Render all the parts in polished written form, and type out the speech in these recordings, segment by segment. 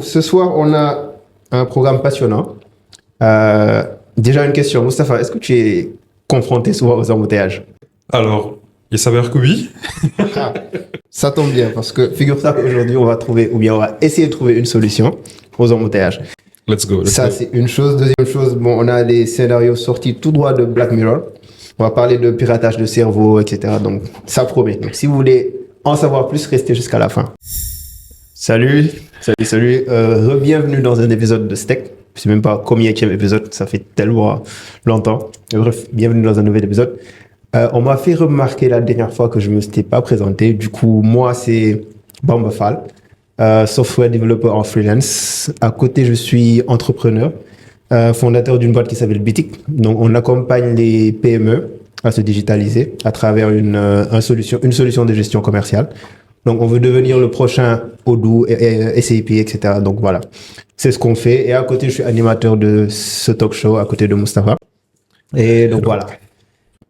Ce soir, on a un programme passionnant. Déjà une question, Mustapha, est-ce que tu es confronté souvent aux embouteillages? Alors, il s'avère que oui. Ah, ça tombe bien parce que figure-toi qu'aujourd'hui, on va trouver, ou bien on va essayer de trouver une solution aux embouteillages. Let's go. Ça, c'est une chose. Deuxième chose, bon, on a des scénarios sortis tout droit de Black Mirror. On va parler de piratage de cerveau, etc. Donc, ça promet. Donc, si vous voulez en savoir plus, restez jusqu'à la fin. Salut. Bienvenue dans un épisode de Steak. Je sais même pas combienième épisode, ça fait tellement longtemps. Mais bref, bienvenue dans un nouvel épisode. On m'a fait remarquer la dernière fois que je ne me suis pas présenté. Du coup, moi, c'est Bamba Fall, software développeur en freelance. À côté, je suis entrepreneur, fondateur d'une boîte qui s'appelle Bitic. Donc, on accompagne les PME à se digitaliser à travers une solution de gestion commerciale. Donc, on veut devenir le prochain Odoo, SAP, etc. Donc, voilà, c'est ce qu'on fait. Et à côté, je suis animateur de ce talk show à côté de Mustapha. Et donc, voilà.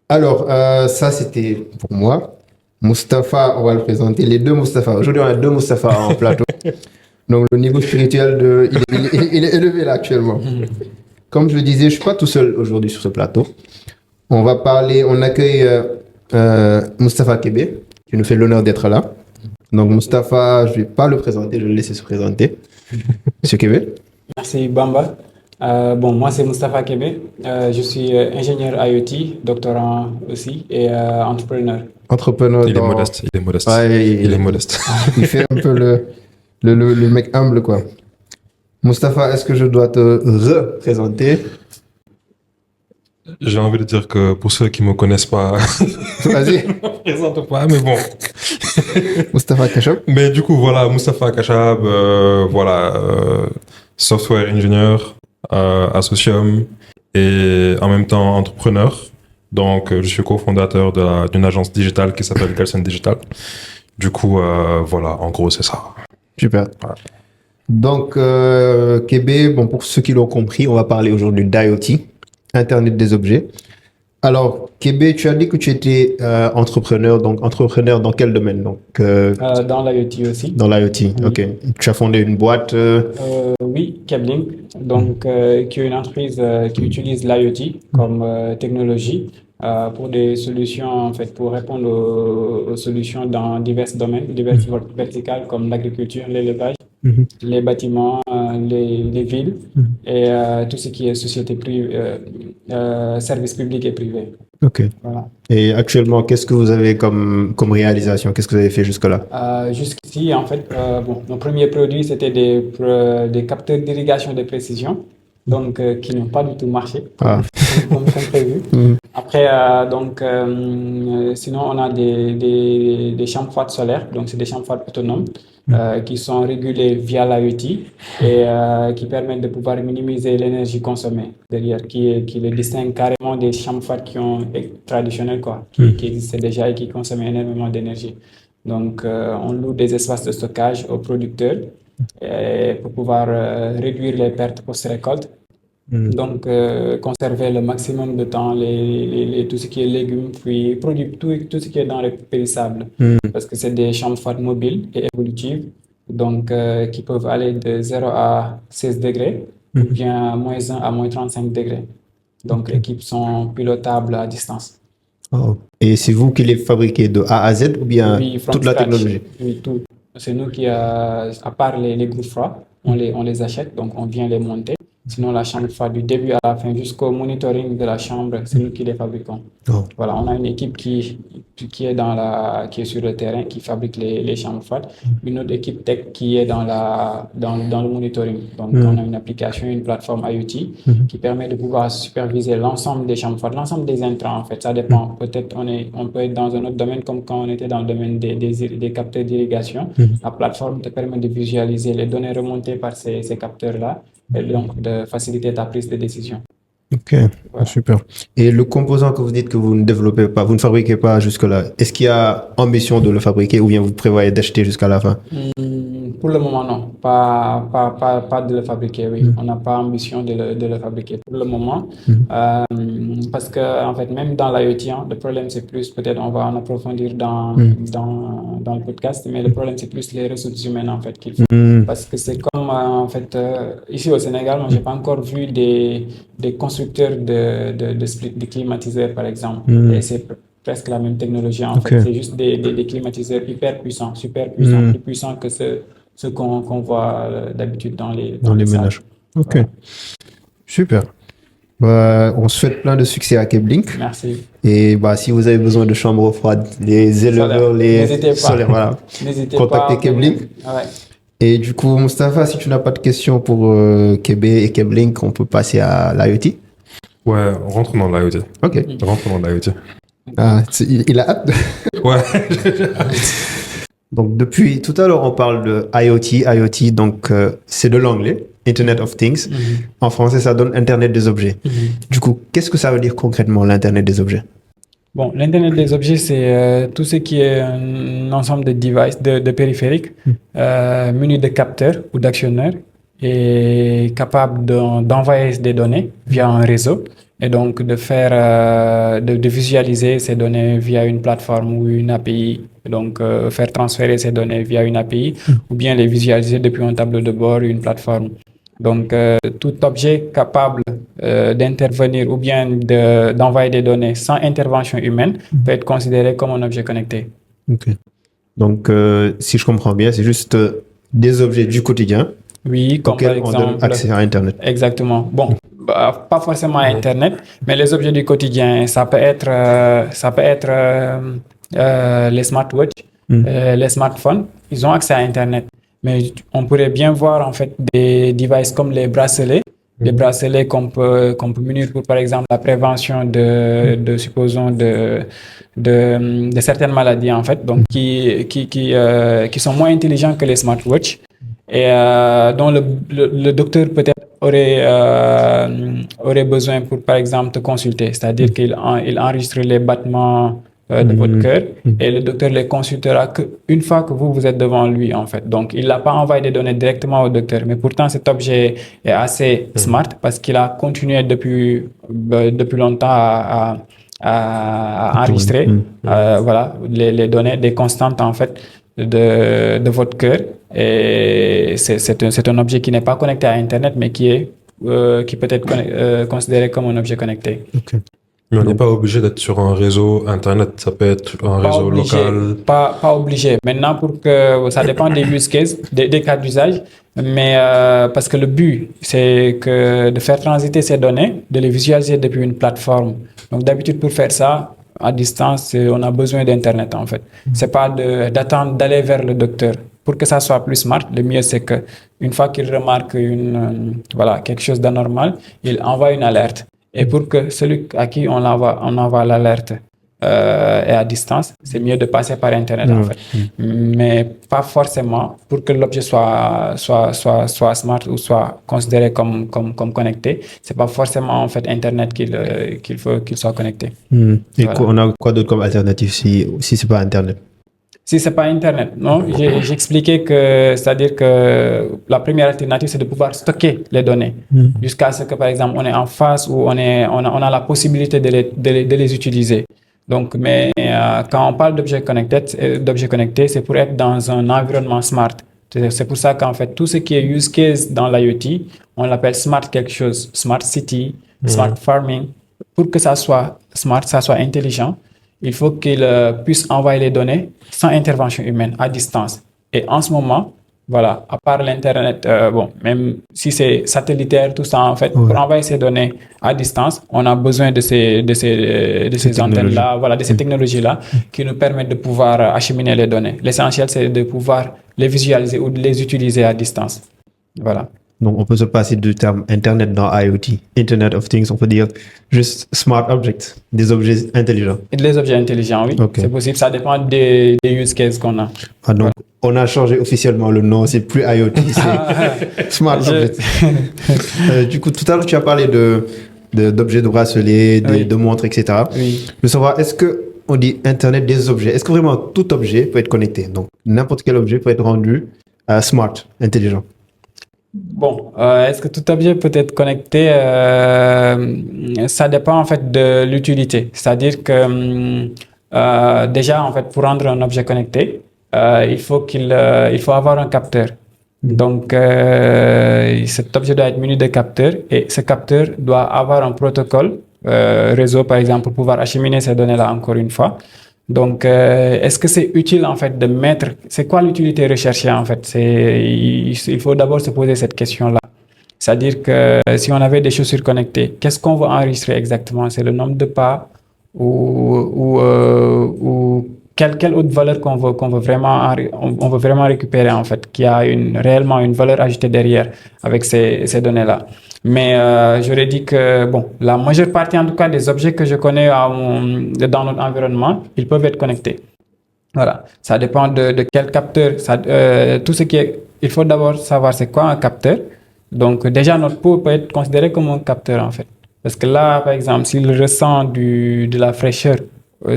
Alors, ça, c'était pour moi. Mustapha, on va le présenter. Les deux Mustapha. Aujourd'hui, on a deux Mustapha en plateau. Donc, le niveau spirituel, il est élevé là actuellement. Comme je le disais, je ne suis pas tout seul aujourd'hui sur ce plateau. On accueille Mustapha Kébé, qui nous fait l'honneur d'être là. Donc, Mustapha, je ne vais pas le présenter, je vais le laisser se présenter. Monsieur Kébé. Merci Bamba. Moi c'est Mustapha Kébé. Je suis ingénieur IoT, doctorant aussi et entrepreneur. Entrepreneur. Il est modeste. Ouais, il est modeste. Il fait un peu le mec humble, quoi. Mustapha, est-ce que je dois te représenter? J'ai envie de dire que pour ceux qui ne me connaissent pas, Vas-y. je ne me présente pas, mais bon. Mustapha Kachab. Mais du coup, voilà, Mustapha Kachab, software ingénieur, associum et en même temps entrepreneur. Donc, je suis cofondateur d'une agence digitale qui s'appelle Galsen Digital. Du coup, voilà, en gros, c'est ça. Super. Voilà. Donc, Kébé, pour ceux qui l'ont compris, on va parler aujourd'hui d'IoT, Internet des objets. Alors, Kébé, tu as dit que tu étais entrepreneur, donc entrepreneur dans quel domaine? Donc, dans l'IoT aussi. Dans l'IoT, Oui. ok. Tu as fondé une boîte Oui, Keblink, donc, qui est une entreprise qui utilise l'IoT comme technologie pour des solutions, en fait, pour répondre aux solutions dans divers domaines, diverses verticales comme l'agriculture, l'élevage, les bâtiments, les villes et tout ce qui est société privée, services publics et privés. Ok. Voilà. Et actuellement, qu'est-ce que vous avez comme réalisation? Qu'est-ce que vous avez fait jusque-là? Jusqu'ici, en fait, nos premiers produits, c'était des capteurs d'irrigation de précision, donc qui n'ont pas du tout marché, comme prévu. Après, sinon, on a des chambres froides solaires, donc c'est des chambres froides autonomes qui sont régulées via l'IoT et qui permettent de pouvoir minimiser l'énergie consommée derrière, qui les distingue carrément des chambres froides traditionnelles, qui existaient déjà et qui consomment énormément d'énergie. Donc, on loue des espaces de stockage aux producteurs pour pouvoir réduire les pertes post-récolte. Donc, conserver le maximum de temps tout ce qui est légumes, fruits, produits, tout ce qui est denrées périssables. Parce que c'est des chambres froides mobiles et évolutives, donc qui peuvent aller de 0 à 16 degrés, ou bien -1 à -35 degrés. Donc, les équipes sont pilotables à distance. Oh. Et c'est vous qui les fabriquez de A à Z ou bien Oui, toute la technologie? Oui, tout. C'est nous qui, à part les groupes froids, on les achète, donc on vient les monter. Sinon, la chambre froide du début à la fin jusqu'au monitoring de la chambre, c'est nous qui les fabriquons. Oh. Voilà, on a une équipe qui est sur le terrain, qui fabrique les chambres froides. Une autre équipe tech qui est dans le monitoring. Donc, on a une application, une plateforme IoT qui permet de pouvoir superviser l'ensemble des chambres froides, l'ensemble des intrants, en fait. Ça dépend. Peut-être on peut être dans un autre domaine, comme quand on était dans le domaine des capteurs d'irrigation. La plateforme te permet de visualiser les données remontées par ces capteurs-là, et donc de faciliter ta prise de décision. Ok, voilà. Super. Et le composant que vous dites que vous ne développez pas, vous ne fabriquez pas jusque-là, est-ce qu'il y a ambition de le fabriquer ou bien vous prévoyez d'acheter jusqu'à la fin? Pour le moment, non. Pas de le fabriquer, oui. On n'a pas ambition de le fabriquer pour le moment. Parce que, en fait, même dans l'IoT, hein, le problème, c'est plus, peut-être on va en approfondir dans le podcast, mais le problème, c'est plus les ressources humaines, en fait, qu'il faut. Parce que c'est comme, en fait, ici au Sénégal, moi, j'ai pas encore vu des constructeurs de split, de climatiseurs, par exemple. Et c'est presque la même technologie, en fait. C'est juste des climatiseurs hyper puissants, super puissants, plus puissants que ceux qu'on voit d'habitude dans les ménages. Ok. Voilà. Super. On souhaite plein de succès à Keblink. Merci. Et si vous avez besoin de chambres froides, les éleveurs, les solaires, voilà. N'hésitez contactez Keblink. Ouais. Et du coup, Mustapha, si tu n'as pas de questions pour Kebe et Keblink, on peut passer à l'IoT. Ouais, rentrons dans l'IoT. Ok. Rentrons dans l'IoT. Ah, il a hâte. Ouais. Donc, depuis tout à l'heure, on parle de IoT. IoT, donc, c'est de l'anglais, Internet of Things. En français, ça donne Internet des objets. Du coup, qu'est-ce que ça veut dire concrètement, l'Internet des objets? Bon, l'Internet des objets, c'est tout ce qui est un ensemble de devices, de périphériques, munis de capteurs ou d'actionneurs et capable d'envoyer des données via un réseau. Et donc de faire, de visualiser ces données via une plateforme ou une API, donc faire transférer ces données via une API ou bien les visualiser depuis un tableau de bord ou une plateforme. Donc tout objet capable d'intervenir ou bien d'envoyer des données sans intervention humaine peut être considéré comme un objet connecté. Ok. Donc si je comprends bien, c'est juste des objets du quotidien. Oui, comme par exemple, on donne accès à Internet. Exactement. Bon, pas forcément à Internet, mais les objets du quotidien, ça peut être les smartwatches, les smartphones, ils ont accès à Internet. Mais on pourrait bien voir en fait des devices comme les bracelets, des bracelets qu'on peut munir pour par exemple la prévention supposons de certaines maladies en fait, donc qui sont moins intelligents que les smartwatches. Et dont le docteur peut-être aurait besoin pour, par exemple, te consulter. C'est-à-dire qu'il enregistre les battements de votre cœur et le docteur les consultera qu'une fois que vous êtes devant lui, en fait. Donc, il n'a pas envoyé des données directement au docteur. Mais pourtant, cet objet est assez smart parce qu'il a continué depuis longtemps à enregistrer voilà, les données, des constantes, en fait, de votre cœur. Et c'est un objet qui n'est pas connecté à Internet, mais qui peut être considéré comme un objet connecté. Okay. Mais on n'est pas obligé d'être sur un réseau Internet, ça peut être un réseau local. Pas obligé. Maintenant, ça dépend des use cases, des cas d'usage, mais parce que le but, c'est de faire transiter ces données, de les visualiser depuis une plateforme. Donc d'habitude, pour faire ça, à distance, on a besoin d'Internet en fait. C'est pas d'attendre d'aller vers le docteur. Pour que ça soit plus smart, le mieux c'est que une fois qu'il remarque quelque chose d'anormal, il envoie une alerte. Et pour que celui à qui on envoie l'alerte est à distance, c'est mieux de passer par Internet en fait. Mais pas forcément pour que l'objet soit smart ou soit considéré comme connecté. C'est pas forcément en fait Internet qu'il faut qu'il soit connecté. Et voilà. On a quoi d'autre comme alternative si c'est pas Internet? Si c'est pas Internet, non, j'expliquais c'est-à-dire que la première alternative, c'est de pouvoir stocker les données jusqu'à ce que, par exemple, on est en phase où on a la possibilité de les utiliser. Donc, mais quand on parle d'objets connectés, c'est pour être dans un environnement smart. C'est pour ça qu'en fait, tout ce qui est use case dans l'IoT, on l'appelle smart quelque chose, smart city, smart farming. Pour que ça soit smart, ça soit intelligent, il faut qu'il puisse envoyer les données sans intervention humaine, à distance. Et en ce moment, voilà, à part l'Internet, même si c'est satellitaire, tout ça, en fait, pour envoyer ces données à distance, on a besoin de ces antennes-là, voilà, de ces technologies-là qui nous permettent de pouvoir acheminer les données. L'essentiel, c'est de pouvoir les visualiser ou de les utiliser à distance. Voilà. Donc, on peut se passer du terme Internet dans IoT, Internet of Things, on peut dire juste smart objects, des objets intelligents. Et des objets intelligents, oui, c'est possible. Ça dépend des use cases qu'on a. Ah, donc, on a changé officiellement le nom, c'est plus IoT, c'est smart objects. Du coup, tout à l'heure, tu as parlé d'objets de bracelets, de montres, etc. Oui. Je veux savoir, est-ce qu'on dit Internet des objets? Est-ce que vraiment tout objet peut être connecté? Donc, n'importe quel objet peut être rendu smart, intelligent? Bon, est-ce que tout objet peut être connecté? Ça dépend en fait de l'utilité. C'est-à-dire que déjà en fait pour rendre un objet connecté, il faut avoir un capteur. Donc cet objet doit être muni de capteurs et ce capteur doit avoir un protocole réseau par exemple pour pouvoir acheminer ces données-là encore une fois. Donc, est-ce que c'est utile en fait de mettre, c'est quoi l'utilité recherchée en fait? Il faut d'abord se poser cette question-là. C'est-à-dire que si on avait des chaussures connectées, qu'est-ce qu'on veut enregistrer exactement? C'est le nombre de pas ou quelle autre valeur qu'on veut vraiment, on veut vraiment récupérer en fait, qui a réellement une valeur ajoutée derrière avec ces données-là. Mais j'aurais dit que bon, la majeure partie en tout cas des objets que je connais dans notre environnement, ils peuvent être connectés. Voilà, ça dépend de quel capteur. Tout ce qui est, il faut d'abord savoir c'est quoi un capteur. Donc déjà notre peau peut être considérée comme un capteur en fait. Parce que là, par exemple, s'il ressent de la fraîcheur,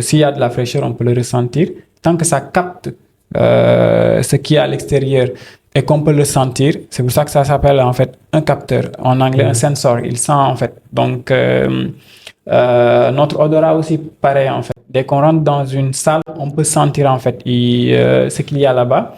s'il y a de la fraîcheur, on peut le ressentir. Tant que ça capte ce qui est à l'extérieur et qu'on peut le sentir, c'est pour ça que ça s'appelle en fait un capteur. En anglais, un sensor. Il sent en fait. Donc, notre odorat aussi, pareil en fait. Dès qu'on rentre dans une salle, on peut sentir en fait ce qu'il y a là-bas.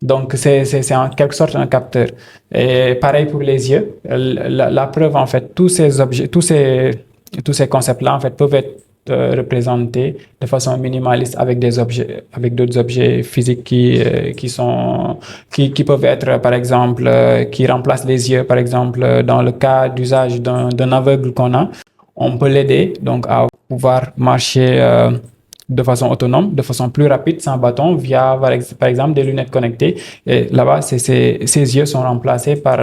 Donc, c'est en quelque sorte un capteur. Et pareil pour les yeux. La preuve, en fait, tous ces objets, tous ces concepts-là, en fait, peuvent être représentés de façon minimaliste avec d'autres objets physiques qui peuvent être, par exemple, qui remplacent les yeux, par exemple, dans le cas d'usage d'un aveugle qu'on a, on peut l'aider, donc, à pouvoir marcher, de façon autonome, de façon plus rapide, sans bâton, via, par exemple, des lunettes connectées. Et là-bas, ses yeux sont remplacés par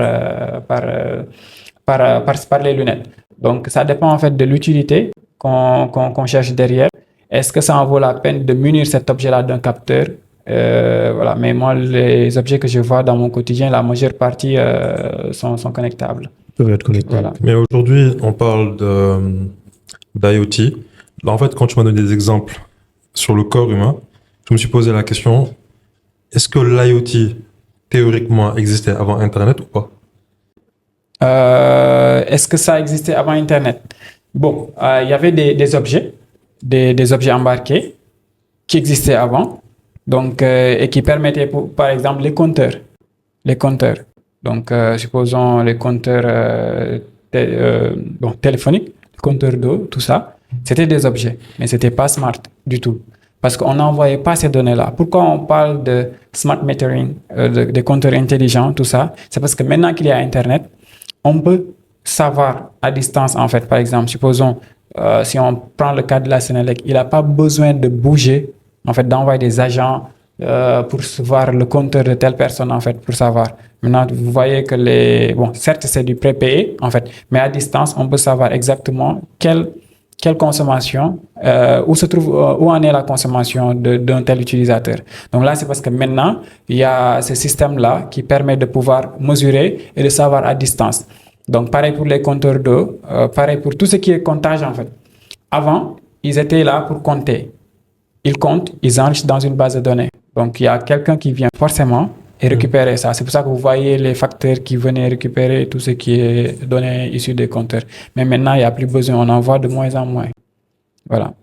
les lunettes. Donc, ça dépend en fait de l'utilité qu'on cherche derrière. Est-ce que ça en vaut la peine de munir cet objet-là d'un capteur? Voilà. Mais moi, les objets que je vois dans mon quotidien, la majeure partie sont connectables. Peuvent être connectés. Voilà. Mais aujourd'hui, on parle d'IoT. Là, en fait, quand tu m'as donné des exemples sur le corps humain, je me suis posé la question, est-ce que l'IoT, théoriquement, existait avant Internet ou pas? Est-ce que ça existait avant Internet? Bon, il y avait des objets, des objets embarqués qui existaient avant, donc, et qui permettaient, par exemple, les compteurs. Donc, supposons les compteurs téléphoniques, les compteurs d'eau, tout ça. C'était des objets, mais c'était pas smart du tout. Parce qu'on n'envoyait pas ces données-là. Pourquoi on parle de smart metering, des compteurs intelligents, tout ça? C'est parce que maintenant qu'il y a Internet, on peut savoir à distance, en fait, par exemple, supposons, si on prend le cas de la Sénélec, il n'a pas besoin de bouger, en fait, d'envoyer des agents pour voir le compteur de telle personne, en fait, pour savoir. Maintenant, vous voyez que certes, c'est du prépayé, en fait, mais à distance, on peut savoir exactement quelle consommation, où en est la consommation d'un tel utilisateur. Donc là, c'est parce que maintenant, il y a ce système-là qui permet de pouvoir mesurer et de savoir à distance. Donc, pareil pour les compteurs d'eau, pareil pour tout ce qui est comptage, en fait. Avant, ils étaient là pour compter. Ils comptent, ils enregistrent dans une base de données. Donc, il y a quelqu'un qui vient forcément et récupérer ça. C'est pour ça que vous voyez les facteurs qui venaient récupérer tout ce qui est données issues des compteurs. Mais maintenant, il n'y a plus besoin. On en voit de moins en moins. Voilà.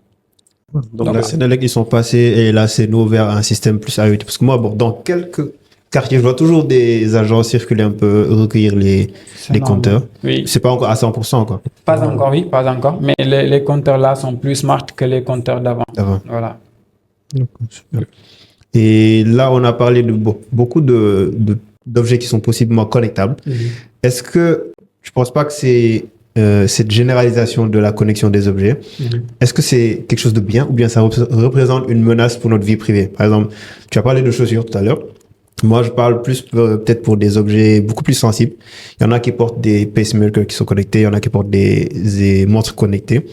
Donc la Sénélec, ils sont passés et là, c'est nous vers un système plus IoT. Parce que moi, bon, dans quelques quartiers, je vois toujours des agents circuler un peu, recueillir les compteurs. Oui. C'est pas encore à 100%, quoi. Pas encore. Mais les compteurs là sont plus smart que les compteurs d'avant. Voilà. Super. Et là, on a parlé de beaucoup d'objets qui sont possiblement connectables. Est-ce que je pense pas que c'est cette généralisation de la connexion des objets, est-ce que c'est quelque chose de bien ou bien ça représente une menace pour notre vie privée? Par exemple, tu as parlé de chaussures tout à l'heure. Moi, je parle plus peut-être pour des objets beaucoup plus sensibles. Il y en a qui portent des pacemakers qui sont connectés, il y en a qui portent des montres connectées.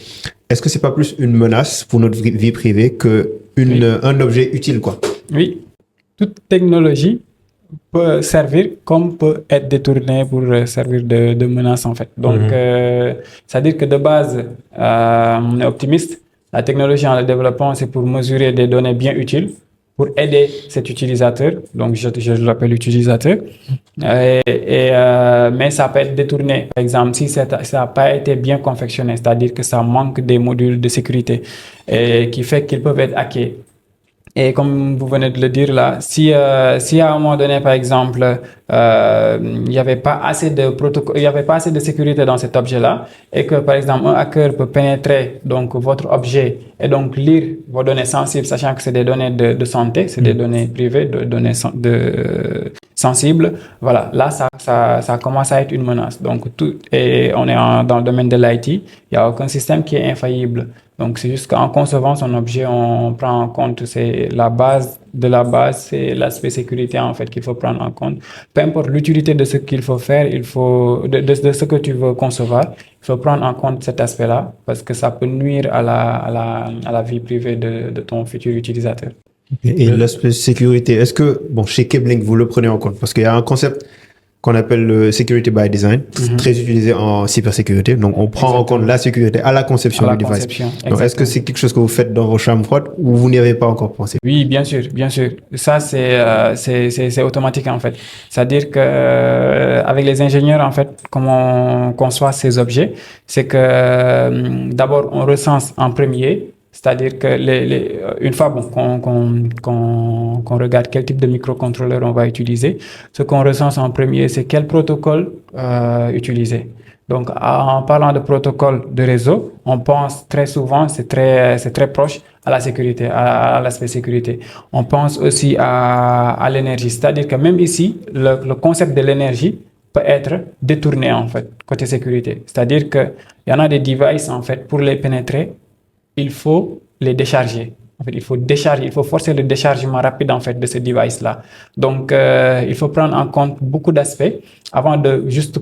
Est-ce que c'est pas plus une menace pour notre vie privée que un objet utile, quoi? Oui. Toute technologie peut servir comme peut être détournée pour servir de menace, en fait. Donc, c'est-à-dire que de base, on est optimiste. La technologie en la développant, c'est pour mesurer des données bien utiles pour aider cet utilisateur. Donc, je l'appelle utilisateur. Mais ça peut être détourné. Par exemple, si ça n'a pas été bien confectionné, c'est-à-dire que ça manque des modules de sécurité et qui fait qu'ils peuvent être hackés. Et comme vous venez de le dire là, si à un moment donné, par exemple, il n'y avait pas assez de protocole, il n'y avait pas assez de sécurité dans cet objet-là, et que par exemple un hacker peut pénétrer donc votre objet et donc lire vos données sensibles, sachant que c'est des données de santé, c'est des données privées, de données sensibles. Voilà, là ça commence à être une menace. Donc et on est dans le domaine de l'IT, il n'y a aucun système qui est infaillible. Donc, c'est juste qu'en concevant son objet, on prend en compte, c'est la base de la base, c'est l'aspect sécurité, en fait, qu'il faut prendre en compte. Peu importe l'utilité de ce qu'il faut faire, de ce que tu veux concevoir, il faut prendre en compte cet aspect-là, parce que ça peut nuire à la vie privée de ton futur utilisateur. Et l'aspect sécurité, est-ce que, chez Keblink, vous le prenez en compte? Parce qu'il y a un concept qu'on appelle le security by design, très utilisé en cybersécurité. Donc, on prend en compte la sécurité à la conception du device. Donc, est-ce que c'est quelque chose que vous faites dans vos chambres froides ou vous n'y avez pas encore pensé? Oui, bien sûr, bien sûr. Ça, c'est automatique, en fait. C'est-à-dire que, avec les ingénieurs, en fait, comment on conçoit ces objets, c'est que, d'abord, on recense en premier. C'est-à-dire que une fois qu'on regarde quel type de microcontrôleur on va utiliser, ce qu'on recense en premier, c'est quel protocole utiliser. Donc, en parlant de protocole de réseau, on pense très souvent, c'est très proche à la sécurité, à l'aspect sécurité. On pense aussi à l'énergie. C'est-à-dire que même ici, le concept de l'énergie peut être détourné, en fait, côté sécurité. C'est-à-dire qu'il y en a des devices, en fait, pour les pénétrer, il faut les décharger. En fait, il faut forcer le déchargement rapide en fait de ce device-là. Donc, il faut prendre en compte beaucoup d'aspects avant de juste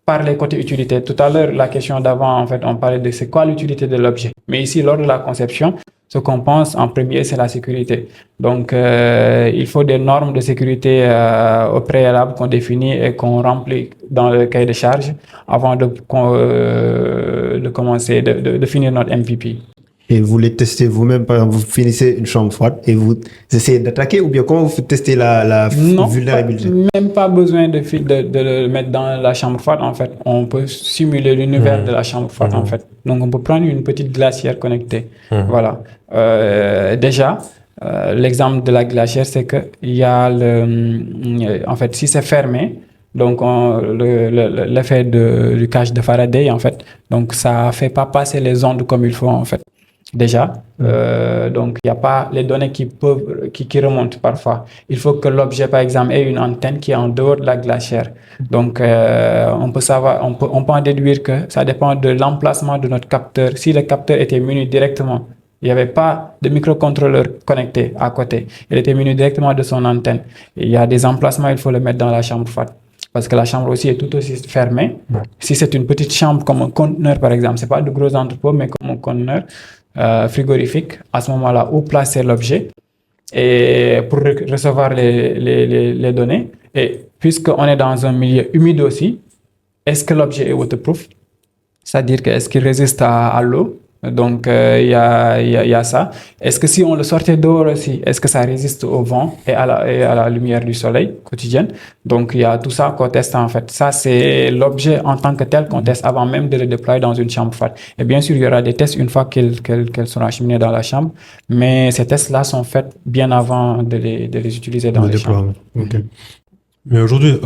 parler côté utilité. Tout à l'heure, la question d'avant, en fait, on parlait de c'est quoi l'utilité de l'objet. Mais ici, lors de la conception, ce qu'on pense en premier, c'est la sécurité. Donc, il faut des normes de sécurité au préalable qu'on définit et qu'on remplit dans le cahier de charge avant de commencer, de finir notre MVP. Et vous les testez vous-même, par exemple, vous finissez une chambre froide et vous essayez d'attaquer, ou bien comment vous testez la vulnérabilité? Même pas besoin de le mettre dans la chambre froide, en fait. On peut simuler l'univers de la chambre froide, en fait. Donc, on peut prendre une petite glacière connectée. Voilà. Déjà, l'exemple de la glacière, c'est que il y a en fait, si c'est fermé, donc l'effet du cage de Faraday, en fait, donc ça fait pas passer les ondes comme il faut, en fait. Déjà, donc il n'y a pas les données qui remontent parfois. Il faut que l'objet, par exemple, ait une antenne qui est en dehors de la glacière. Donc, on peut en déduire que ça dépend de l'emplacement de notre capteur. Si le capteur était muni directement, il n'y avait pas de microcontrôleur connecté à côté. Il était muni directement de son antenne. Et il y a des emplacements, il faut le mettre dans la chambre froide. Parce que la chambre aussi est tout aussi fermée. Si c'est une petite chambre comme un conteneur, par exemple, c'est pas de gros entrepôt, mais comme un conteneur frigorifique, à ce moment-là, où placer l'objet et pour recevoir les données. Et puisqu'on est dans un milieu humide aussi, est-ce que l'objet est waterproof? C'est-à-dire que est-ce qu'il résiste à l'eau? Donc, il y a ça. Est-ce que si on le sortait dehors aussi, est-ce que ça résiste au vent et à la lumière du soleil quotidienne? Donc, il y a tout ça qu'on teste en fait. Ça, c'est l'objet en tant que tel qu'on teste avant même de le déployer dans une chambre froide. Et bien sûr, il y aura des tests une fois qu'elles seront acheminées dans la chambre. Mais ces tests-là sont faits bien avant de les utiliser dans les chambres. Okay. Mais aujourd'hui,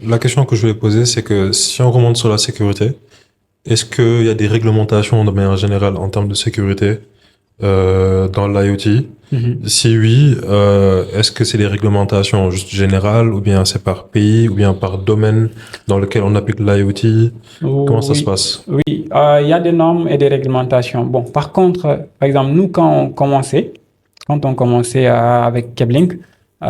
la question que je voulais poser, c'est que si on remonte sur la sécurité, est-ce qu'il y a des réglementations de manière générale en termes de sécurité dans l'IoT? Si oui, est-ce que c'est des réglementations juste générales ou bien c'est par pays ou bien par domaine dans lequel on applique l'IoT? Comment ça se passe? Oui, il y a des normes et des réglementations. Bon, par contre, par exemple, nous, quand on commençait avec Keblink, il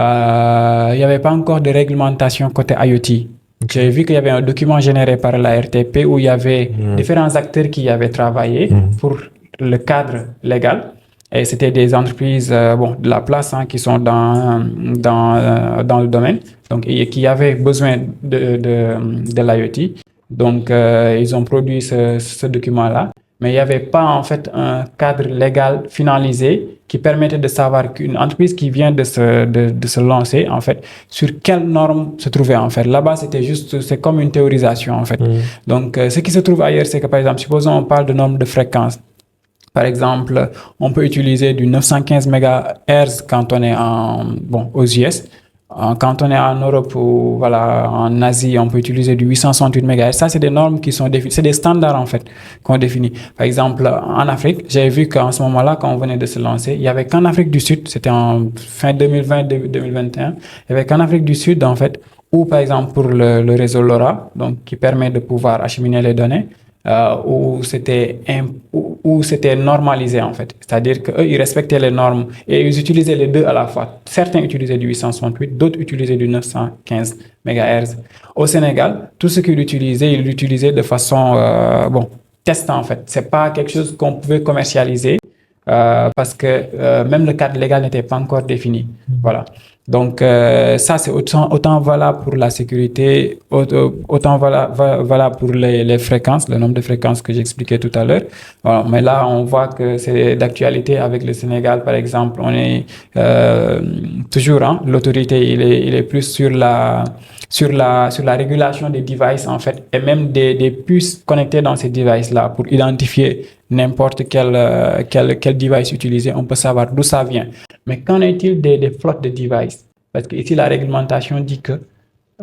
n'y avait pas encore de réglementation côté IoT. J'ai vu qu'il y avait un document généré par la RTP où il y avait différents acteurs qui avaient travaillé pour le cadre légal. Et c'était des entreprises de la place qui sont dans le domaine, donc, et qui avaient besoin de l'IoT. Donc, ils ont produit ce document-là. Mais il n'y avait pas en fait un cadre légal finalisé qui permettait de savoir qu'une entreprise qui vient de se lancer, en fait, sur quelles normes se trouvait, en fait. Là-bas, c'est comme une théorisation, en fait. Donc, ce qui se trouve ailleurs, c'est que, par exemple, supposons on parle de normes de fréquence. Par exemple, on peut utiliser du 915 MHz quand on est aux US. Quand on est en Europe ou en Asie, on peut utiliser du 868 MHz. Ça, c'est des normes qui sont définies. C'est des standards, en fait, qu'on définit. Par exemple, en Afrique, j'ai vu qu'en ce moment-là, quand on venait de se lancer, il y avait qu'en Afrique du Sud, c'était en fin 2020, 2021, il y avait qu'en Afrique du Sud, en fait, où, par exemple, pour le réseau LoRa, donc, qui permet de pouvoir acheminer les données, où c'était normalisé, en fait. C'est-à-dire qu'eux, ils respectaient les normes et ils utilisaient les deux à la fois. Certains utilisaient du 868, d'autres utilisaient du 915 MHz. Au Sénégal, tout ce qu'ils utilisaient, ils l'utilisaient de façon, test, en fait. C'est pas quelque chose qu'on pouvait commercialiser parce que même le cadre légal n'était pas encore défini. Voilà. Donc, ça, c'est autant valable pour la sécurité, autant valable pour les fréquences, le nombre de fréquences que j'expliquais tout à l'heure. Voilà. Mais là, on voit que c'est d'actualité avec le Sénégal, par exemple. On est toujours, l'autorité, il est plus sur la régulation des devices, en fait, et même des puces connectées dans ces devices-là pour identifier n'importe quel device utilisé. On peut savoir d'où ça vient. Mais qu'en est-il des flottes de devices? Parce que ici, la réglementation dit que,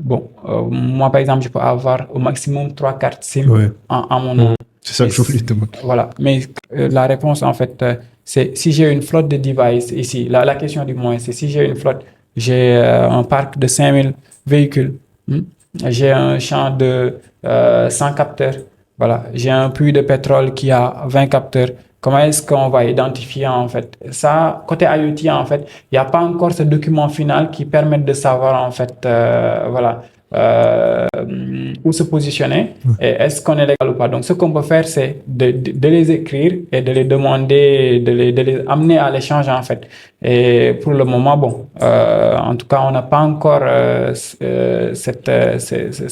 moi, par exemple, je peux avoir au maximum 3 cartes SIM en mon nom. C'est ça que je voulais te demander. Voilà. Mais la réponse, en fait, c'est si j'ai une flotte de devices ici, la question du moins, c'est si j'ai une flotte, j'ai un parc de 5000 véhicules, j'ai un champ de 100 capteurs, voilà, j'ai un puits de pétrole qui a 20 capteurs. Comment est-ce qu'on va identifier, en fait? Ça, côté IoT, en fait, il n'y a pas encore ce document final qui permet de savoir, en fait, où se positionner et est-ce qu'on est légal ou pas. Donc, ce qu'on peut faire, c'est de les écrire et de les demander, de les amener à l'échange, en fait. Et pour le moment, en tout cas, on n'a pas encore ce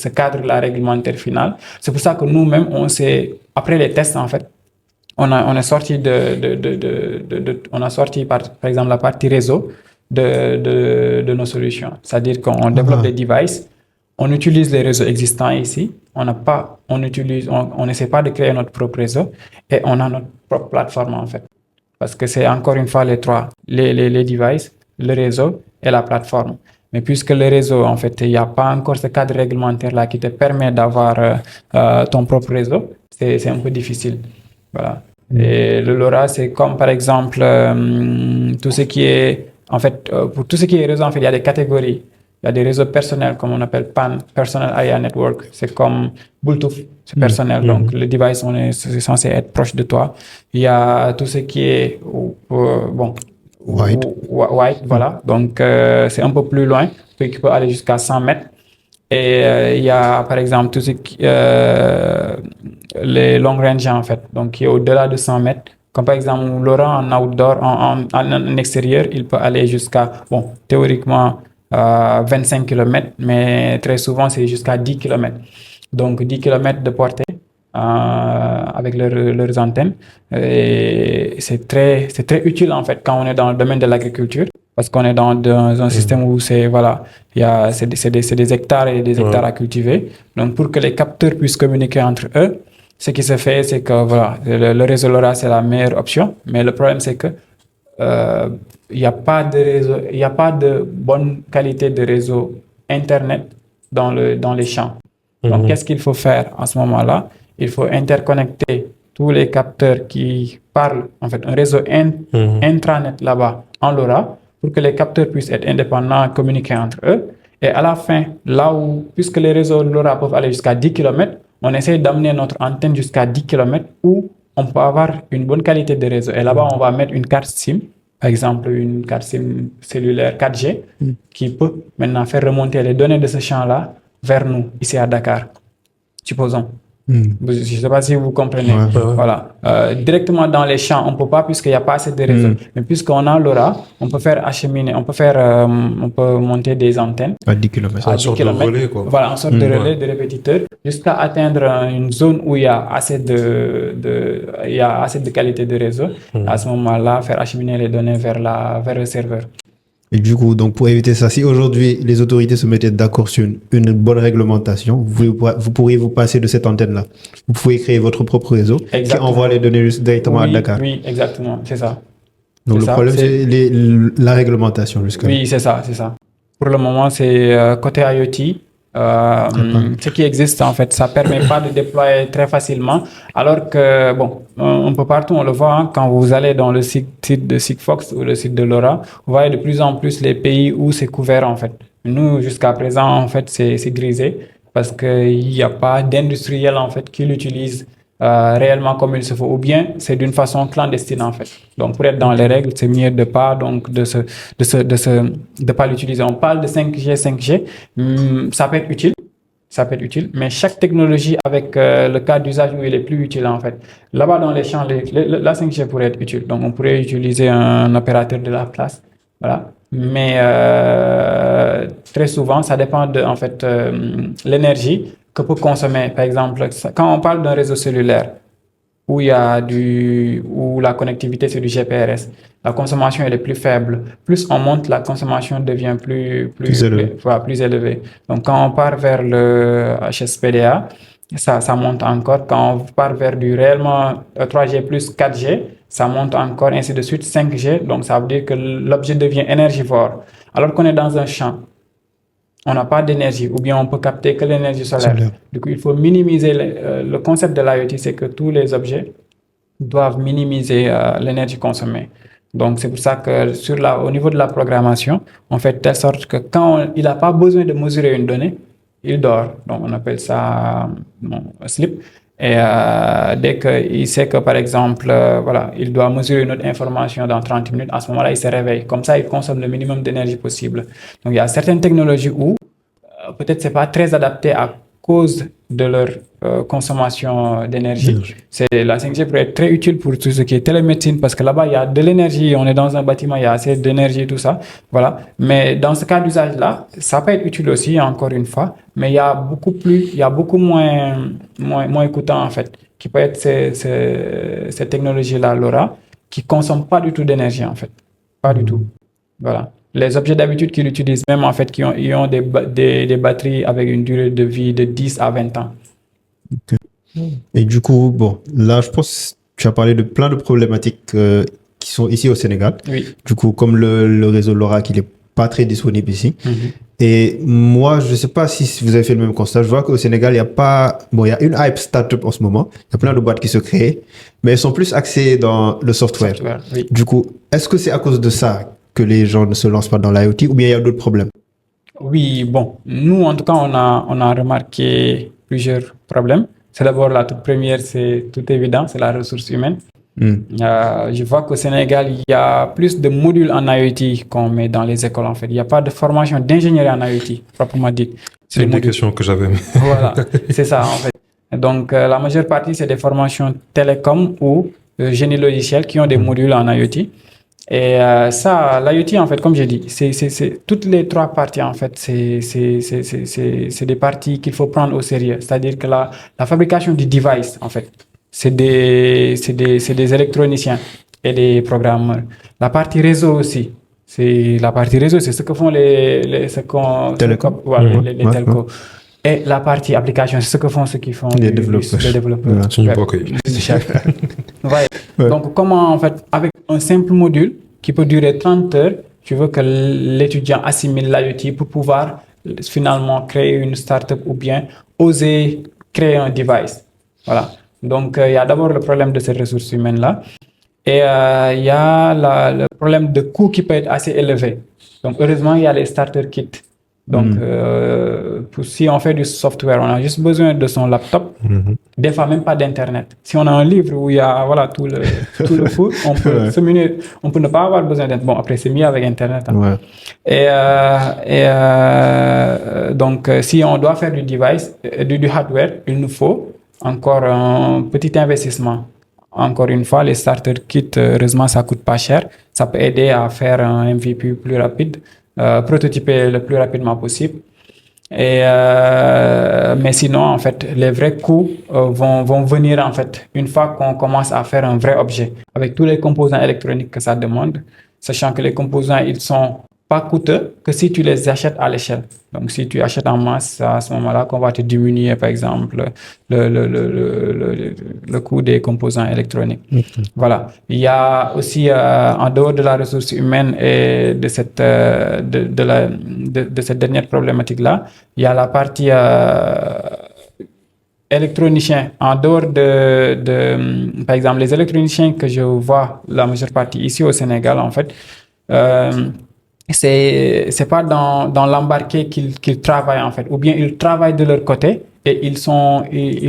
cadre-là réglementaire final. C'est pour ça que nous-mêmes, après les tests, en fait, on est sorti on a sorti par exemple la partie réseau de nos solutions. C'est-à-dire qu'on développe des devices, on utilise les réseaux existants ici, on n'essaie pas de créer notre propre réseau et on a notre propre plateforme, en fait. Parce que c'est encore une fois les trois, les devices, le réseau et la plateforme. Mais puisque le réseau, en fait, il n'y a pas encore ce cadre réglementaire-là qui te permet d'avoir ton propre réseau, c'est un peu difficile. Voilà. Et le LoRa, c'est comme par exemple tout ce qui est, en fait, pour tout ce qui est réseau, en fait, il y a des catégories. Il y a des réseaux personnels, comme on appelle PAN, Personal Area Network. C'est comme Bluetooth, c'est personnel. Donc, le device, c'est censé être proche de toi. Il y a tout ce qui est, Wide, voilà. Donc, c'est un peu plus loin, qui peut aller jusqu'à 100 mètres. Et il y a, par exemple, tout ce qui les long range, en fait, donc qui est au-delà de 100 mètres. Comme par exemple, LoRa en outdoor, en extérieur, il peut aller jusqu'à, théoriquement, 25 km, mais très souvent, c'est jusqu'à 10 km. Donc, 10 km de portée avec leurs antennes. Et c'est très utile, en fait, quand on est dans le domaine de l'agriculture. Parce qu'on est dans un système où c'est des hectares et des hectares à cultiver. Donc, pour que les capteurs puissent communiquer entre eux, ce qui se fait, c'est que le réseau LoRa, c'est la meilleure option. Mais le problème, c'est que il n'y a pas de réseau, il n'y a pas de bonne qualité de réseau Internet dans les champs. Donc, qu'est-ce qu'il faut faire à ce moment-là? Il faut interconnecter tous les capteurs qui parlent, en fait, un réseau intranet là-bas en LoRa, pour que les capteurs puissent être indépendants, communiquer entre eux. Et à la fin, puisque les réseaux LoRa peuvent aller jusqu'à 10 km, on essaie d'amener notre antenne jusqu'à 10 km où on peut avoir une bonne qualité de réseau. Et là-bas, on va mettre une carte SIM, par exemple une carte SIM cellulaire 4G, qui peut maintenant faire remonter les données de ce champ-là vers nous, ici à Dakar, supposons. Je ne sais pas si vous comprenez. Voilà. Directement dans les champs, on ne peut pas puisqu'il n'y a pas assez de réseau. Mais puisqu'on a LoRa, on peut faire acheminer, on peut monter des antennes à 10 km. À 10 km. Relais, quoi. Voilà, une sorte de relais, de répétiteur jusqu'à atteindre une zone où il y a assez il y a assez de qualité de réseau. À ce moment-là, faire acheminer les données vers le serveur. Et du coup, donc pour éviter ça, si aujourd'hui les autorités se mettaient d'accord sur une bonne réglementation, vous pourriez vous passer de cette antenne-là. Vous pouvez créer votre propre réseau qui envoie les données directement à Dakar. Oui, exactement, c'est ça. Donc le problème, c'est la réglementation jusqu'à là. Oui, c'est ça. Pour le moment, c'est côté IoT. Ce qui existe, en fait, ça ne permet pas de déployer très facilement. Alors que, bon, un peu partout, on le voit, hein, quand vous allez dans le site de Sigfox ou le site de LoRa, vous voyez de plus en plus les pays où c'est couvert, en fait. Nous, jusqu'à présent, en fait, c'est grisé parce qu'il n'y a pas d'industriel, en fait, qui l'utilise réellement comme il se faut, ou bien c'est d'une façon clandestine en fait. Donc pour être dans les règles, c'est mieux de pas pas l'utiliser. On parle de 5G, ça peut être utile, mais chaque technologie avec le cas d'usage où il est plus utile en fait. Là-bas dans les champs, la 5G pourrait être utile. Donc on pourrait utiliser un opérateur de la place, voilà. Mais très souvent, ça dépend de en fait l'énergie que peut consommer, par exemple, quand on parle d'un réseau cellulaire où où la connectivité c'est du GPRS, la consommation elle est plus faible. Plus on monte, la consommation devient plus élevée. Donc quand on part vers le HSPDA, ça monte encore. Quand on part vers du réellement 3G plus 4G, ça monte encore, ainsi de suite, 5G. Donc ça veut dire que l'objet devient énergivore. Alors qu'on est dans un champ, on n'a pas d'énergie, ou bien on peut capter que l'énergie solaire. Du coup, il faut minimiser le concept de l'IoT, c'est que tous les objets doivent minimiser l'énergie consommée. Donc, c'est pour ça que au niveau de la programmation, on fait de telle sorte que quand il n'a pas besoin de mesurer une donnée, il dort. Donc, on appelle ça sleep. Et dès qu'il sait que, par exemple, il doit mesurer une autre information dans 30 minutes, à ce moment-là, il se réveille. Comme ça, il consomme le minimum d'énergie possible. Donc, il y a certaines technologies où peut-être c'est pas très adapté à cause de leur consommation d'énergie. La 5G pourrait être très utile pour tout ce qui est télémédecine parce que là-bas, il y a de l'énergie, on est dans un bâtiment, il y a assez d'énergie, tout ça. Voilà. Mais dans ce cas d'usage-là, ça peut être utile aussi, encore une fois, mais il y a beaucoup moins coûtant, en fait, qui peut être ces technologies-là, LoRa, qui consomment pas du tout d'énergie, en fait. Pas du tout. Voilà. Les objets d'habitude qu'ils utilisent même, en fait, ils ont des batteries avec une durée de vie de 10 à 20 ans. Okay. Et du coup, bon, là, je pense que tu as parlé de plein de problématiques qui sont ici au Sénégal. Oui. Du coup, comme le réseau LoRa qui n'est pas très disponible ici. Et moi, je ne sais pas si vous avez fait le même constat. Je vois qu'au Sénégal, il y a une hype startup en ce moment. Il y a plein de boîtes qui se créent, mais elles sont plus axées dans le software. Oui. Du coup, est-ce que c'est à cause de ça que les gens ne se lancent pas dans l'IoT ou bien il y a d'autres problèmes? Oui, bon, nous en tout cas, on a remarqué plusieurs problèmes. C'est d'abord la toute première, c'est tout évident, c'est la ressource humaine. Je vois qu'au Sénégal, il y a plus de modules en IoT qu'on met dans les écoles en fait. Il n'y a pas de formation d'ingénierie en IoT, proprement dit. C'est une des questions que j'avais. Voilà, c'est ça en fait. Donc la majeure partie, c'est des formations télécom ou génie logiciel qui ont des modules en IoT. Et l'IoT, en fait, comme j'ai dit, c'est toutes les trois parties, en fait, c'est des parties qu'il faut prendre au sérieux. C'est-à-dire que la fabrication du device, en fait, c'est des électroniciens et des programmeurs. La partie réseau aussi, c'est ce que font les télécoms. Les telcos. Et la partie application, c'est ce que font ceux qui font les développeurs. C'est une poque. Donc, comment, en fait, avec un simple module qui peut durer 30 heures, tu veux que l'étudiant assimile l'IoT pour pouvoir finalement créer une startup ou bien oser créer un device. Voilà. Donc, il y a d'abord le problème de ces ressources humaines-là. Et il y a le problème de coût qui peut être assez élevé. Donc, heureusement, il y a les starter kits. Donc, si on fait du software, on a juste besoin de son laptop. Des fois, même pas d'Internet. Si on a un livre où il y a tout le cours, on peut se munir. On peut ne pas avoir besoin d'Internet. Bon, après, c'est mieux avec Internet. Hein. Donc, si on doit faire du device, du hardware, il nous faut encore un petit investissement. Encore une fois, les starter kits, heureusement, ça coûte pas cher. Ça peut aider à faire un MVP plus rapide. Prototyper le plus rapidement possible. Mais sinon, en fait, les vrais coûts vont venir, en fait, une fois qu'on commence à faire un vrai objet, avec tous les composants électroniques que ça demande, sachant que les composants, ils sont pas coûteux que si tu les achètes à l'échelle. Donc, si tu achètes en masse, c'est à ce moment-là qu'on va te diminuer, par exemple, le coût des composants électroniques. Voilà. Il y a aussi, en dehors de la ressource humaine et de cette dernière problématique-là, il y a la partie électroniciens. En dehors par exemple, les électroniciens que je vois la majeure partie ici au Sénégal, en fait, c'est pas dans l'embarqué qu'ils travaillent, en fait, ou bien ils travaillent de leur côté et ils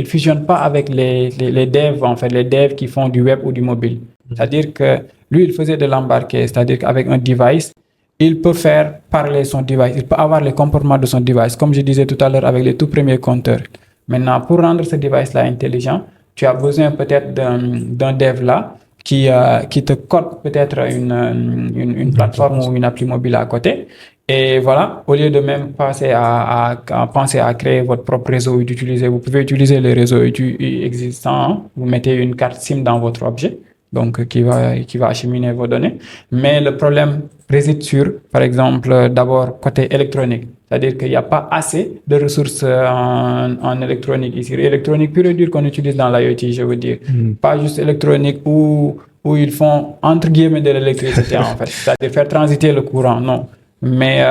fusionnent pas avec les devs, en fait, les devs qui font du web ou du mobile. C'est-à-dire que lui, il faisait de l'embarqué, c'est-à-dire qu'avec un device, il peut faire parler son device, il peut avoir les comportements de son device, comme je disais tout à l'heure avec les tout premiers compteurs. Maintenant, pour rendre ce device-là intelligent, tu as besoin peut-être d'un dev là qui te code peut-être une plateforme ou une appli mobile à côté. Et voilà, au lieu de même penser à penser à créer votre propre réseau et vous pouvez utiliser les réseaux existants. Vous mettez une carte SIM dans votre objet, donc qui va acheminer vos données. Mais le problème réside sur, par exemple, d'abord côté électronique. C'est-à-dire qu'il n'y a pas assez de ressources en électronique ici. Électronique pure et dure qu'on utilise dans l'IoT, je veux dire. Pas juste électronique où ils font, entre guillemets, de l'électricité, en fait. C'est-à-dire faire transiter le courant, non. Mais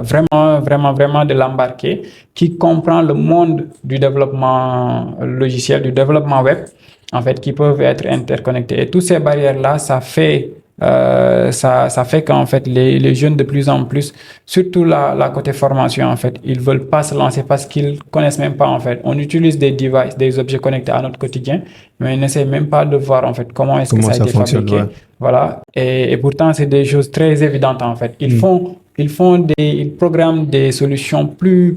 vraiment de l'embarqué qui comprend le monde du développement logiciel, du développement web, en fait, qui peuvent être interconnectés. Et toutes ces barrières-là, ça fait qu'en fait, les jeunes de plus en plus, surtout la côté formation, en fait, ils veulent pas se lancer parce qu'ils connaissent même pas, en fait. On utilise des devices, des objets connectés à notre quotidien, mais on n'essaie même pas de voir, en fait, comment est-ce que ça a été fabriqué. Ouais. Voilà. Et pourtant, c'est des choses très évidentes, en fait. Ils programment des solutions plus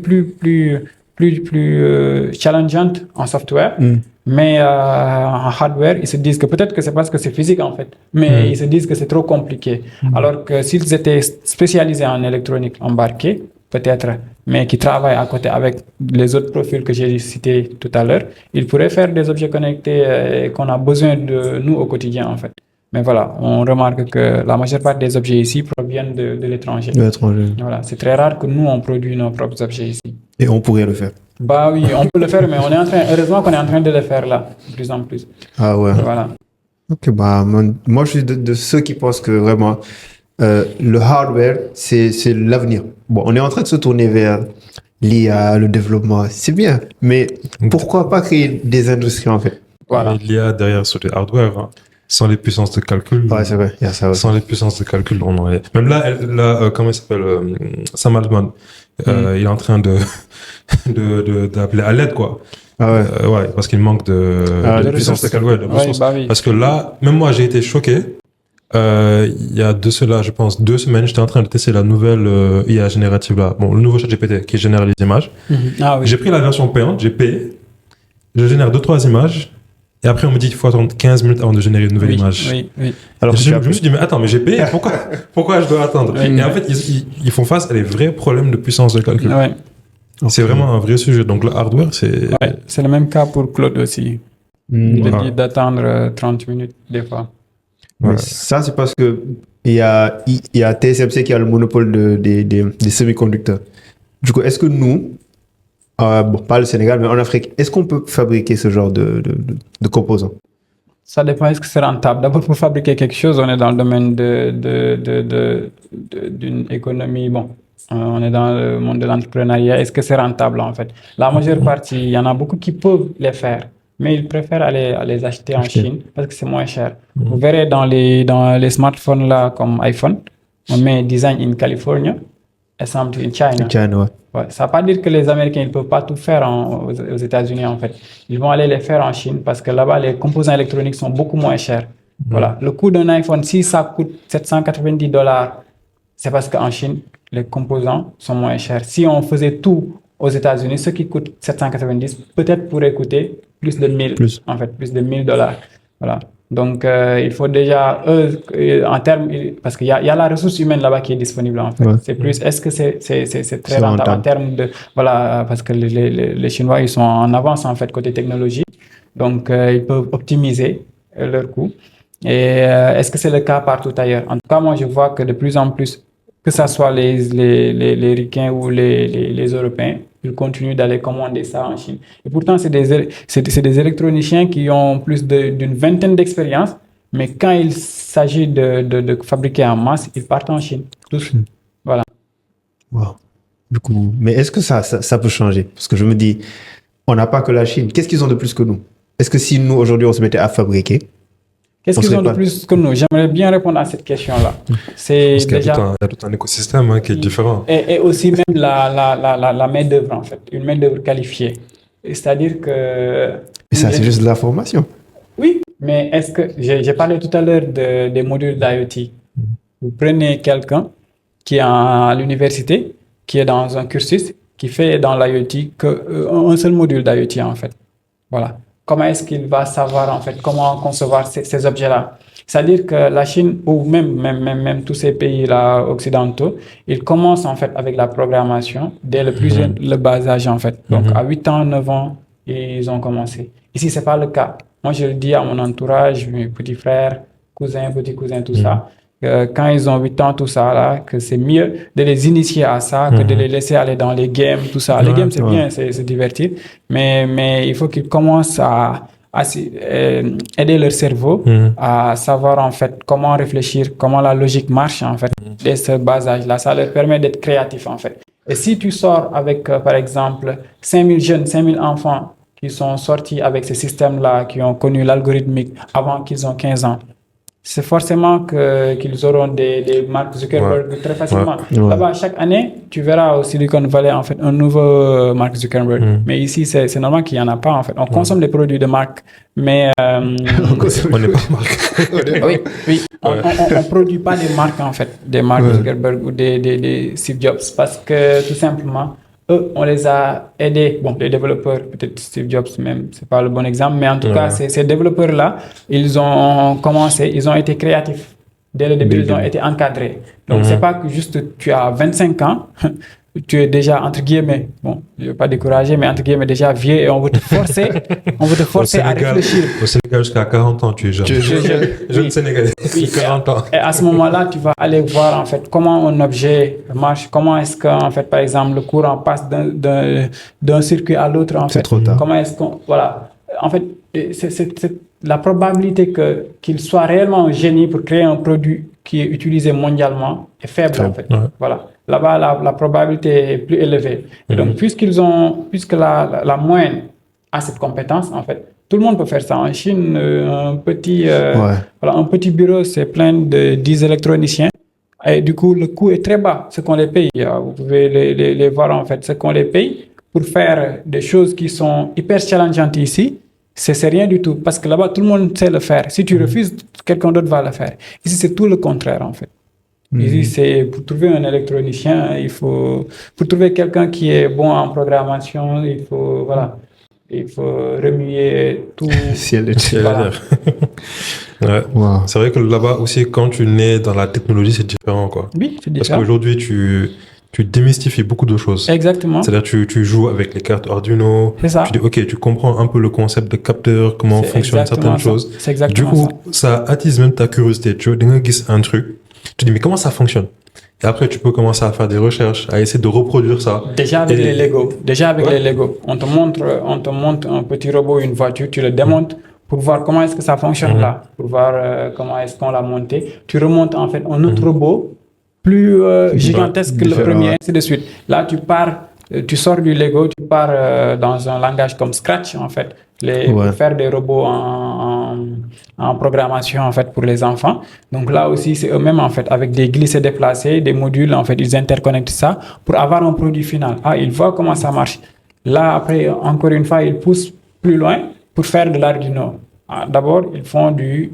challengeantes en software. Mais en hardware, ils se disent que peut-être que c'est parce que c'est physique, en fait, mais ils se disent que c'est trop compliqué. Alors que s'ils étaient spécialisés en électronique embarquée, peut-être, mais qui travaillent à côté avec les autres profils que j'ai cités tout à l'heure, ils pourraient faire des objets connectés qu'on a besoin de nous au quotidien, en fait. Mais voilà, on remarque que la majeure partie des objets ici proviennent de l'étranger. De l'étranger. Voilà, c'est très rare que nous, on produise nos propres objets ici. Et on pourrait le faire. Bah oui, on peut le faire, mais heureusement qu'on est en train de le faire là, de plus en plus. Ah ouais. Voilà. Ok, bah, moi, je suis de ceux qui pensent que vraiment, le hardware, c'est l'avenir. Bon, on est en train de se tourner vers l'IA, le développement, c'est bien, mais pourquoi pas créer des industries, en fait? Voilà. L'IA derrière sur le hardware, hein. Sans les puissances de calcul. Ouais, c'est vrai, il y a ça aussi. Sans les puissances de calcul, on en est. Même là, comment il s'appelle, Sam Altman, il est en train d'appeler à l'aide, quoi. Ah ouais. Ouais, parce qu'il manque de puissance de calcul. Ouais, de ressources. Bah oui. Parce que là, même moi, j'ai été choqué. Il y a de cela, je pense, 2 semaines, j'étais en train de tester la nouvelle IA générative là. Bon, le nouveau ChatGPT qui génère les images. Ah oui. J'ai pris la version payante, j'ai payé. Je génère 2-3 images. Et après, on me dit qu'il faut attendre 15 minutes avant de générer une nouvelle image. Oui. Alors je me suis dit, mais attends, mais j'ai payé, pourquoi je dois attendre? Et en fait, ils font face à des vrais problèmes de puissance de calcul. Ouais. C'est vraiment un vrai sujet. Donc, le hardware, c'est... Ouais, c'est le même cas pour Claude aussi. Il dit d'attendre 30 minutes, des fois. Ouais. Ça, c'est parce que il y a TSMC qui a le monopole des semi-conducteurs. Du coup, est-ce que nous, bon, pas le Sénégal, mais en Afrique, est-ce qu'on peut fabriquer ce genre de composants? Ça dépend, est-ce que c'est rentable? D'abord, pour fabriquer quelque chose, on est dans le domaine d'une économie, bon, on est dans le monde de l'entrepreneuriat. Est-ce que c'est rentable, en fait? La majeure partie, il y en a beaucoup qui peuvent les faire, mais ils préfèrent aller les acheter en Chine parce que c'est moins cher. Vous verrez dans les smartphones là, comme iPhone, on met design in California, assembly in China. China, ouais. Ouais, ça ne veut pas dire que les Américains ne peuvent pas tout faire aux États-Unis, en fait. Ils vont aller les faire en Chine parce que là-bas, les composants électroniques sont beaucoup moins chers. Voilà. Le coût d'un iPhone, si ça coûte $790, c'est parce qu'en Chine, les composants sont moins chers. Si on faisait tout aux États-Unis, ce qui coûte 790, peut-être pourrait coûter plus de 1000, en fait, plus de $1000. Voilà. Donc, il faut déjà, en termes, parce qu'il y a la ressource humaine là-bas qui est disponible en fait. Ouais. C'est plus, est-ce que c'est très C'est rentable en rentable. termes de, voilà, parce que les Chinois, ils sont en avance en fait côté technologie. Donc, ils peuvent optimiser leurs coûts. Et est-ce que c'est le cas partout ailleurs? En tout cas, moi, je vois que de plus en plus, que ce soit les Ricains ou les Européens, ils continuent d'aller commander ça en Chine. Et pourtant, c'est des électroniciens qui ont plus d'une vingtaine d'expériences, mais quand il s'agit de fabriquer en masse, ils partent en Chine. Tous. Voilà. Wow. Du coup, mais est-ce que ça peut changer? Parce que je me dis, on n'a pas que la Chine. Qu'est-ce qu'ils ont de plus que nous? Est-ce que si nous, aujourd'hui, on se mettait à fabriquer, Qu'est-ce on qu'ils serait ont de pas- plus que nous? J'aimerais bien répondre à cette question-là. C'est Parce qu'il y déjà... il y a tout un écosystème hein, qui est différent. Et aussi même la main-d'œuvre, en fait, une main-d'œuvre qualifiée. C'est-à-dire que. Et ça, c'est juste de la formation. Oui, mais est-ce que. J'ai parlé tout à l'heure des modules d'IoT. Vous prenez quelqu'un qui est à l'université, qui est dans un cursus, qui fait dans l'IoT un seul module d'IoT, en fait. Voilà. Comment est-ce qu'il va savoir, en fait, comment concevoir ces objets-là? C'est-à-dire que la Chine, ou même tous ces pays-là occidentaux, ils commencent, en fait, avec la programmation dès le plus jeune, le bas âge, en fait. Donc, à 8 ans, 9 ans, ils ont commencé. Ici, c'est pas le cas. Moi, je le dis à mon entourage, mes petits frères, cousins, petits cousins, tout ça. Quand ils ont 8 ans, tout ça, là, que c'est mieux de les initier à ça que de les laisser aller dans les games, tout ça. Les games, c'est bien, c'est divertir, mais il faut qu'ils commencent à aider leur cerveau à savoir, en fait, comment réfléchir, comment la logique marche, en fait, dès ce bas âge-là. Ça leur permet d'être créatifs, en fait. Et si tu sors avec, par exemple, 5000 jeunes, 5000 enfants qui sont sortis avec ce système-là, qui ont connu l'algorithmique avant qu'ils ont 15 ans, c'est forcément qu'ils auront des Mark Zuckerberg très facilement. Ouais. Là-bas, chaque année, tu verras au Silicon Valley, en fait, un nouveau Mark Zuckerberg. Mais ici, c'est normal qu'il n'y en a pas, en fait. On consomme des produits de marque, mais... On n'est pas marque. oui. On produit pas des marques, en fait, des Mark Zuckerberg ou des Steve Jobs, parce que, tout simplement, eux, on les a aidés. Bon, les développeurs, peut-être Steve Jobs même, c'est pas le bon exemple, mais en tout cas, ces développeurs-là, ils ont commencé, ils ont été créatifs. Dès le début, ils ont été encadrés. Donc, c'est pas que juste tu as 25 ans, tu es déjà, entre guillemets, bon, je ne vais pas décourager, mais entre guillemets, déjà vieux et on veut te forcer à réfléchir. Au Sénégal, jusqu'à 40 ans, tu es jeune. Jeune Sénégalais, Oui, 40 ans. Et à ce moment-là, tu vas aller voir en fait comment un objet marche, comment est-ce que en fait, par exemple, le courant passe d'un circuit à l'autre. En fait, trop tard. Comment est-ce qu'on, voilà, en fait, c'est la probabilité qu'il soit réellement un génie pour créer un produit qui est utilisé mondialement est faible. En fait. Voilà. Là-bas, la probabilité est plus élevée. Et donc, puisque la moyenne a cette compétence, en fait, tout le monde peut faire ça. En Chine, un petit bureau, c'est plein de 10 électroniciens. Et du coup, le coût est très bas, ce qu'on les paye. Vous pouvez les voir, en fait, ce qu'on les paye pour faire des choses qui sont hyper challengeantes ici. C'est rien du tout. Parce que là-bas, tout le monde sait le faire. Si tu refuses, quelqu'un d'autre va le faire. Ici, c'est tout le contraire, en fait. Ici, c'est pour trouver un électronicien, pour trouver quelqu'un qui est bon en programmation, il faut remuer tout. Voilà. C'est vrai que là-bas aussi, quand tu nais dans la technologie, c'est différent, quoi. Oui, c'est différent. Parce qu'aujourd'hui, tu démystifies beaucoup de choses. Exactement. C'est-à-dire tu joues avec les cartes Arduino. C'est ça. Tu dis, OK, tu comprends un peu le concept de capteur, comment fonctionnent certaines choses. C'est exactement du coup, ça attise même ta curiosité. Tu vois, un truc. Tu dis, mais comment ça fonctionne? Et après, tu peux commencer à faire des recherches, à essayer de reproduire ça. Déjà avec les Lego. On te montre un petit robot, une voiture, tu le démontes pour voir comment est-ce que ça fonctionne là, pour voir comment est-ce qu'on l'a monté. Tu remontes en fait un autre robot plus gigantesque que le premier, ainsi de suite. Là, tu sors du Lego, tu pars dans un langage comme Scratch en fait, pour faire des robots en programmation en fait pour les enfants. Donc là aussi, c'est eux-mêmes en fait, avec des glissés-déplacés, des modules en fait, ils interconnectent ça pour avoir un produit final. Ils voient comment ça marche. Là, après, encore une fois, ils poussent plus loin pour faire de l'Arduino. D'abord, ils font du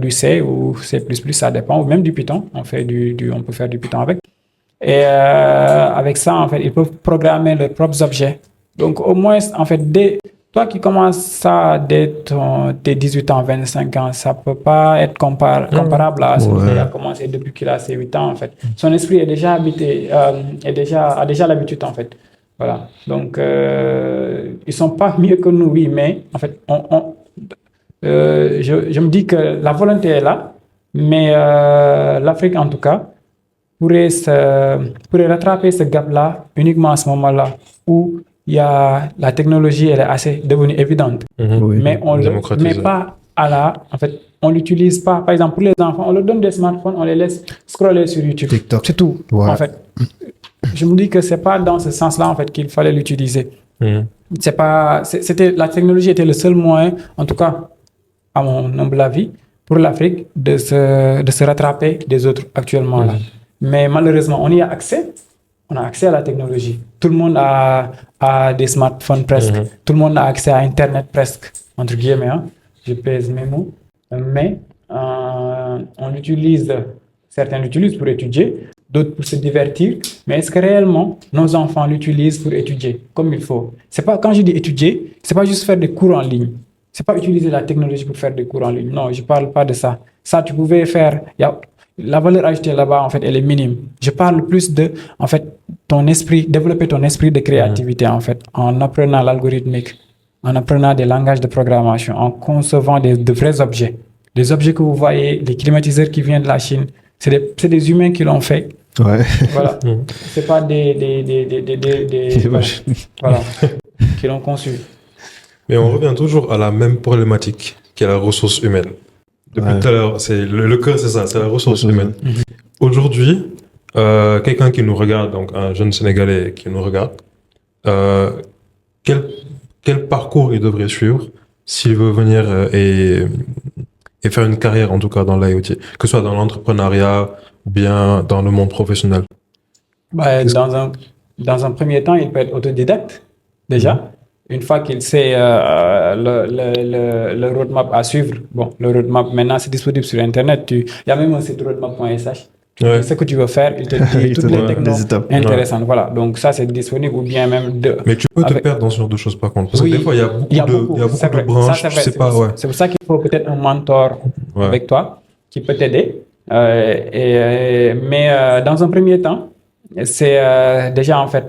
C ou C++, ça dépend, ou même du Python. On peut faire du Python avec. Et avec ça, en fait, ils peuvent programmer leurs propres objets. Donc, au moins, en fait, toi qui commences ça dès tes 18 ans, 25 ans, ça peut pas être comparable à celui qui a commencé depuis qu'il a ses 8 ans, en fait. Son esprit est déjà habité, a déjà l'habitude, en fait. Voilà. Donc, ils sont pas mieux que nous, oui, mais en fait, je me dis que la volonté est là, mais l'Afrique, en tout cas, pourrait rattraper ce gap-là uniquement à ce moment-là où il y a la technologie, elle est assez devenue évidente, mais on le met pas en fait, on l'utilise pas. Par exemple, pour les enfants, on leur donne des smartphones, on les laisse scroller sur YouTube. TikTok. C'est tout. En fait, je me dis que c'est pas dans ce sens-là en fait qu'il fallait l'utiliser. La technologie était le seul moyen, en tout cas, à mon humble avis, pour l'Afrique de se rattraper des autres actuellement là. Mais malheureusement, on y a accès. On a accès à la technologie. Tout le monde a des smartphones presque. Tout le monde a accès à Internet presque, entre guillemets. Hein. Je pèse mes mots. Mais on l'utilise, certains l'utilisent pour étudier, d'autres pour se divertir. Mais est-ce que réellement nos enfants l'utilisent pour étudier comme il faut? C'est pas, quand je dis étudier, c'est pas juste faire des cours en ligne. C'est pas utiliser la technologie pour faire des cours en ligne. Non, je parle pas de ça. Ça, tu pouvais faire. La valeur ajoutée là-bas, en fait, elle est minime. Je parle plus de, en fait, développer ton esprit de créativité, en fait, en apprenant l'algorithmique, en apprenant des langages de programmation, en concevant de vrais objets. Les objets que vous voyez, les climatiseurs qui viennent de la Chine, c'est des humains qui l'ont fait. Voilà. C'est pas voilà, qui l'ont conçu. Mais on revient toujours à la même problématique, qui est la ressource humaine. Depuis tout à l'heure, c'est le cœur, c'est ça, c'est la ressource humaine. Aujourd'hui, quelqu'un qui nous regarde, donc un jeune Sénégalais qui nous regarde, quel parcours il devrait suivre s'il veut venir et faire une carrière, en tout cas dans l'IoT, que ce soit dans l'entrepreneuriat ou bien dans le monde professionnel? Dans un premier temps, il peut être autodidacte, déjà. Une fois qu'il sait le roadmap à suivre, le roadmap, maintenant, c'est disponible sur Internet. Il y a même un site roadmap.sh. Ce que tu veux faire, il te dit toutes les technos intéressantes. Voilà, donc ça, c'est disponible, ou bien même Mais tu peux te perdre dans ce genre de choses, par contre. Parce que des fois, il y a beaucoup de branches, tu sais pas. C'est pour ça qu'il faut peut-être un mentor avec toi qui peut t'aider. Mais dans un premier temps, c'est déjà, en fait,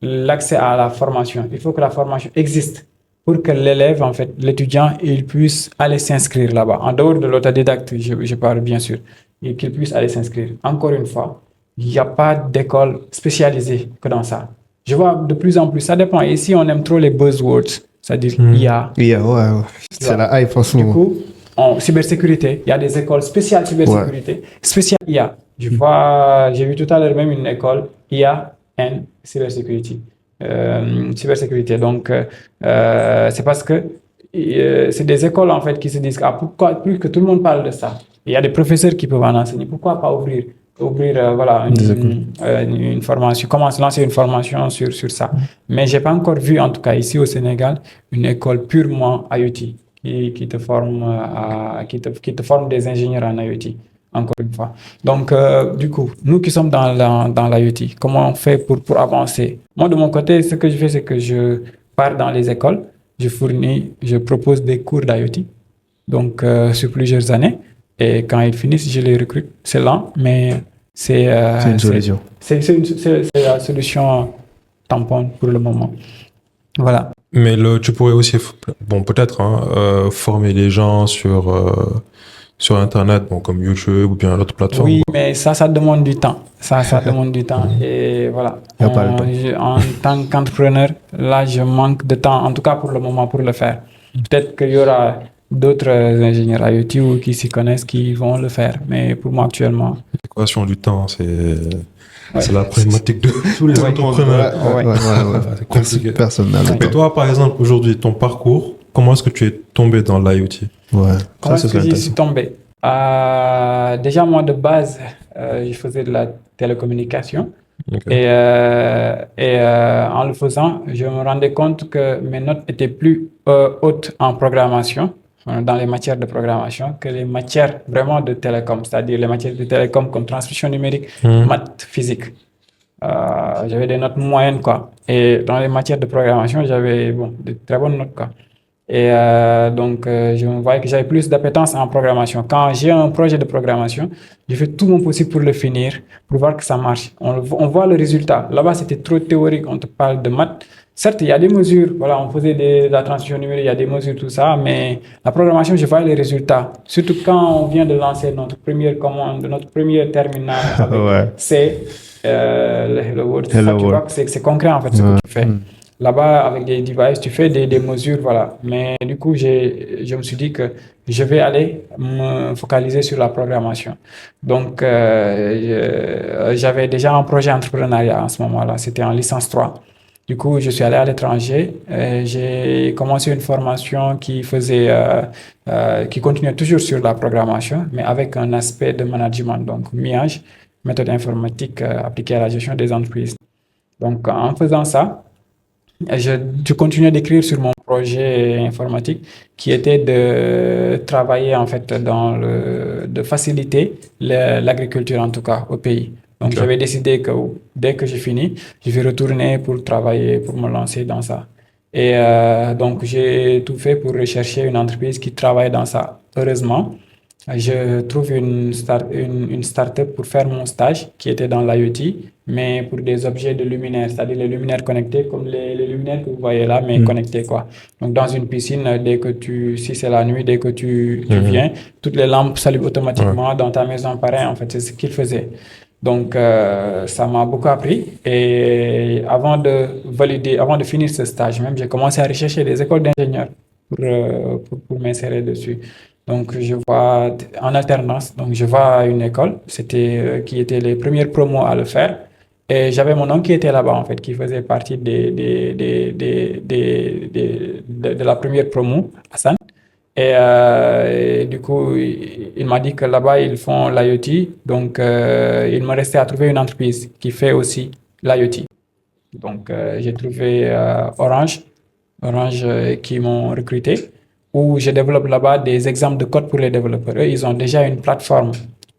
l'accès à la formation. Il faut que la formation existe pour que l'élève, en fait, l'étudiant, il puisse aller s'inscrire là-bas. En dehors de l'autodidacte, je parle bien sûr, et qu'il puisse aller s'inscrire. Encore une fois, il n'y a pas d'école spécialisée que dans ça. Je vois de plus en plus, ça dépend. Ici, on aime trop les buzzwords, c'est-à-dire IA. C'est la hype en ce moment. Du coup, en cybersécurité, il y a des écoles spéciales cybersécurité, spéciales IA. J'ai vu tout à l'heure même une école IA and cybersécurité. Donc, c'est parce que c'est des écoles en fait qui se disent pourquoi plus que tout le monde parle de ça. Il y a des professeurs qui peuvent en enseigner. Pourquoi pas ouvrir une formation, comment se lancer une formation sur ça. Mais j'ai pas encore vu, en tout cas ici au Sénégal, une école purement IoT qui te forme des ingénieurs en IoT. Encore une fois. Donc, du coup, nous qui sommes dans l'IoT, comment on fait pour avancer? Moi, de mon côté, ce que je fais, c'est que je pars dans les écoles, je propose des cours d'IoT, donc sur plusieurs années, et quand ils finissent, je les recrute. C'est lent, mais c'est une solution. C'est la solution tampon pour le moment. Voilà. Mais tu pourrais aussi, peut-être, former les gens sur Internet, comme YouTube ou bien d'autres plateformes. Oui, mais ça demande du temps. Ça demande du temps. Et voilà. En tant qu'entrepreneur, là, je manque de temps, en tout cas pour le moment, pour le faire. Peut-être qu'il y aura d'autres ingénieurs IoT ou qui s'y connaissent qui vont le faire. Mais pour moi, actuellement... L'équation du temps, c'est la problématique de tous les entrepreneurs. C'est compliqué. Personnel. Mais toi, par exemple, aujourd'hui, ton parcours, comment est-ce que tu es tombé dans l'IoT? Comment est-ce que j'y suis tombé? Déjà, moi, de base, je faisais de la télécommunication. Et en le faisant, je me rendais compte que mes notes étaient plus hautes en programmation, dans les matières de programmation, que les matières vraiment de télécom, c'est-à-dire les matières de télécom comme transmission numérique, maths, physique. J'avais des notes moyennes, quoi. Et dans les matières de programmation, j'avais de très bonnes notes, quoi. Et donc, je me voyais que j'avais plus d'appétence en programmation. Quand j'ai un projet de programmation, je fais tout mon possible pour le finir, pour voir que ça marche. On voit le résultat. Là-bas, c'était trop théorique. On te parle de maths. Certes, il y a des mesures. Voilà, on faisait de la transition numérique, il y a des mesures, tout ça. Mais la programmation, je vois les résultats. Surtout quand on vient de lancer notre première commande, notre première terminale avec Ouais. C, le Hello World. Hello Ça, tu vois World. que c'est concret, en fait, ce que tu fais. Là-bas, avec des devices, tu fais des mesures, voilà. Mais du coup, je me suis dit que je vais aller me focaliser sur la programmation. Donc, j'avais déjà un projet entrepreneurial en ce moment-là. C'était en licence 3. Du coup, je suis allé à l'étranger. J'ai commencé une formation qui continuait toujours sur la programmation, mais avec un aspect de management, donc MIAGE, méthode informatique appliquée à la gestion des entreprises. Donc, en faisant ça, je continuais d'écrire sur mon projet informatique qui était de travailler en fait de faciliter l'agriculture en tout cas au pays. Donc Ok. j'avais décidé que dès que j'ai fini, je vais retourner pour travailler, pour me lancer dans ça. Et donc j'ai tout fait pour rechercher une entreprise qui travaille dans ça. Heureusement, je trouve une start-up pour faire mon stage qui était dans l'IoT, mais pour des objets de luminaires, c'est-à-dire les luminaires connectés comme les luminaires que vous voyez là, mais connectés quoi. Donc dans une piscine, si c'est la nuit, dès que tu viens, toutes les lampes s'allument automatiquement dans ta maison. Pareil, en fait, c'est ce qu'il faisait. Donc ça m'a beaucoup appris et avant de finir ce stage même, j'ai commencé à rechercher des écoles d'ingénieurs pour m'insérer dessus. Donc, je vois en alternance, donc je vois à une école, qui était les premières promos à le faire. Et j'avais mon oncle qui était là-bas, en fait, qui faisait partie de la première promo, Hassan. Et du coup, il m'a dit que là-bas, ils font l'IoT. Donc, il me restait à trouver une entreprise qui fait aussi l'IoT. Donc, j'ai trouvé Orange qui m'ont recruté, où je développe là-bas des exemples de code pour les développeurs. Eux, ils ont déjà une plateforme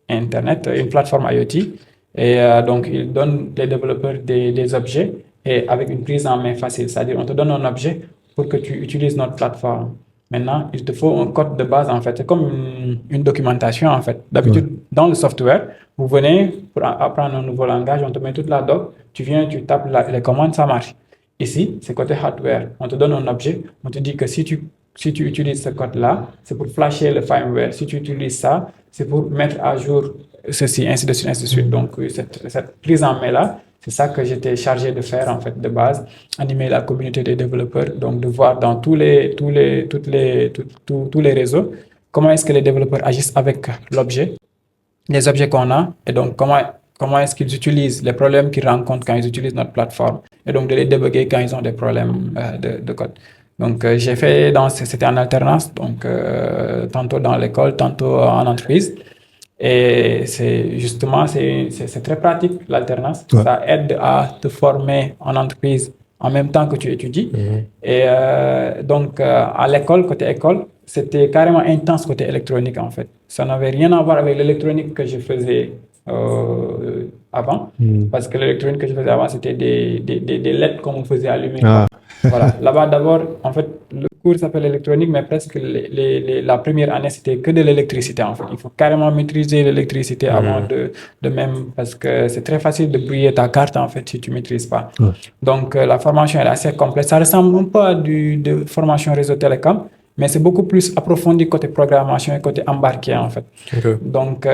Internet, une plateforme IoT, et donc ils donnent les développeurs des objets et avec une prise en main facile. C'est-à-dire, on te donne un objet pour que tu utilises notre plateforme. Maintenant, il te faut un code de base, en fait. C'est comme une documentation, en fait. D'habitude, dans le software, vous venez pour apprendre un nouveau langage, on te met toute la doc, tu viens, tu tapes les commandes, ça marche. Ici, c'est côté hardware. On te donne un objet, on te dit que si tu utilises ce code-là, c'est pour flasher le firmware. Si tu utilises ça, c'est pour mettre à jour ceci, ainsi de suite, ainsi de suite. Donc, cette prise en main-là, c'est ça que j'étais chargé de faire, en fait, de base, animer la communauté des développeurs, donc de voir dans tous les réseaux comment est-ce que les développeurs agissent avec l'objet, les objets qu'on a, et donc comment est-ce qu'ils utilisent les problèmes qu'ils rencontrent quand ils utilisent notre plateforme, et donc de les débugger quand ils ont des problèmes de code. Donc, c'était en alternance, donc tantôt dans l'école, tantôt en entreprise. Et c'est très pratique, l'alternance. Ouais. Ça aide à te former en entreprise en même temps que tu étudies. Et donc, à l'école, côté école, c'était carrément intense côté électronique, en fait. Ça n'avait rien à voir avec l'électronique que je faisais avant. Parce que l'électronique que je faisais avant, c'était des LED qu'on me faisait allumer. Ah. Voilà. Là-bas, d'abord, en fait, le cours s'appelle électronique, mais presque la première année, c'était que de l'électricité, en fait. Il faut carrément maîtriser l'électricité avant de même, parce que c'est très facile de brouiller ta carte, en fait, si tu ne maîtrises pas. Ouais. Donc, la formation est assez complète. Ça ressemble un peu à de formation réseau télécom, mais c'est beaucoup plus approfondi côté programmation et côté embarqué, en fait. Ok. Donc,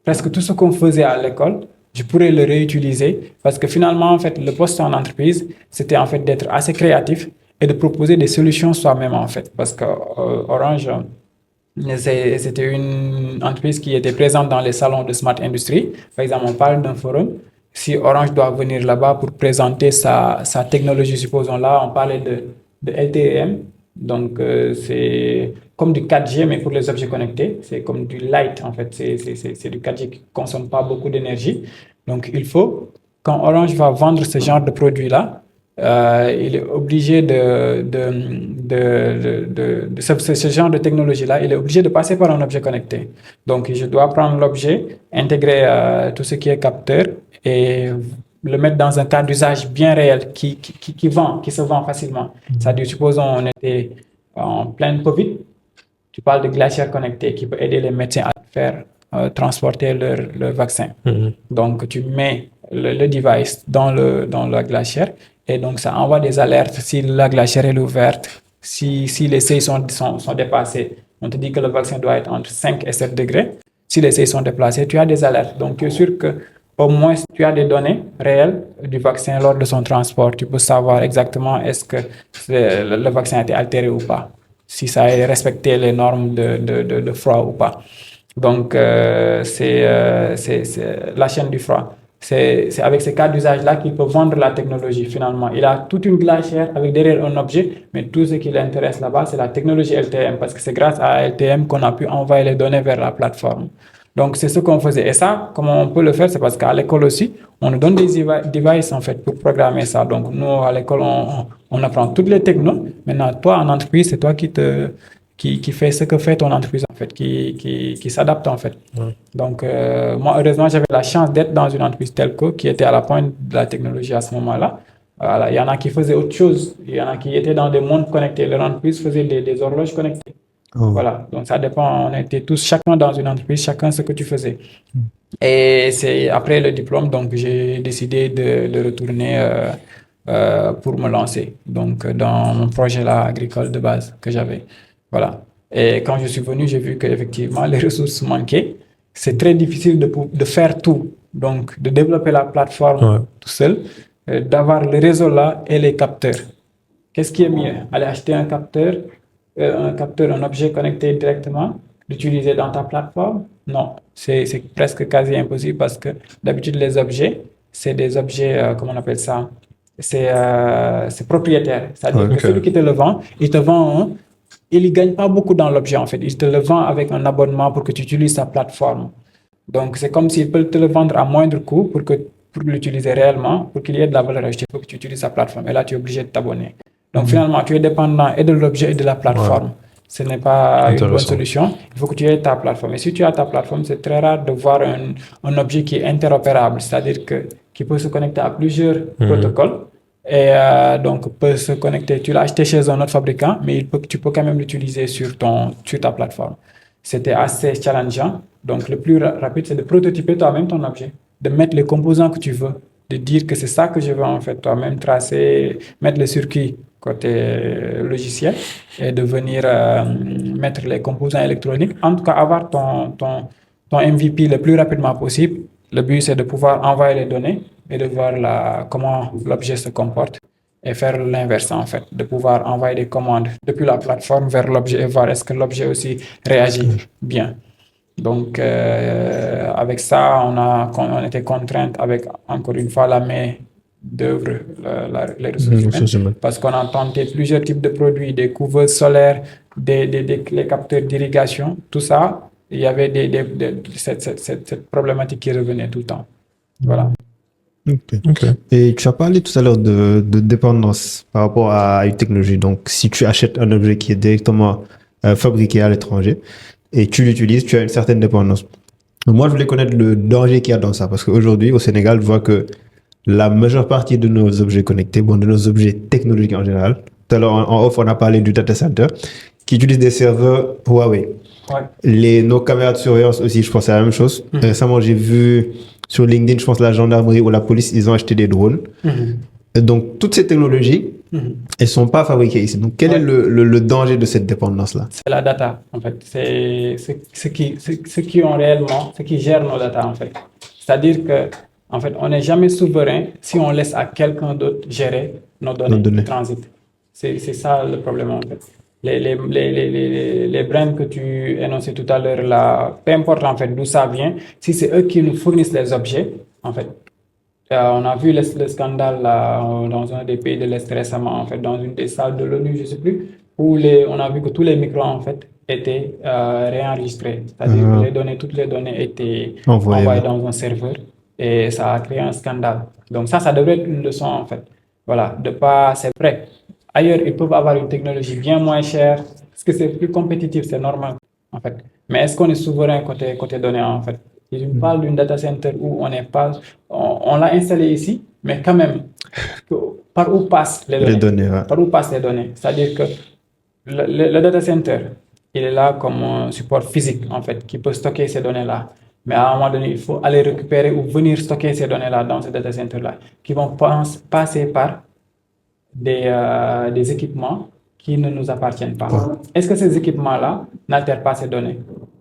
presque tout ce qu'on faisait à l'école, je pourrais le réutiliser parce que finalement, en fait, le poste en entreprise, c'était en fait d'être assez créatif et de proposer des solutions soi-même, en fait. Parce que Orange, c'était une entreprise qui était présente dans les salons de Smart Industry. Par exemple, on parle d'un forum. Si Orange doit venir là-bas pour présenter sa technologie, supposons là, on parlait de LTE-M. Donc, c'est comme du 4G, mais pour les objets connectés. C'est comme du light, en fait. C'est du 4G qui ne consomme pas beaucoup d'énergie. Donc, il faut, quand Orange va vendre ce genre de produit-là, il est obligé ce genre de technologie-là, il est obligé de passer par un objet connecté. Donc, je dois prendre l'objet, intégrer tout ce qui est capteur et le mettre dans un cas d'usage bien réel qui se vend facilement. C'est-à-dire, supposons on était en pleine Covid, tu parles de glacière connectée qui peut aider les médecins à faire transporter leur vaccin. Donc, tu mets le device dans la glacière et donc ça envoie des alertes si la glacière est ouverte, si les seuils sont dépassés. On te dit que le vaccin doit être entre 5 et 7 degrés. Si les seuils sont déplacés, tu as des alertes. Donc, tu es sûr que au moins, tu as des données réelles du vaccin lors de son transport. Tu peux savoir exactement est-ce que le vaccin a été altéré ou pas, si ça a respecté les normes de froid ou pas. Donc, c'est la chaîne du froid. C'est avec ces cas d'usage-là qu'il peut vendre la technologie finalement. Il a toute une glacière avec derrière un objet, mais tout ce qui l'intéresse là-bas, c'est la technologie LTM, parce que c'est grâce à LTM qu'on a pu envoyer les données vers la plateforme. Donc, c'est ce qu'on faisait. Et ça, comment on peut le faire, c'est parce qu'à l'école aussi, on nous donne des devices, en fait, pour programmer ça. Donc, nous, à l'école, on apprend toutes les technos. Maintenant, toi, en entreprise, c'est toi qui fait ce que fait ton entreprise, en fait, qui s'adapte, en fait. Donc, moi, heureusement, j'avais la chance d'être dans une entreprise telco qui était à la pointe de la technologie à ce moment-là. Voilà. Il y en a qui faisaient autre chose. Il y en a qui étaient dans des mondes connectés. Leur entreprise faisait des horloges connectées. Voilà, donc ça dépend, on était tous, chacun dans une entreprise, chacun ce que tu faisais. Et c'est après le diplôme, donc j'ai décidé de retourner pour me lancer, donc dans mon projet là, agricole de base que j'avais. Voilà. Et quand je suis venu, j'ai vu qu'effectivement, les ressources manquaient. C'est très difficile de faire tout, donc de développer la plateforme tout seul, d'avoir le réseau là et les capteurs. Qu'est-ce qui est mieux? Aller acheter un capteur, un objet connecté directement, l'utiliser dans ta plateforme? Non, c'est presque quasi impossible parce que d'habitude, les objets, c'est des objets, comment on appelle ça? C'est propriétaire. C'est-à-dire que celui qui te le vend, il ne gagne pas beaucoup dans l'objet en fait. Il te le vend avec un abonnement pour que tu utilises sa plateforme. Donc, c'est comme s'il peut te le vendre à moindre coût pour l'utiliser réellement, pour qu'il y ait de la valeur ajoutée, pour que tu utilises sa plateforme. Et là, tu es obligé de t'abonner. Donc, finalement, tu es dépendant et de l'objet et de la plateforme. Ce n'est pas une bonne solution. Il faut que tu aies ta plateforme. Et si tu as ta plateforme, c'est très rare de voir un objet qui est interopérable, c'est-à-dire qui peut se connecter à plusieurs protocoles. Et donc, peut se connecter. Tu l'as acheté chez un autre fabricant, mais tu peux quand même l'utiliser sur ta plateforme. C'était assez challengeant. Donc, le plus rapide, c'est de prototyper toi-même ton objet, de mettre les composants que tu veux, de dire que c'est ça que je veux en fait, toi-même tracer, mettre le circuit côté logiciel et de venir mettre les composants électroniques. En tout cas, avoir ton MVP le plus rapidement possible. Le but, c'est de pouvoir envoyer les données et de voir comment l'objet se comporte et faire l'inverse en fait, de pouvoir envoyer des commandes depuis la plateforme vers l'objet et voir est-ce que l'objet aussi réagit bien. Donc, avec ça, on était contrainte avec, encore une fois, la main d'œuvre, les ressources humaines, parce qu'on a tenté plusieurs types de produits, des couveuses solaires, les capteurs d'irrigation, tout ça, il y avait cette problématique qui revenait tout le temps. Voilà. Okay. Et tu as parlé tout à l'heure de dépendance par rapport à une technologie. Donc, si tu achètes un objet qui est directement fabriqué à l'étranger et tu l'utilises, tu as une certaine dépendance. Moi, je voulais connaître le danger qu'il y a dans ça, parce qu'aujourd'hui, au Sénégal, je vois que la majeure partie de nos objets connectés, de nos objets technologiques en général, tout à l'heure en off, on a parlé du data center, qui utilisent des serveurs Huawei. Nos caméras de surveillance aussi, je pense à la même chose. Récemment, j'ai vu sur LinkedIn, je pense la gendarmerie ou la police, ils ont acheté des drones. Donc, toutes ces technologies, elles ne sont pas fabriquées ici. Donc, quel est le danger de cette dépendance-là? C'est la data, en fait. C'est ceux qui gèrent nos data, en fait. C'est-à-dire que, en fait, on n'est jamais souverain si on laisse à quelqu'un d'autre gérer nos données de transit. C'est ça le problème, en fait. Les brands que tu énonçais tout à l'heure, là, peu importe en fait d'où ça vient, si c'est eux qui nous fournissent les objets, en fait. On a vu le scandale là, dans un des pays de l'Est récemment, en fait, dans une des salles de l'ONU, je ne sais plus, où on a vu que tous les micros, en fait, étaient réenregistrés. C'est-à-dire que toutes les données étaient envoyées dans un serveur et ça a créé un scandale. Donc ça devrait être une leçon, en fait. Voilà, c'est vrai. Ailleurs, ils peuvent avoir une technologie bien moins chère, parce que c'est plus compétitif, c'est normal, en fait. Mais est-ce qu'on est souverain côté données, en fait? Je parle d'une data center où on n'est pas, on l'a installé ici, mais quand même, par où passent les données? Les données, ouais. Par où passent les données? C'est-à-dire que le data center, il est là comme un support physique, en fait, qui peut stocker ces données-là. Mais à un moment donné, il faut aller récupérer ou venir stocker ces données-là dans ce data center-là, qui vont passer par des équipements qui ne nous appartiennent pas. Est-ce que ces équipements-là n'altèrent pas ces données?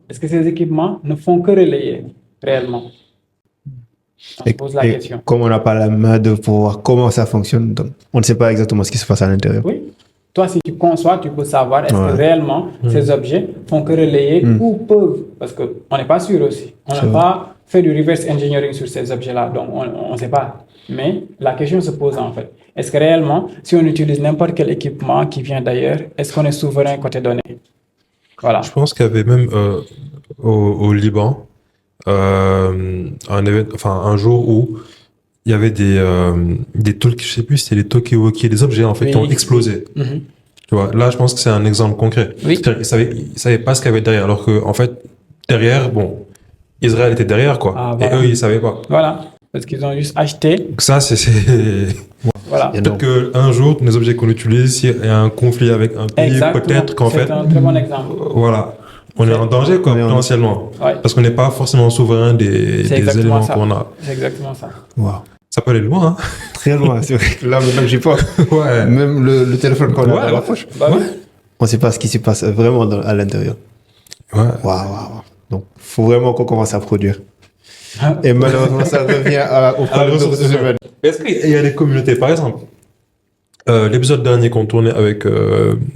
Est-ce que ces équipements ne font que relayer réellement? On se pose la question. Comme on n'a pas la main de pouvoir comment ça fonctionne, donc on ne sait pas exactement ce qui se passe à l'intérieur. Oui. Toi, si tu conçois, tu peux savoir est-ce que réellement ces objets font que relayer ou peuvent, parce qu'on n'est pas sûr aussi. On n'a pas fait du reverse engineering sur ces objets-là, donc on ne sait pas. Mais la question se pose en fait. Est-ce que réellement, si on utilise n'importe quel équipement qui vient d'ailleurs, est-ce qu'on est souverain côté données? Voilà. Je pense qu'il y avait même au Liban un jour où il y avait des talkies, je sais plus, c'était des talkie-walkie, des objets en fait qui ont explosé. Tu vois, là, je pense que c'est un exemple concret. Oui. Ils savaient pas ce qu'il y avait derrière, alors que en fait, derrière, bon, Israël était derrière, quoi. Ah, voilà. Et eux, ils savaient pas. Voilà, parce qu'ils ont juste acheté. Donc ça, c'est Voilà. peut-être qu'un jour, nos objets qu'on utilise, s'il y a un conflit avec un pays, peut-être qu'en fait, c'est un très bon exemple. voilà, on est en danger, quoi, potentiellement. Ouais. Parce qu'on n'est pas forcément souverain des éléments qu'on a. C'est exactement ça. Wow. Ça peut aller loin, hein. Très loin, c'est vrai. Là, maintenant, j'y pense. Ouais. Même le téléphone qu'on a dans la poche. Bah oui. On ne sait pas ce qui se passe vraiment à l'intérieur. Ouais. Waouh. Donc, il faut vraiment qu'on commence à produire. Et malheureusement, ça revient au problème de ressources humaines. Est-ce qu'il y a des communautés, par exemple, l'épisode dernier qu'on tournait avec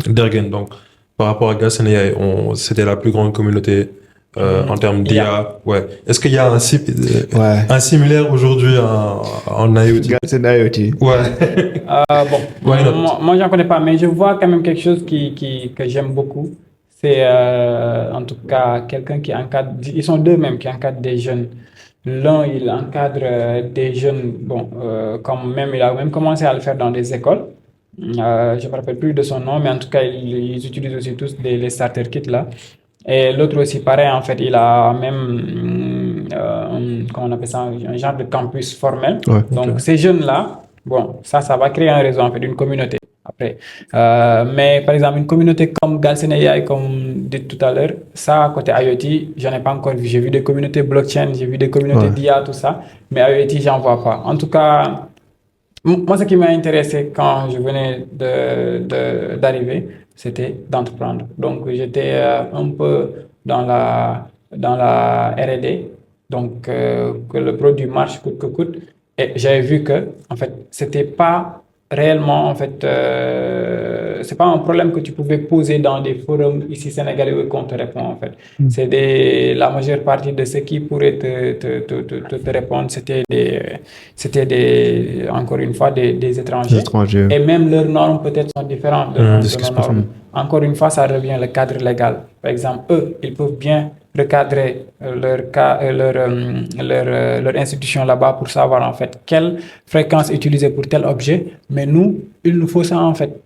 Dergen, donc par rapport à Gas AI, c'était la plus grande communauté en termes d'IA. Ouais. Est-ce qu'il y a un similaire aujourd'hui en IoT? Gas IoT. Ouais. Moi, j'en connais pas, mais je vois quand même quelque chose que j'aime beaucoup. C'est en tout cas quelqu'un qui encadre, ils sont deux même qui encadrent des jeunes. L'un, il encadre des jeunes, il a même commencé à le faire dans des écoles. Je ne me rappelle plus de son nom, mais en tout cas, ils utilisent aussi tous les starter kits là. Et l'autre aussi, pareil, en fait, il a même, comment on appelle ça, un genre de campus formel. Ouais, donc, ces jeunes-là, ça va créer un réseau, en fait, une communauté. Après. Mais par exemple, une communauté comme Galsen AI, comme dit tout à l'heure, ça, côté IoT, j'en ai pas encore vu. J'ai vu des communautés blockchain, j'ai vu des communautés d'IA, tout ça, mais IoT, j'en vois pas. En tout cas, moi, ce qui m'a intéressé quand je venais d'arriver, c'était d'entreprendre. Donc, j'étais un peu dans la R&D, donc que le produit marche coûte que coûte. Et j'avais vu que, en fait, c'était pas réellement, en fait, c'est pas un problème que tu pouvais poser dans des forums ici sénégalais où on te répond, en fait. C'est la majeure partie de ceux qui pourraient te répondre, c'était encore une fois, des étrangers. Et même leurs normes peut-être sont différentes de nos normes. Encore une fois, ça revient le cadre légal. Par exemple, eux, ils peuvent bien recadrer leur institution là-bas pour savoir en fait quelle fréquence utiliser pour tel objet, mais nous, il nous faut ça en fait.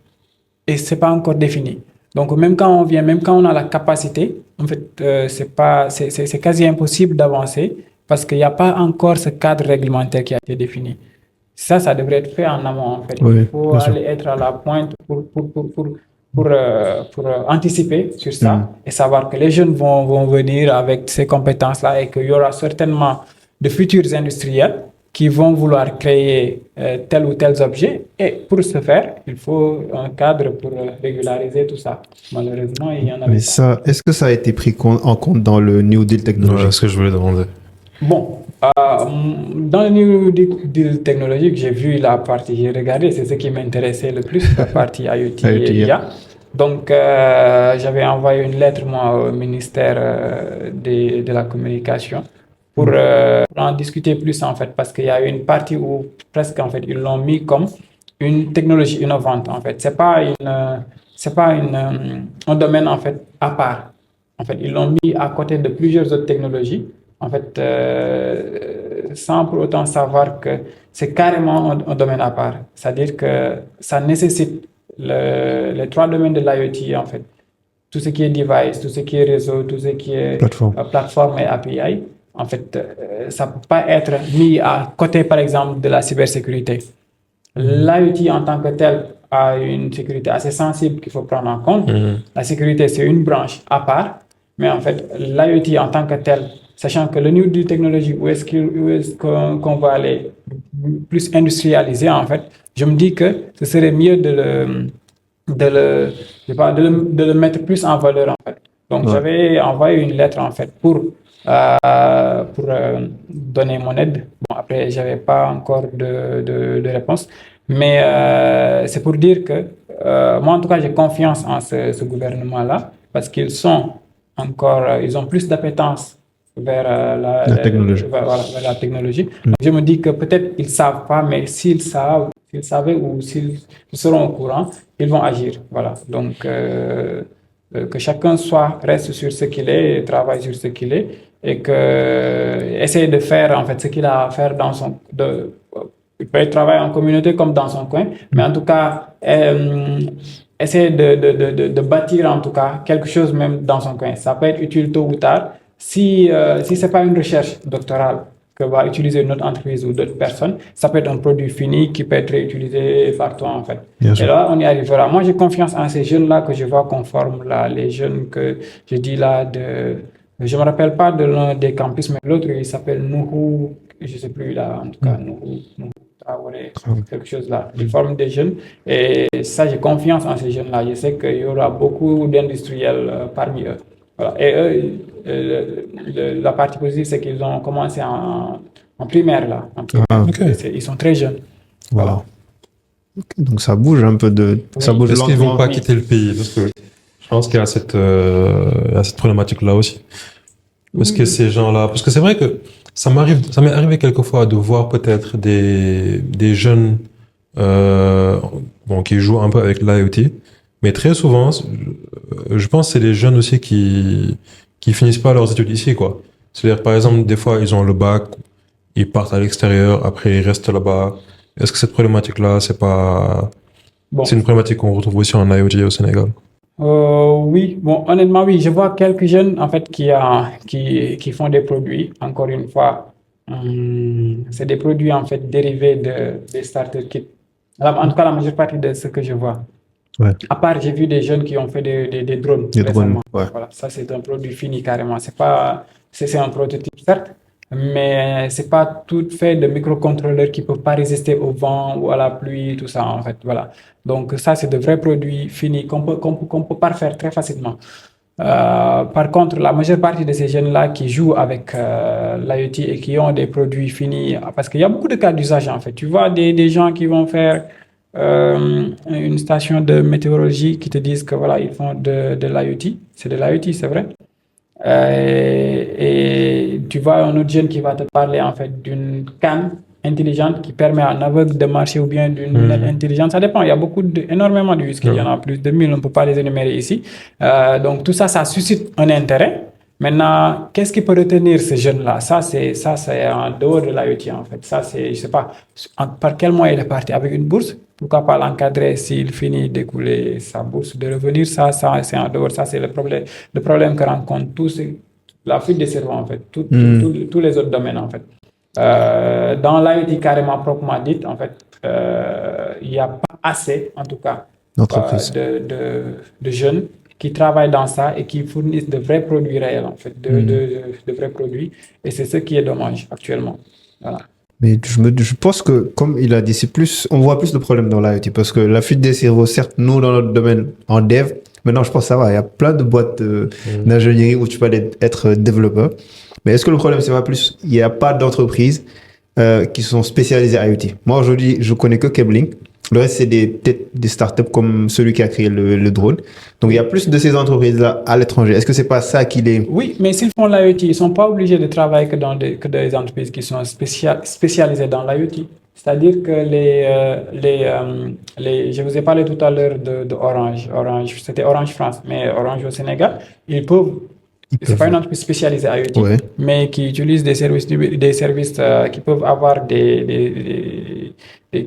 Et c'est pas encore défini. Donc même quand on vient, même quand on a la capacité, en fait, c'est quasi impossible d'avancer parce qu'il n'y a pas encore ce cadre réglementaire qui a été défini. Ça devrait être fait en amont en fait. Il faut aller être à la pointe pour anticiper sur ça et savoir que les jeunes vont venir avec ces compétences-là et qu'il y aura certainement de futurs industriels qui vont vouloir créer tel ou tel objet. Et pour ce faire, il faut un cadre pour régulariser tout ça. Malheureusement, il y en a. Mais ça, est-ce que ça a été pris en compte dans le New Deal technologique? C'est ce que je voulais demander. Bon, dans le New Deal technologique, j'ai regardé, c'est ce qui m'intéressait le plus, la partie IoT et IA. Donc, j'avais envoyé une lettre, moi, au ministère de la communication pour en discuter plus, en fait, parce qu'il y a une partie où presque, en fait, ils l'ont mis comme une technologie innovante, en fait. C'est pas un domaine, en fait, à part. En fait, ils l'ont mis à côté de plusieurs autres technologies, en fait, sans pour autant savoir que c'est carrément un domaine à part. C'est-à-dire que ça nécessite les trois domaines de l'IoT, en fait. Tout ce qui est device, tout ce qui est réseau, tout ce qui est plateforme et API, en fait, ça peut pas être mis à côté, par exemple, de la cybersécurité. L'IoT en tant que tel a une sécurité assez sensible qu'il faut prendre en compte. La sécurité, c'est une branche à part, mais en fait, l'IoT en tant que tel, sachant que le niveau de technologie, où est-ce qu'on va aller plus industrialiser, en fait, je me dis que ce serait mieux de le mettre plus en valeur, en fait. Donc, j'avais envoyé une lettre, en fait, pour donner mon aide. Bon, après, j'avais pas encore de réponse, mais c'est pour dire que moi, en tout cas, j'ai confiance en ce gouvernement-là parce qu'ils sont ils ont plus d'appétence vers La technologie. vers la technologie. Donc, je me dis que peut-être ils savent pas, mais s'ils savaient ou s'ils seront au courant, ils vont agir. Voilà. Donc, que chacun reste sur ce qu'il est et travaille sur ce qu'il est et que essaye de faire en fait ce qu'il a à faire il peut travailler en communauté comme dans son coin, mais en tout cas essayer de bâtir en tout cas quelque chose même dans son coin. Ça peut être utile tôt ou tard. Si c'est pas une recherche doctorale que va utiliser notre entreprise ou d'autres personnes, ça peut être un produit fini qui peut être réutilisé par toi en fait. Bien sûr. Et là, on y arrivera. Moi, j'ai confiance en ces jeunes-là que je vois qu'on forme là, les jeunes que je dis là je me rappelle pas de l'un des campus, mais l'autre il s'appelle Nuhu, je sais plus là, en tout cas Nuhu Traoré, quelque chose là. Ils forment des jeunes et ça, j'ai confiance en ces jeunes-là. Je sais qu'il y aura beaucoup d'industriels parmi eux. Voilà. Et eux, la partie positive, c'est qu'ils ont commencé en primaire là. Ils sont très jeunes. Voilà. Ok, donc ça bouge un peu ça bouge Est-ce qu'ils vont lentement. pas quitter le pays? Parce que je pense qu'il y a cette problématique-là aussi. Parce que ces gens-là, parce que c'est vrai que ça m'est arrivé quelquefois de voir peut-être des jeunes, qui jouent un peu avec l'IoT, mais très souvent, je pense que c'est des jeunes aussi qui finissent pas leurs études ici, quoi. C'est-à-dire, par exemple, des fois, ils ont le bac, ils partent à l'extérieur, après ils restent là-bas. Est-ce que cette problématique-là, c'est une problématique qu'on retrouve aussi en IoT au Sénégal? Oui, bon, honnêtement, oui, je vois quelques jeunes en fait qui font des produits. Encore une fois, c'est des produits en fait dérivés des starter kits. En tout cas, la majeure partie de ce que je vois. Ouais. À part, j'ai vu des jeunes qui ont fait des drones récemment. Ouais. Voilà, ça c'est un produit fini carrément. C'est un prototype certes, mais c'est pas tout fait de microcontrôleurs qui peuvent pas résister au vent ou à la pluie, tout ça en fait. Voilà. Donc ça c'est de vrais produits finis qu'on peut parfaire très facilement. Par contre, la majeure partie de ces jeunes-là qui jouent avec l'IoT et qui ont des produits finis, parce qu'il y a beaucoup de cas d'usage en fait. Tu vois des gens qui vont faire une station de météorologie qui te disent que voilà, ils font de l'IoT. C'est de l'IoT, c'est vrai. Et tu vois un autre jeune qui va te parler en fait d'une canne intelligente qui permet à un aveugle de marcher ou bien d'une lunette intelligente. Ça dépend. Il y a énormément de use cases. Il y en a plus de 1000. On ne peut pas les énumérer ici. Donc tout ça, ça suscite un intérêt. Maintenant, qu'est-ce qui peut retenir ces jeunes-là? Ça, c'est en dehors de l'IoT, en fait. Ça, c'est, je sais pas, par quel moyen il est parti? Avec une bourse? Pourquoi pas l'encadrer s'il finit d'écouler sa bourse de revenir? Ça, c'est en dehors. Ça, c'est le problème que rencontrent tous, la fuite des cerveaux, en fait. Tous les autres domaines, en fait. Dans l'IoT carrément proprement dit, en fait, il n'y a pas assez, en tout cas, de jeunes qui travaillent dans ça et qui fournissent de vrais produits réels, en fait, de vrais produits. Et c'est ce qui est dommage actuellement. Voilà. Mais je pense que, comme il a dit, on voit plus de problèmes dans l'IoT parce que la fuite des cerveaux, certes, nous, dans notre domaine, en dev, maintenant, je pense que ça va. Il y a plein de boîtes d'ingénierie où tu peux être développeur. Mais est-ce que le problème, c'est pas plus, il n'y a pas d'entreprises qui sont spécialisées IoT? Moi, aujourd'hui, je connais que Keblink. Le reste, c'est peut-être des startups comme celui qui a créé le drone. Donc, il y a plus de ces entreprises-là à l'étranger. Est-ce que c'est pas ça qui les... Oui, mais s'ils font l'IoT, ils ne sont pas obligés de travailler que dans des entreprises qui sont spécialisées dans l'IoT. C'est-à-dire que je vous ai parlé tout à l'heure de Orange. C'était Orange France, mais Orange au Sénégal, ils peuvent... C'est pas une entreprise spécialisée IoT, mais qui utilise des services qui peuvent avoir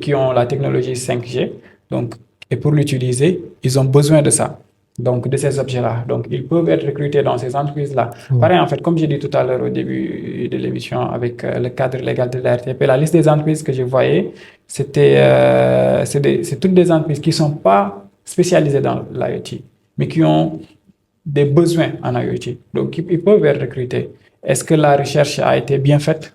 qui ont la technologie 5G. Donc, et pour l'utiliser, ils ont besoin de ça. donc de ces objets-là. Donc, ils peuvent être recrutés dans ces entreprises-là. Pareil, en fait, comme j'ai dit tout à l'heure au début de l'émission avec le cadre légal de la RTP, la liste des entreprises que je voyais, c'est toutes des entreprises qui ne sont pas spécialisées dans l'IoT, mais qui ont des besoins en IoT. Donc, ils peuvent être recrutés. Est-ce que la recherche a été bien faite?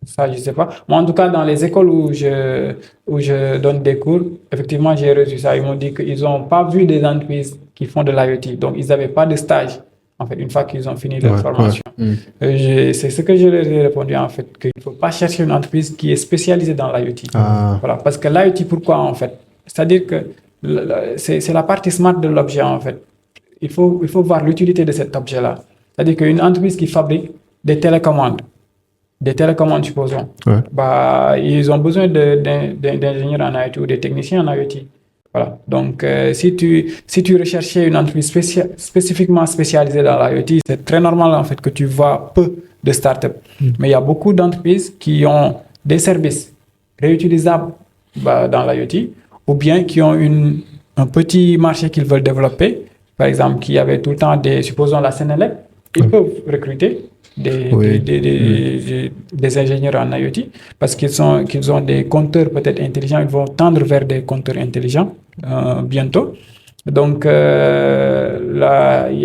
Ça, je ne sais pas. Moi, en tout cas, dans les écoles où je donne des cours, effectivement, j'ai reçu ça. Ils m'ont dit qu'ils n'ont pas vu des entreprises qui font de l'IoT. Donc, ils n'avaient pas de stage, en fait, une fois qu'ils ont fini leur formation. C'est ce que je leur ai répondu, en fait, qu'il ne faut pas chercher une entreprise qui est spécialisée dans l'IoT. Voilà, parce que l'IoT, pourquoi, en fait? C'est-à-dire que c'est la partie smart de l'objet, en fait. Il faut voir l'utilité de cet objet-là. C'est-à-dire qu'une entreprise qui fabrique des télécommandes, supposons, ils ont besoin d'ingénieurs en IoT ou des techniciens en IoT. Voilà. Donc, si tu recherchais une entreprise spécifiquement spécialisée dans l'IoT, c'est très normal en fait que tu vois peu de startups. Mais il y a beaucoup d'entreprises qui ont des services réutilisables dans l'IoT ou bien qui ont un petit marché qu'ils veulent développer. Par exemple, qui avait tout le temps supposons la Sénélec, ils peuvent recruter des ingénieurs en IoT parce qu'ils ont des compteurs peut-être intelligents, ils vont tendre vers des compteurs intelligents bientôt. Donc, il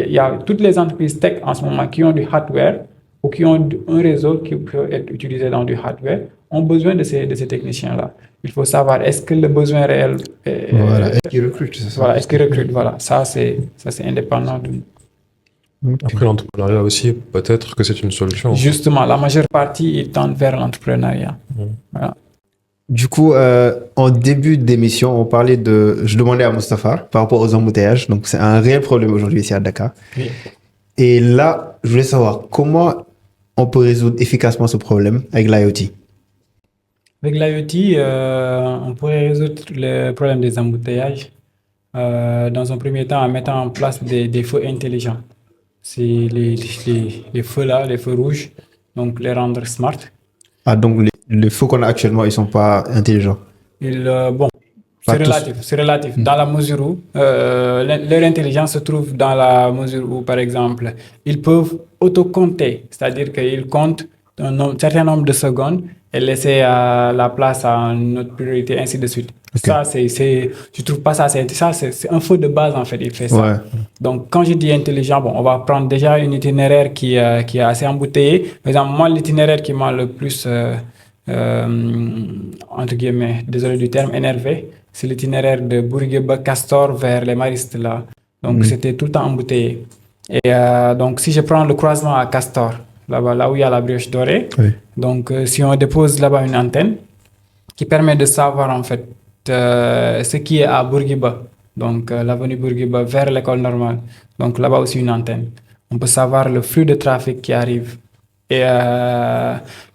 y a toutes les entreprises tech en ce moment qui ont du hardware ou qui ont un réseau qui peut être utilisé dans du hardware ont besoin de ces techniciens-là. Il faut savoir, est-ce que le besoin réel est-ce qu'ils recrutent, c'est ça? Voilà, est-ce qu'ils recrutent? Voilà, ça c'est indépendant de nous. Après l'entrepreneuriat aussi, peut-être que c'est une solution. Justement, la majeure partie ils tendent vers l'entrepreneuriat. Voilà. Du coup, en début d'émission, je demandais à Mustapha par rapport aux embouteillages. Donc, c'est un réel problème aujourd'hui ici à Dakar. Oui. Et là, je voulais savoir comment on peut résoudre efficacement ce problème avec l'IoT. Avec l'IoT, on pourrait résoudre le problème des embouteillages dans un premier temps en mettant en place des feux intelligents. C'est les feux là, les feux rouges, donc les rendre smart. Ah, donc les feux qu'on a actuellement, ils ne sont pas intelligents. C'est relatif. Dans la mesure où leur intelligence se trouve dans la mesure où, par exemple, ils peuvent autocompter, c'est-à-dire qu'ils comptent un certain nombre de secondes et laisser la place à une autre priorité, ainsi de suite. Ça, je trouve pas ça, c'est un feu de base en fait, il fait ça. Ouais. Donc, quand je dis intelligent, on va prendre déjà un itinéraire qui est assez embouteillé. Par exemple, moi, l'itinéraire qui m'a le plus, entre guillemets, désolé du terme, énervé, c'est l'itinéraire de Bourguiba-Castor vers les Maristes là. Donc, c'était tout le temps embouteillé. Et donc, si je prends le croisement à Castor, là où il y a la brioche dorée, donc si on dépose là-bas une antenne qui permet de savoir en fait ce qui est à Bourguiba, donc l'avenue Bourguiba vers l'école normale, donc là-bas aussi une antenne. On peut savoir le flux de trafic qui arrive. Et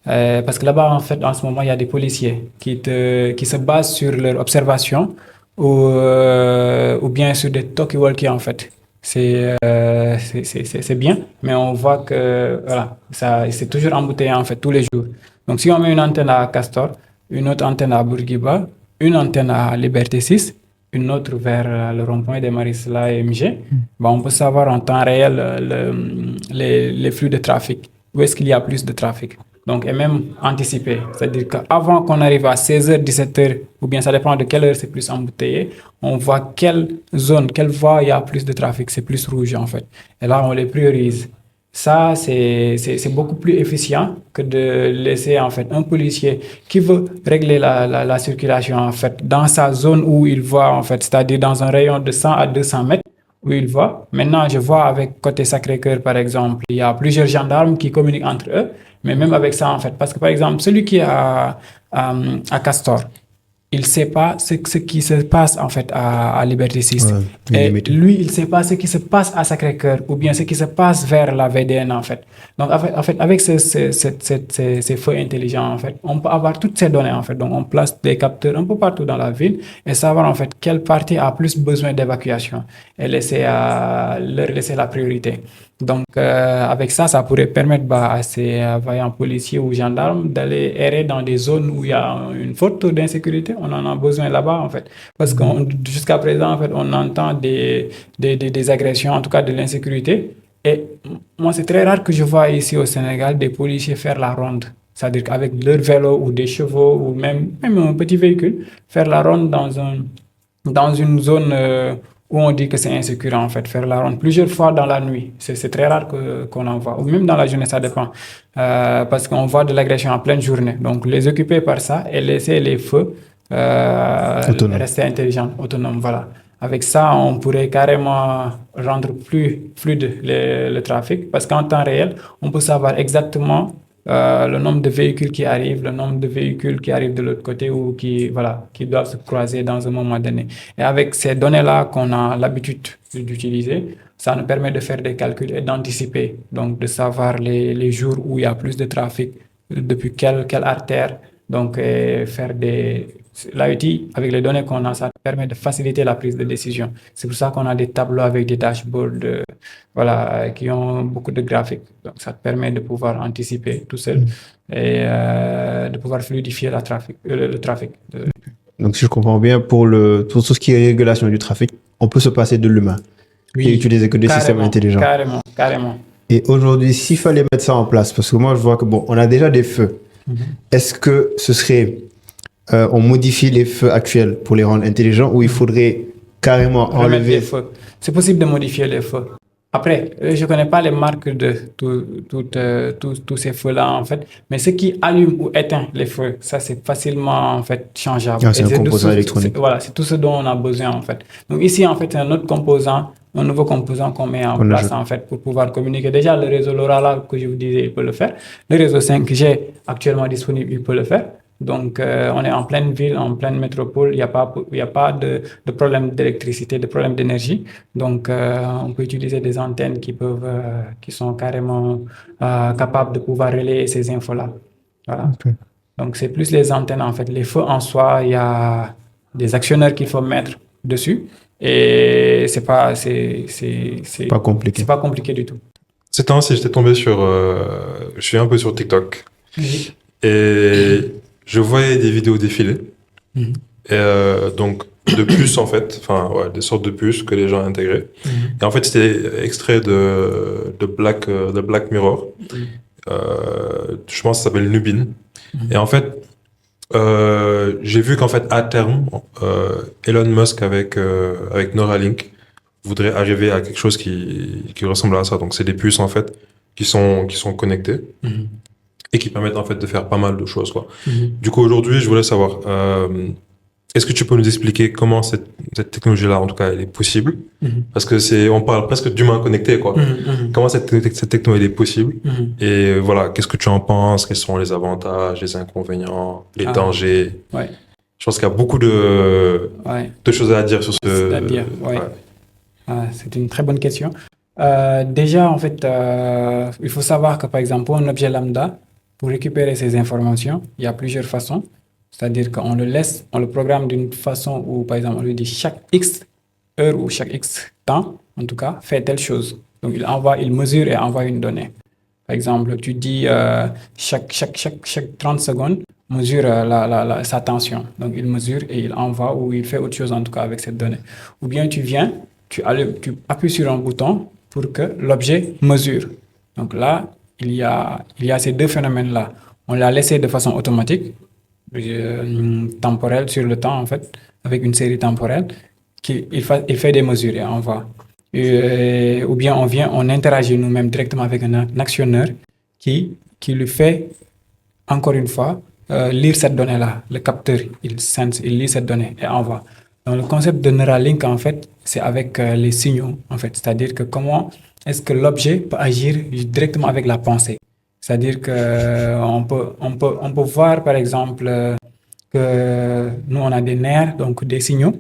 parce que là-bas, en fait, en ce moment, il y a des policiers qui se basent sur leur observation ou bien sur des talkie-walkie, en fait. C'est bien, mais on voit que voilà, c'est toujours embouteillé, en fait, tous les jours. Donc, si on met une antenne à Castor, une autre antenne à Bourguiba, une antenne à Liberté 6, une autre vers le rond-point des Maristes-là et MG, on peut savoir en temps réel les flux de trafic. Où est-ce qu'il y a plus de trafic? Donc, et même anticiper. C'est-à-dire qu'avant qu'on arrive à 16h, 17h, ou bien ça dépend de quelle heure c'est plus embouteillé, on voit quelle zone, quelle voie il y a plus de trafic, c'est plus rouge en fait. Et là, on les priorise. Ça, c'est beaucoup plus efficient que de laisser en fait un policier qui veut régler la circulation en fait dans sa zone où il voit en fait, c'est-à-dire dans un rayon de 100 à 200 mètres. Où il va. Maintenant, je vois avec côté Sacré-Cœur, par exemple, il y a plusieurs gendarmes qui communiquent entre eux, mais même avec ça, en fait, parce que, par exemple, celui qui est à Castor, il ne sait pas ce qui se passe, en fait, à Liberté 6. Et lui, il ne sait pas ce qui se passe à Sacré-Cœur ou bien ce qui se passe vers la VDN, en fait. Donc, en fait avec ces feux intelligents, en fait, on peut avoir toutes ces données, en fait. Donc, on place des capteurs un peu partout dans la ville et savoir, en fait, quelle partie a plus besoin d'évacuation et leur laisser la priorité. Donc, avec ça pourrait permettre à ces vaillants policiers ou gendarmes d'aller errer dans des zones où il y a une forte taux d'insécurité, on en a besoin là-bas, en fait. Parce que jusqu'à présent, en fait, on entend des agressions, en tout cas de l'insécurité. Et moi, c'est très rare que je vois ici au Sénégal des policiers faire la ronde. C'est-à-dire qu'avec leur vélo ou des chevaux ou même un petit véhicule, faire la ronde dans une zone où on dit que c'est insécure, en fait, faire la ronde plusieurs fois dans la nuit. C'est très rare qu'on en voit. Ou même dans la journée, ça dépend. Parce qu'on voit de l'agression en pleine journée. Donc, les occuper par ça et laisser les feux rester intelligents, autonomes, voilà. Avec ça, on pourrait carrément rendre plus fluide le trafic parce qu'en temps réel, on peut savoir exactement le nombre de véhicules qui arrivent, le nombre de véhicules qui arrivent de l'autre côté ou qui doivent se croiser dans un moment donné. Et avec ces données-là qu'on a l'habitude d'utiliser, ça nous permet de faire des calculs et d'anticiper, donc de savoir les jours où il y a plus de trafic, depuis quelle artère, donc faire l'IoT, avec les données qu'on a, ça permet de faciliter la prise de décision. C'est pour ça qu'on a des tableaux avec des dashboards qui ont beaucoup de graphiques. Donc, ça permet de pouvoir anticiper tout seul et de pouvoir fluidifier le trafic. Donc, si je comprends bien, pour tout ce qui est régulation du trafic, on peut se passer de l'humain et utiliser que des systèmes intelligents. Carrément. Et aujourd'hui, s'il fallait mettre ça en place, parce que moi, je vois que on a déjà des feux. Est-ce que ce serait on modifie les feux actuels pour les rendre intelligents ou il faudrait carrément enlever les feux? C'est possible de modifier les feux. Après, je ne connais pas les marques de tous ces feux-là, en fait. Mais ce qui allume ou éteint les feux, ça, c'est facilement, en fait, changeable. C'est un composant électronique. Voilà, c'est tout ce dont on a besoin, en fait. Donc ici, en fait, c'est un autre composant, un nouveau composant qu'on met en place, en fait, pour pouvoir communiquer. Déjà, le réseau LoRa, que je vous disais, il peut le faire. Le réseau 5G, actuellement disponible, il peut le faire. Donc, on est en pleine ville, en pleine métropole, il n'y a pas de problème d'électricité, de problème d'énergie. Donc, on peut utiliser des antennes qui sont carrément capables de pouvoir relayer ces infos-là. Voilà. Okay. Donc, c'est plus les antennes, en fait. Les feux en soi, il y a des actionneurs qu'il faut mettre dessus. Et c'est pas compliqué. C'est pas compliqué du tout. Ces temps-ci, j'étais tombé je suis un peu sur TikTok. Oui. Et je voyais des vidéos défiler. Et donc, de puces, en fait. Enfin, ouais, des sortes de puces que les gens intégraient. Et en fait, c'était extrait de Black Mirror. Je pense que ça s'appelle Nubin. Et en fait, j'ai vu qu'en fait, à terme, Elon Musk avec Neuralink voudrait arriver à quelque chose qui ressemble à ça. Donc, c'est des puces, en fait, qui sont connectées. Et qui permettent en fait de faire pas mal de choses, quoi. Du coup, aujourd'hui, je voulais savoir, est-ce que tu peux nous expliquer comment cette technologie-là, en tout cas, elle est possible? Parce que on parle presque d'humain connecté, quoi. Comment cette technologie est possible? Et voilà, qu'est-ce que tu en penses? Quels sont les avantages, les inconvénients, les dangers? Ouais. Je pense qu'il y a beaucoup de choses à dire sur ce. C'est-à-dire, c'est une très bonne question. Déjà, en fait, il faut savoir que, par exemple, pour un objet lambda, pour récupérer ces informations, il y a plusieurs façons. C'est-à-dire qu'on on le programme d'une façon où, par exemple, on lui dit chaque X heure ou chaque X temps, en tout cas, fait telle chose. Donc, il mesure et envoie une donnée. Par exemple, tu dis chaque 30 secondes, mesure sa tension. Donc, il mesure et il envoie ou il fait autre chose, en tout cas, avec cette donnée. Ou bien tu viens, tu appuies sur un bouton pour que l'objet mesure. Donc là, il y a ces deux phénomènes-là. On l'a laissé de façon automatique, temporelle sur le temps, en fait, avec une série temporelle, il fait des mesures et envoie. Ou bien on interagit nous-mêmes directement avec un actionneur qui lui fait, encore une fois, lire cette donnée-là. Le capteur, il lit cette donnée et envoie. Donc le concept de Neuralink, en fait, c'est avec les signaux, en fait. C'est-à-dire que comment est-ce que l'objet peut agir directement avec la pensée. C'est-à-dire qu'on peut voir, par exemple, que nous, on a des nerfs, donc des signaux.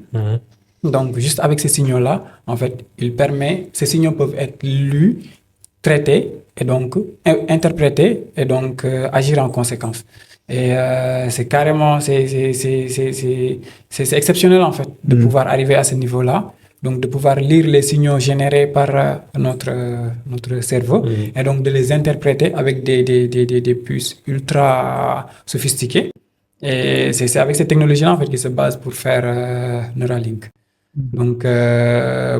Donc, juste avec ces signaux-là, en fait, ces signaux peuvent être lus, traités, et donc interprétés, et donc agir en conséquence. Et c'est carrément, c'est exceptionnel, en fait, de pouvoir arriver à ce niveau-là. Donc, de pouvoir lire les signaux générés par notre cerveau et donc de les interpréter avec des puces ultra sophistiquées Et c'est avec cette technologie-là, en fait, qu'ils se basent pour faire Neuralink. Donc,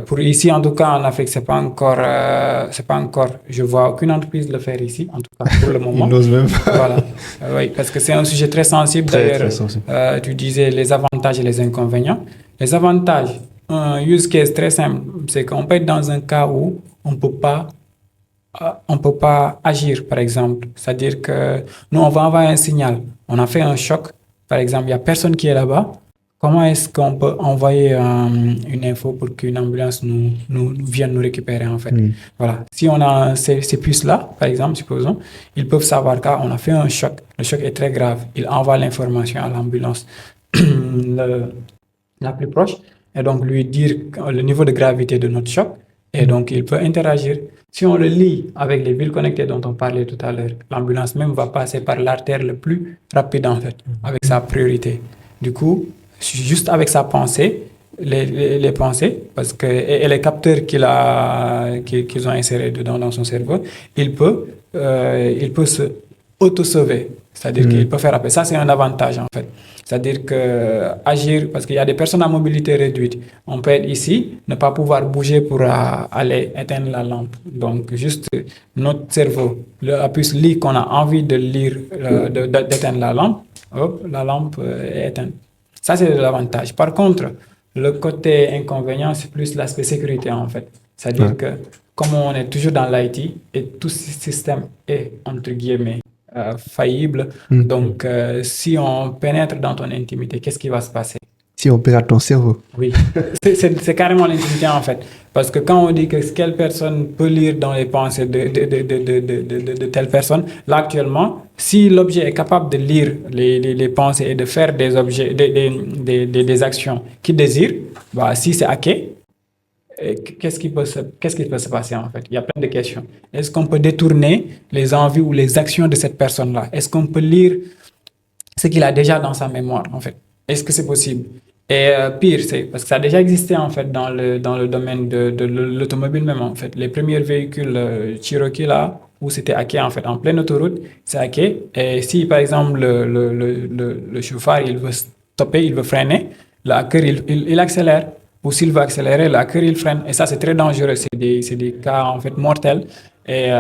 pour ici, en tout cas, en Afrique, c'est pas encore, je vois aucune entreprise le faire ici, en tout cas, pour le moment. Ils n'osent même pas. Voilà. Oui, parce que c'est un sujet très sensible. Très, D'ailleurs, très sensible. tu disais les avantages et les inconvénients. Les avantages, un use case très simple, c'est qu'on peut être dans un cas où on peut pas agir, par exemple. C'est-à-dire que nous, on va envoyer un signal. On a fait un choc. Par exemple, il n'y a personne qui est là-bas. Comment est-ce qu'on peut envoyer une info pour qu'une ambulance nous vienne nous récupérer, en fait? Voilà. Si on a ces puces-là, par exemple, supposons, ils peuvent savoir qu'on a fait un choc. Le choc est très grave. Ils envoient l'information à l'ambulance la plus proche et donc lui dire le niveau de gravité de notre choc. Et donc, il peut interagir. Si on le lie avec les villes connectées dont on parlait tout à l'heure, l'ambulance même va passer par l'artère le plus rapide, en fait, avec sa priorité. Du coup, juste avec sa pensée, les pensées, parce que, et les capteurs qu'ils ont insérés dedans dans son cerveau, il peut se auto-sauver. C'est-à-dire qu'il peut faire appel. Ça, c'est un avantage, en fait. C'est-à-dire que agir, parce qu'il y a des personnes à mobilité réduite. On peut être ici, ne pas pouvoir bouger pour aller éteindre la lampe. Donc, juste notre cerveau, la puce lit qu'on a envie de lire, d'éteindre la lampe, hop, la lampe est éteinte. Ça, c'est l'avantage. Par contre, le côté inconvénient, c'est plus l'aspect sécurité, en fait. C'est-à-dire que, comme on est toujours dans l'IT, et tout ce système est, entre guillemets, faillible. Donc, si on pénètre dans ton intimité, qu'est-ce qui va se passer? Si on pirate ton cerveau. Oui, c'est carrément l'intimité, en fait. Parce que quand on dit que quelle personne peut lire dans les pensées de telle personne, là, actuellement, si l'objet est capable de lire les pensées et de faire des objets, des actions qu'il désire, bah, si c'est hacké, qu'est-ce qui peut se passer, en fait? Il y a plein de questions. Est-ce qu'on peut détourner les envies ou les actions de cette personne-là? Est-ce qu'on peut lire ce qu'il a déjà dans sa mémoire, en fait? Est-ce que c'est possible? Et pire, c'est parce que ça a déjà existé, en fait, dans le domaine de l'automobile même, en fait. Les premiers véhicules Cherokee, là, où c'était hacké, en fait, en pleine autoroute, c'est hacké. Et si, par exemple, le chauffeur, il veut stopper, il veut freiner, le hacker, il accélère. Ou s'il veut accélérer, le hacker, il freine. Et ça, c'est très dangereux. C'est des cas, en fait, mortels et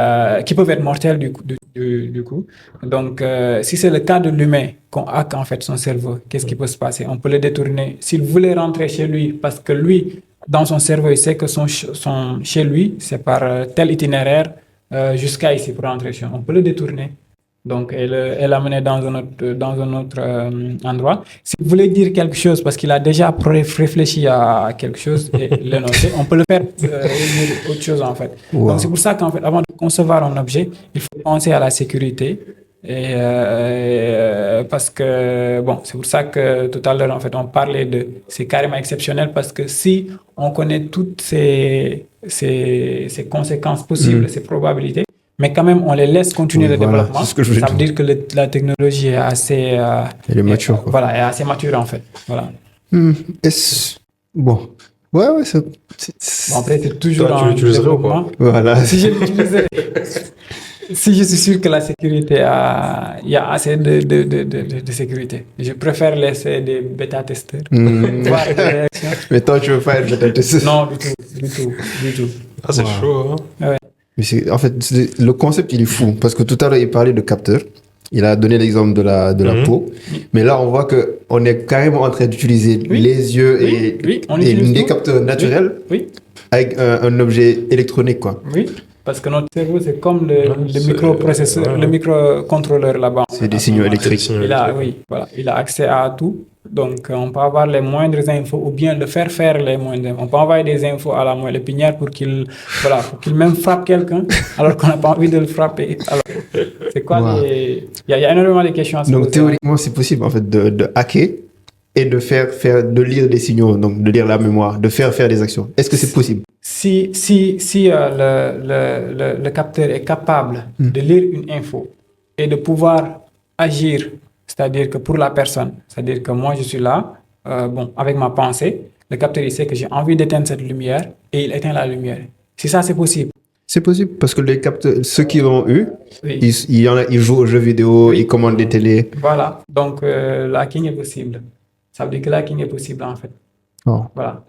qui peuvent être mortels du coup. Donc, si c'est le cas de l'humain qu'on hack, en fait, son cerveau, qu'est-ce qui peut se passer? On peut le détourner. S'il voulait rentrer chez lui, parce que lui, dans son cerveau, il sait que chez lui, c'est par tel itinéraire jusqu'à ici pour rentrer chez lui. On peut le détourner. Donc, et l'amener dans un autre endroit. Si vous voulez dire quelque chose, parce qu'il a déjà réfléchi à quelque chose et le noter, on peut le faire dire autre chose, en fait. Wow. Donc, c'est pour ça qu'en fait, avant de concevoir un objet, il faut penser à la sécurité. Et parce que, bon, c'est pour ça que tout à l'heure, en fait, on parlait c'est carrément exceptionnel parce que si on connaît toutes ces conséquences possibles, ces probabilités, mais quand même, on les laisse continuer le développement. C'est ce que je veux ça dire. veut dire que la technologie est assez... Elle est mature, quoi. Voilà, est assez mature, en fait. Voilà. Bon. Ouais, Bon, après, c'est toujours Toi, tu en l'utiliserais ou développement. Voilà. Si je l'utilisais, si je suis sûr que la sécurité il y a assez de sécurité. Je préfère laisser des bêta-testeurs. Voir les réactions. Mais toi, tu veux pas être bêta-testeur. Non, du tout. Ah, c'est chaud, hein? Mais en fait, le concept, il est fou. Parce que tout à l'heure, il parlait de capteurs. Il a donné l'exemple de la peau. Mais là, on voit qu'on est carrément en train d'utiliser les yeux et on utilise des tout. capteurs naturels Oui. avec un objet électronique, quoi. Oui, parce que notre cerveau, c'est comme le microprocesseur, le microcontrôleur là-bas. C'est des signaux électriques. Il a accès à tout. Donc, on peut avoir les moindres infos ou bien le faire les moindres infos. On peut envoyer des infos à la moelle épinière pour qu'il même frappe quelqu'un alors qu'on n'a pas envie de le frapper. Alors, c'est quoi il y a énormément de questions à se poser. Donc, théoriquement, c'est possible, en fait, de hacker et de de lire des signaux, donc de lire la mémoire, de faire des actions. Est-ce que c'est possible? Si le capteur est capable de lire une info et de pouvoir agir, c'est-à-dire que pour la personne, c'est-à-dire que moi je suis là, avec ma pensée, le capteur il sait que j'ai envie d'éteindre cette lumière et il éteint la lumière. Si ça c'est possible, C'est possible parce que les capteurs, ceux qui l'ont eu, Oui. il y en a, ils jouent aux jeux vidéo, Oui. ils commandent des télés. Voilà. Donc, l'hacking est possible. Ça veut dire que l'hacking est possible, en fait. Oh. Voilà.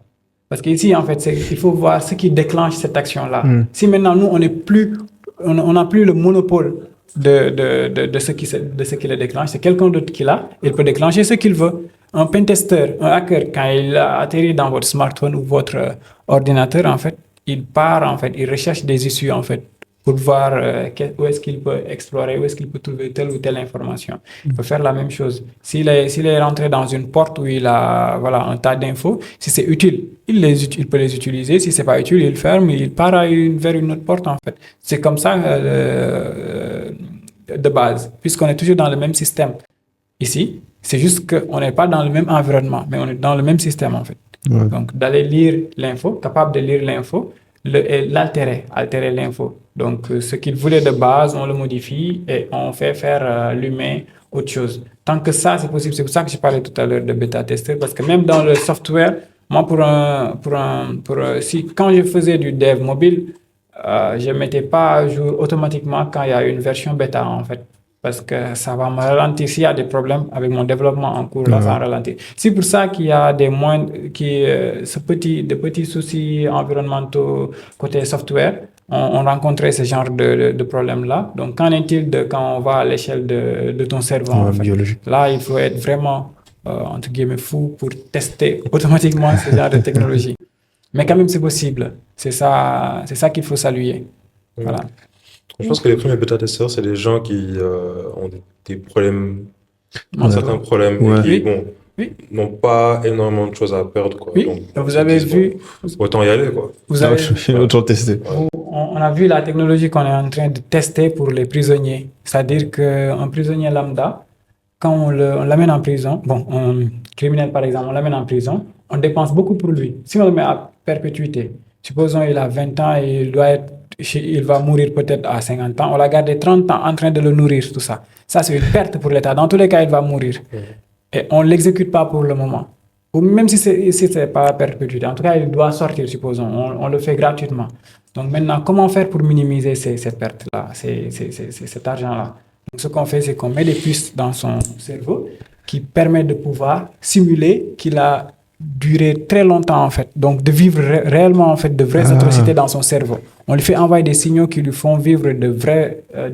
Parce qu'ici, en fait, il faut voir ce qui déclenche cette action-là. Mm. Si maintenant, nous, on n'a plus le monopole de ce qui le déclenche, c'est quelqu'un d'autre qui l'a, il peut déclencher ce qu'il veut. Un pentester, un hacker, quand il atterrit dans votre smartphone ou votre ordinateur, en fait, il part, en fait, il recherche des issues, en fait, pour voir où est-ce qu'il peut explorer, où est-ce qu'il peut trouver telle ou telle information. Il peut faire la même chose. S'il est rentré dans une porte où il a voilà, un tas d'infos, si c'est utile, il peut les utiliser. Si c'est pas utile, il ferme, il part vers une autre porte, en fait. C'est comme ça de base, puisqu'on est toujours dans le même système. Ici, c'est juste qu'on n'est pas dans le même environnement, mais on est dans le même système, en fait. Ouais. Donc, d'aller lire l'info, capable de lire l'info, et altérer l'info. Donc, ce qu'il voulait de base, on le modifie et on fait faire l'humain autre chose. Tant que ça, c'est possible. C'est pour ça que je parlais tout à l'heure de bêta-testeur, parce que même dans le software, moi, quand je faisais du dev mobile, je ne mettais pas à jour automatiquement quand il y a une version bêta, en fait. Parce que ça va me ralentir. S'il y a des problèmes avec mon développement en cours, là, ça va ralentir. C'est pour ça qu'il y a des petits soucis environnementaux côté software. On rencontrait ce genre de problème-là. Donc, qu'en est-il quand on va à l'échelle de ton cerveau, en fait? Biologique. Là, il faut être vraiment, entre guillemets, fou pour tester automatiquement ce genre de technologie. Mais quand même, c'est possible. C'est ça qu'il faut saluer. Voilà. Je pense que les premiers bêta-testeurs, c'est des gens qui ont des problèmes, certains problèmes, Ouais. et qui, Oui. bon, Oui. n'ont pas énormément de choses à perdre, quoi. Oui. Donc, Vous avez ils disent, vu, bon, autant y aller, quoi. vous avez, Autant tester. on a vu la technologie qu'on est en train de tester pour les prisonniers. C'est-à-dire qu'un prisonnier lambda, quand on l'amène en prison, un criminel par exemple, on l'amène en prison, on dépense beaucoup pour lui. Si on le met à perpétuité, supposons il a 20 ans et il va mourir peut-être à 50 ans, on l'a gardé 30 ans en train de le nourrir, tout ça. Ça, c'est une perte pour l'État. Dans tous les cas, il va mourir. Et on ne l'exécute pas pour le moment. Ou même si ce n'est pas à perpétuité, en tout cas, il doit sortir, supposons. On le fait gratuitement. Donc maintenant, comment faire pour minimiser cette perte-là, cet argent-là? Donc ce qu'on fait, c'est qu'on met des puces dans son cerveau qui permettent de pouvoir simuler qu'il a duré très longtemps, en fait. Donc de vivre réellement, en fait, de vraies atrocités dans son cerveau. On lui fait envoyer des signaux qui lui font vivre de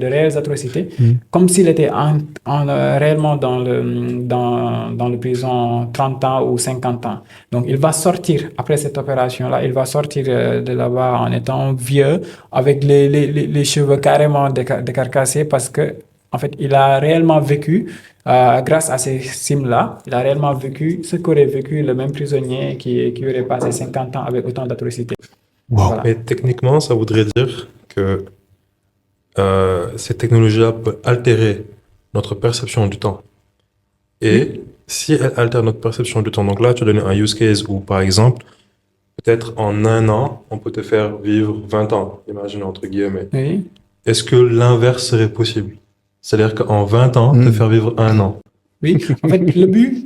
réelles atrocités, comme s'il était réellement dans le prison 30 ans ou 50 ans. Donc il va sortir, après cette opération-là, il va sortir de là-bas en étant vieux, avec les cheveux carrément décarcassés, parce que en fait, il a réellement vécu, grâce à ces sims-là, il a réellement vécu ce qu'aurait vécu le même prisonnier qui aurait passé 50 ans avec autant d'atrocités. Wow. Voilà. Mais techniquement, ça voudrait dire que cette technologie-là peut altérer notre perception du temps. Et si elle altère notre perception du temps, donc là, tu as donné un use case où, par exemple, peut-être en 1 an, on peut te faire vivre 20 ans, imagine entre guillemets. Oui. Est-ce que l'inverse serait possible? C'est-à-dire qu'en 20 ans, te faire vivre 1 an. Oui, en fait, le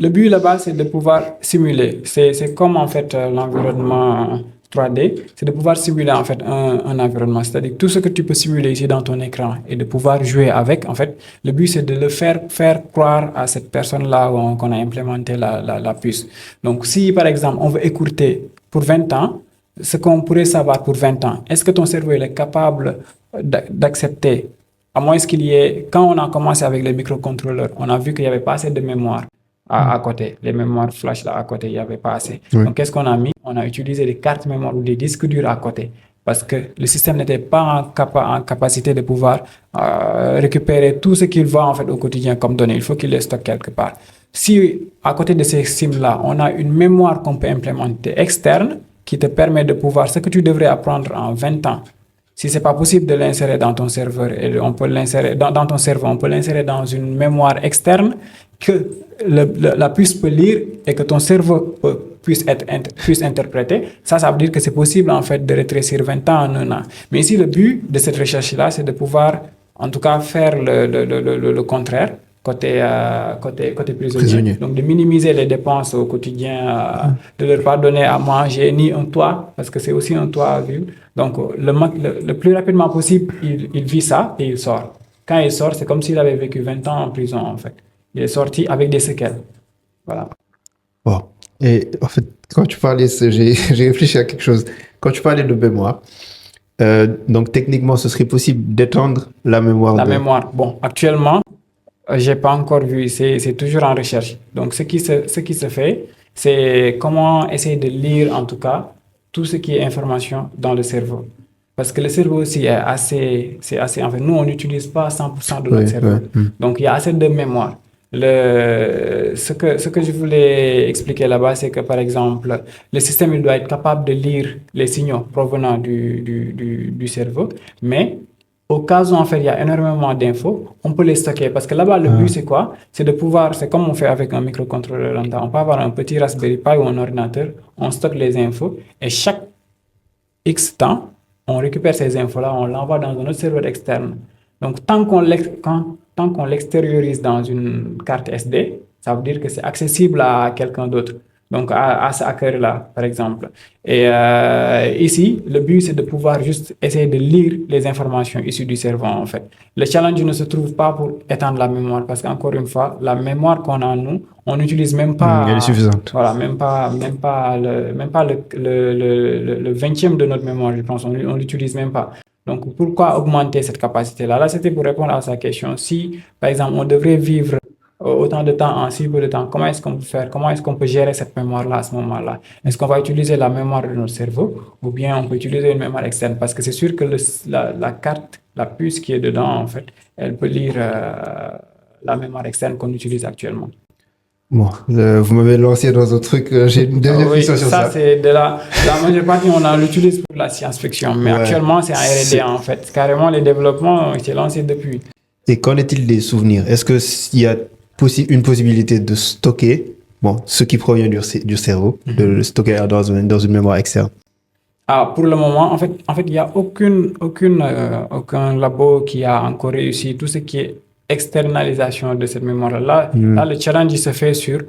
but là-bas, c'est de pouvoir simuler. C'est comme, en fait, l'environnement 3D, c'est de pouvoir simuler, en fait, un environnement. C'est-à-dire tout ce que tu peux simuler ici dans ton écran et de pouvoir jouer avec, en fait, le but, c'est de le faire croire à cette personne-là qu'on a implémenté la puce. Donc, si, par exemple, on veut écourter pour 20 ans, ce qu'on pourrait savoir pour 20 ans, est-ce que ton cerveau il est capable d'accepter? À moins qu'il y ait, quand on a commencé avec les microcontrôleurs, on a vu qu'il n'y avait pas assez de mémoire à côté. Les mémoires flash là à côté, il n'y avait pas assez. Oui. Donc, qu'est-ce qu'on a mis? On a utilisé des cartes mémoire ou des disques durs à côté. Parce que le système n'était pas en capacité de pouvoir récupérer tout ce qu'il voit en fait au quotidien comme données. Il faut qu'il les stocke quelque part. Si à côté de ces sims-là, on a une mémoire qu'on peut implémenter externe qui te permet de pouvoir, ce que tu devrais apprendre en 20 ans, si ce n'est pas possible de l'insérer dans ton serveur, et on peut l'insérer dans ton cerveau, on peut l'insérer dans une mémoire externe que la puce peut lire et que ton cerveau puisse interpréter. Ça veut dire que c'est possible en fait de rétrécir 20 ans en 1 an. Mais ici, le but de cette recherche-là, c'est de pouvoir, en tout cas, faire le contraire, côté prisonnier. Prisonnier. Donc, de minimiser les dépenses au quotidien, de leur pas donner à manger ni un toit, parce que c'est aussi un toit à vivre. Donc, le plus rapidement possible, il vit ça et il sort. Quand il sort, c'est comme s'il avait vécu 20 ans en prison, en fait. Il est sorti avec des séquelles. Voilà. Bon. Et en fait, quand tu parlais, j'ai réfléchi à quelque chose. Quand tu parlais de mémoire, donc techniquement, ce serait possible d'étendre la mémoire. La mémoire. Bon, actuellement, j'ai pas encore vu. C'est toujours en recherche. Donc, ce qui se fait, c'est comment essayer de lire, en tout cas, tout ce qui est information dans le cerveau. Parce que le cerveau aussi en fait, nous, on n'utilise pas 100% de notre cerveau. Donc, il y a assez de mémoire. Ce que je voulais expliquer là-bas, c'est que, par exemple, le système, il doit être capable de lire les signaux provenant du cerveau, mais au cas où, en fait, il y a énormément d'infos, on peut les stocker. Parce que là-bas, le but, c'est quoi? C'est de pouvoir, c'est comme on fait avec un microcontrôleur lambda. On peut avoir un petit Raspberry Pi ou un ordinateur, on stocke les infos, et chaque X temps, on récupère ces infos-là, on l'envoie dans un autre serveur externe. Donc, tant qu'on l'extériorise dans une carte SD, ça veut dire que c'est accessible à quelqu'un d'autre. Donc, à ce hacker-là, par exemple. Et ici, le but, c'est de pouvoir juste essayer de lire les informations issues du cerveau, en fait. Le challenge ne se trouve pas pour étendre la mémoire, parce qu'encore une fois, la mémoire qu'on a, nous, on n'utilise même pas... Elle est suffisante. Voilà, même pas le 20e de notre mémoire, je pense. On l'utilise même pas. Donc, pourquoi augmenter cette capacité-là? Là, c'était pour répondre à sa question. Si, par exemple, on devrait vivre autant de temps en si peu de temps, comment est-ce qu'on peut faire? Comment est-ce qu'on peut gérer cette mémoire-là à ce moment-là? Est-ce qu'on va utiliser la mémoire de notre cerveau ou bien on peut utiliser une mémoire externe? Parce que c'est sûr que la carte, la puce qui est dedans, en fait, elle peut lire la mémoire externe qu'on utilise actuellement. Bon, vous m'avez lancé dans un truc, j'ai une dernière question sur ça. Ça, c'est la majeure partie, on l'utilise pour la science-fiction, mais actuellement, c'est en R&D, en fait. Carrément, les développements ont été lancés depuis. Et qu'en est-il des souvenirs? Est-ce qu'il y a une possibilité de stocker ce qui provient du cerveau, de le stocker dans une mémoire externe? Pour le moment, en fait, il n'y a aucun labo qui a encore réussi tout ce qui est externalisation de cette mémoire-là. Là, le challenge se fait sur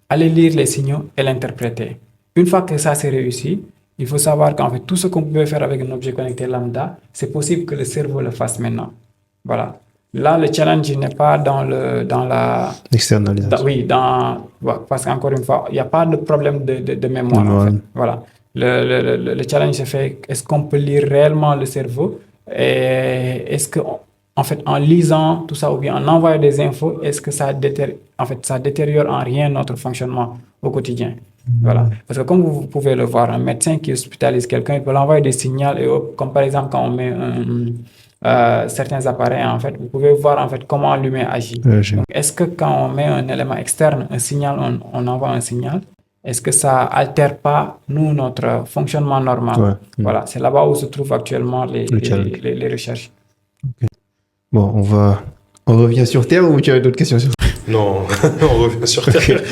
aller lire les signaux et l'interpréter. Une fois que ça c'est réussi, il faut savoir qu'en fait, tout ce qu'on pouvait faire avec un objet connecté lambda, c'est possible que le cerveau le fasse maintenant. Voilà. Là, le challenge n'est pas dans la... Externalisation. Parce qu'encore une fois, il n'y a pas de problème de mémoire, en fait. Voilà. Le challenge se fait, est-ce qu'on peut lire réellement le cerveau? Et est-ce que, en fait, en lisant tout ça ou bien en envoyant des infos, est-ce que ça détériore en rien notre fonctionnement au quotidien? Voilà. Parce que comme vous pouvez le voir, un médecin qui hospitalise quelqu'un, il peut l'envoyer des signaux, comme par exemple quand on met certains appareils, en fait, vous pouvez voir en fait comment l'humain agit. Donc, est-ce que quand on met un élément externe, un signal, on envoie un signal, est-ce que ça altère pas, nous, notre fonctionnement normal? Voilà, c'est là-bas où se trouvent actuellement les recherches. Okay. Bon, on revient sur Terre ou tu as d'autres questions sur Terre? Non, on revient sur Terre.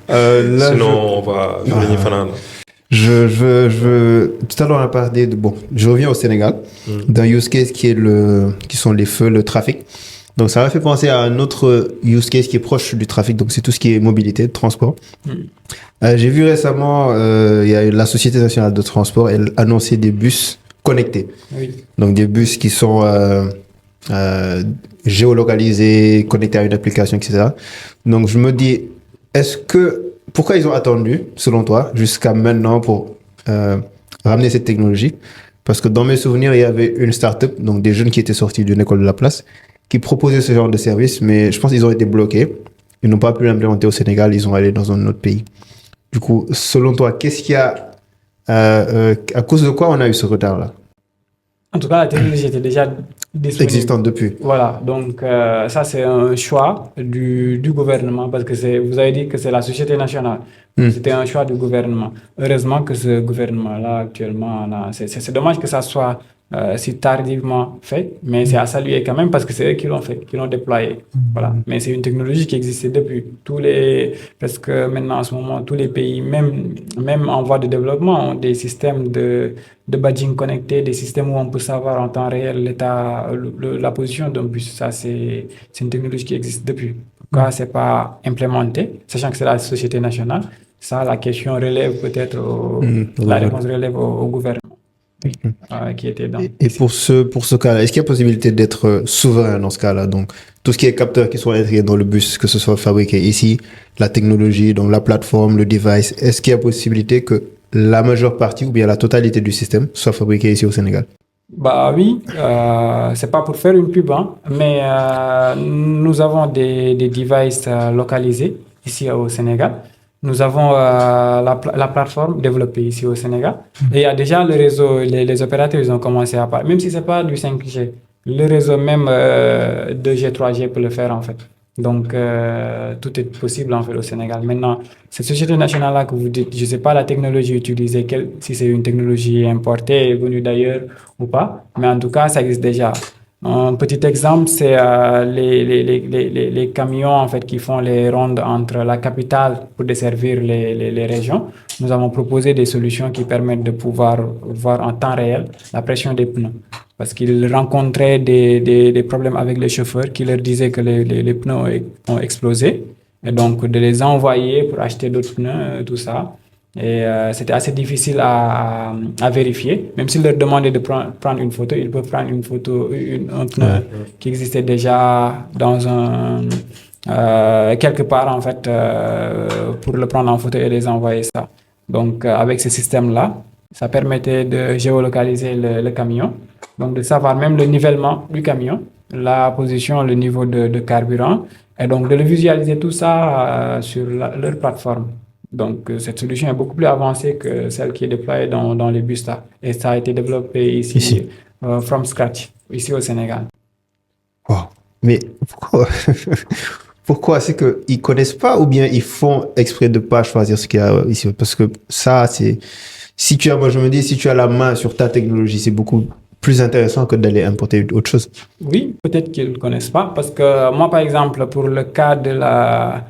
Sinon, on va finir fanal. Tout à l'heure, on a parlé je reviens au Sénégal, d'un use case qui sont les feux, le trafic. Donc, ça m'a fait penser à un autre use case qui est proche du trafic. Donc, c'est tout ce qui est mobilité, transport. J'ai vu récemment, il y a la Société nationale de transport, elle annonçait des bus connectés. Oui. Donc, des bus qui sont géolocalisés, connectés à une application, etc. Donc, je me dis, pourquoi ils ont attendu, selon toi, jusqu'à maintenant pour ramener cette technologie? Parce que dans mes souvenirs, il y avait une start-up, donc des jeunes qui étaient sortis d'une école de la place, qui proposaient ce genre de service, mais je pense qu'ils ont été bloqués. Ils n'ont pas pu l'implémenter au Sénégal, ils ont allé dans un autre pays. Du coup, selon toi, qu'est-ce qu'il y a, à cause de quoi on a eu ce retard-là? En tout cas, la technologie était déjà disponible. Existante depuis. Voilà, donc ça c'est un choix du gouvernement parce que vous avez dit que c'est la société nationale. C'était un choix du gouvernement. Heureusement que ce gouvernement-là actuellement, c'est dommage que ça soit si tardivement fait, mais c'est à saluer quand même parce que c'est eux qui l'ont fait, qui l'ont déployé. Voilà. Mais c'est une technologie qui existait depuis. Presque maintenant en ce moment, tous les pays, même en voie de développement, ont des systèmes de badging connecté, des systèmes où on peut savoir en temps réel la position d'un bus. Ça, c'est une technologie qui existe depuis. cas, c'est pas implémenté, sachant que c'est la société nationale. Ça, la question relève peut-être, la réponse relève au gouvernement qui était dans. Et pour ce cas-là, est-ce qu'il y a possibilité d'être souverain dans ce cas-là? Donc, tout ce qui est capteur qui soit intégré dans le bus, que ce soit fabriqué ici, la technologie, donc la plateforme, le device, est-ce qu'il y a possibilité que la majeure partie ou bien la totalité du système soit fabriquée ici au Sénégal? Bah oui, c'est pas pour faire une pub, hein, mais nous avons des devices localisés ici au Sénégal. Nous avons la plateforme développée ici au Sénégal. Et il y a déjà le réseau, les opérateurs, ils ont commencé à parler. Même si c'est pas du 5G, le réseau même 2G, 3G peut le faire en fait. Donc, tout est possible en fait au Sénégal. Maintenant, cette société nationale-là que vous dites, je ne sais pas la technologie utilisée, si c'est une technologie importée, venue d'ailleurs ou pas, mais en tout cas, ça existe déjà. Un petit exemple, c'est les camions en fait, qui font les rondes entre la capitale pour desservir les régions. Nous avons proposé des solutions qui permettent de pouvoir voir en temps réel la pression des pneus. Parce qu'ils rencontraient des problèmes avec les chauffeurs qui leur disaient que les pneus ont explosé. Et donc, de les envoyer pour acheter d'autres pneus, tout ça. Et c'était assez difficile à vérifier. Même s'ils leur demandaient de prendre une photo, ils peuvent prendre une photo, un pneu qui existait déjà dans quelque part, en fait, pour le prendre en photo et les envoyer ça. Donc, avec ce système-là, ça permettait de géolocaliser le camion. Donc, de savoir même le nivellement du camion, la position, le niveau de carburant, et donc de le visualiser tout ça sur leur plateforme. Donc, cette solution est beaucoup plus avancée que celle qui est déployée dans les bus là. Et ça a été développé ici. From scratch, ici au Sénégal. Wow. Mais pourquoi pourquoi? C'est qu'ils ne connaissent pas ou bien ils font exprès de ne pas choisir ce qu'il y a ici? Parce que ça, c'est... Moi, je me dis, si tu as la main sur ta technologie, c'est beaucoup plus intéressant que d'aller importer autre chose. Oui, peut-être qu'ils ne connaissent pas, parce que moi, par exemple, pour le cas de la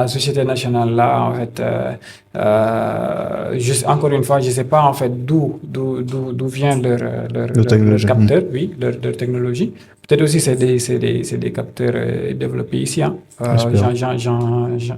société nationale, là, en fait, encore une fois, je ne sais pas, en fait, d'où vient leur capteur, oui, leur technologie. Peut-être aussi, c'est des capteurs développés ici, hein.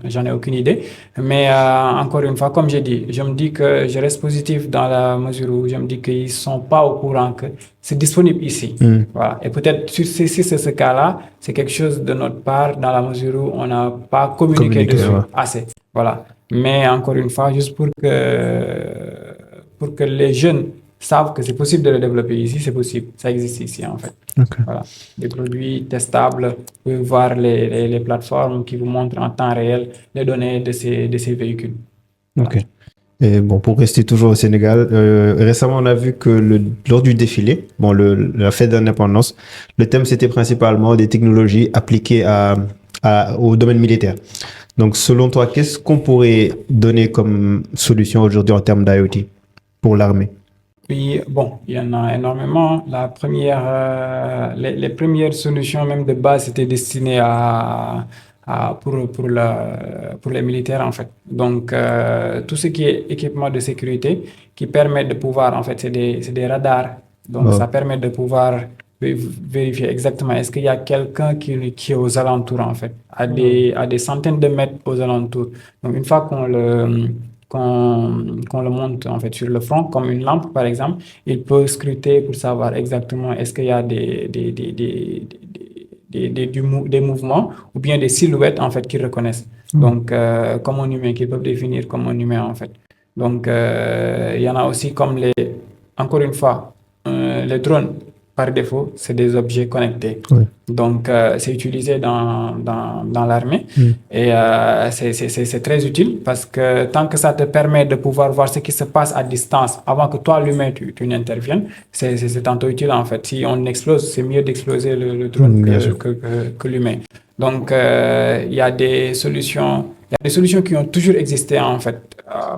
J'en ai aucune idée. Mais encore une fois, comme j'ai dit, je me dis que je reste positif dans la mesure où je me dis qu'ils ne sont pas au courant que c'est disponible ici. Voilà. Et peut-être si c'est ce cas-là, c'est quelque chose de notre part dans la mesure où on n'a pas communiqué dessus assez. Voilà. Mais encore une fois, juste pour que les jeunes savent que c'est possible de le développer ici, c'est possible. Ça existe ici, en fait. Okay. Voilà. Des produits testables, vous pouvez voir les plateformes qui vous montrent en temps réel les données de ces véhicules. Voilà. Ok. Et bon, pour rester toujours au Sénégal, récemment, on a vu que lors du défilé, la fête d'indépendance, le thème, c'était principalement des technologies appliquées au domaine militaire. Donc, selon toi, qu'est-ce qu'on pourrait donner comme solution aujourd'hui en termes d'IoT pour l'armée? Oui, bon, il y en a énormément. Les premières solutions, même de base, étaient destinées pour les militaires, en fait. Donc, tout ce qui est équipement de sécurité qui permet de pouvoir, en fait, c'est des radars. Donc, ça permet de pouvoir vérifier exactement est-ce qu'il y a quelqu'un qui est aux alentours, en fait, à des centaines de mètres aux alentours. Donc, une fois qu'on le monte en fait sur le front comme une lampe par exemple, il peut scruter pour savoir exactement est-ce qu'il y a des mouvements ou bien des silhouettes en fait qu'ils reconnaissent. Donc comme un humain, qu'ils peuvent définir comme un humain en fait. Donc il y en a aussi comme encore une fois, les drones. Par défaut, c'est des objets connectés. Oui. Donc, c'est utilisé dans l'armée. Et c'est très utile parce que tant que ça te permet de pouvoir voir ce qui se passe à distance avant que toi, l'humain, tu n'interviennes, c'est tantôt utile en fait. Si on explose, c'est mieux d'exploser le drone que l'humain. Donc, il y a des solutions qui ont toujours existé en fait,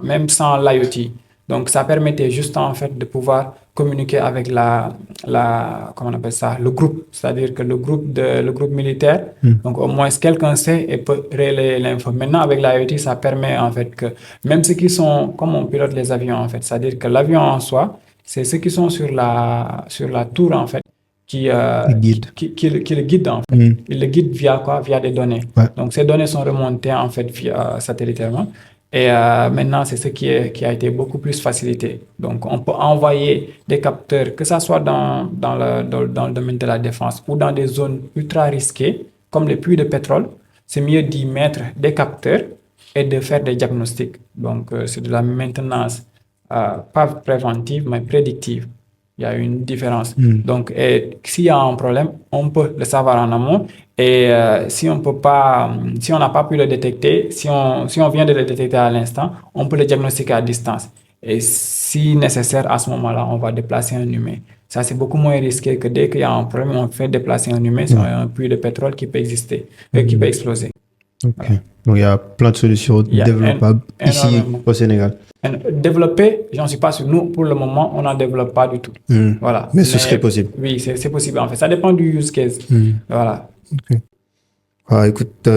même sans l'IoT. Donc, ça permettait juste en fait de pouvoir communiquer avec comment on appelle ça, le groupe, c'est-à-dire que le groupe militaire, donc au moins quelqu'un sait et peut relayer l'info. Maintenant, avec l'IoT, ça permet en fait que même ceux qui sont, comme on pilote les avions en fait, c'est-à-dire que l'avion en soi, c'est ceux qui sont sur la tour en fait, guide. qui le guide en fait. Il le guide via quoi? Via des données. Ouais. Donc ces données sont remontées en fait via satellitairement. Et maintenant, c'est ce qui a été beaucoup plus facilité. Donc, on peut envoyer des capteurs, que ce soit dans le domaine de la défense ou dans des zones ultra risquées, comme les puits de pétrole. C'est mieux d'y mettre des capteurs et de faire des diagnostics. Donc, c'est de la maintenance, pas préventive, mais prédictive. Il y a une différence. Donc, s'il y a un problème, on peut le savoir en amont. Et si on n'a pas pu le détecter, si on vient de le détecter à l'instant, on peut le diagnostiquer à distance. Et si nécessaire, à ce moment-là, on va déplacer un humain. Ça, c'est beaucoup moins risqué que dès qu'il y a un problème, on fait déplacer un humain sur un puits de pétrole qui peut exister, qui peut exploser. Okay. Voilà. Donc, il y a plein de solutions développables ici au Sénégal. Développer, j'en suis pas sûr. Nous, pour le moment, on n'en développe pas du tout. Voilà. Mais ce serait possible. Oui, c'est possible. En fait, ça dépend du use case. Voilà. Okay. Ah, écoute,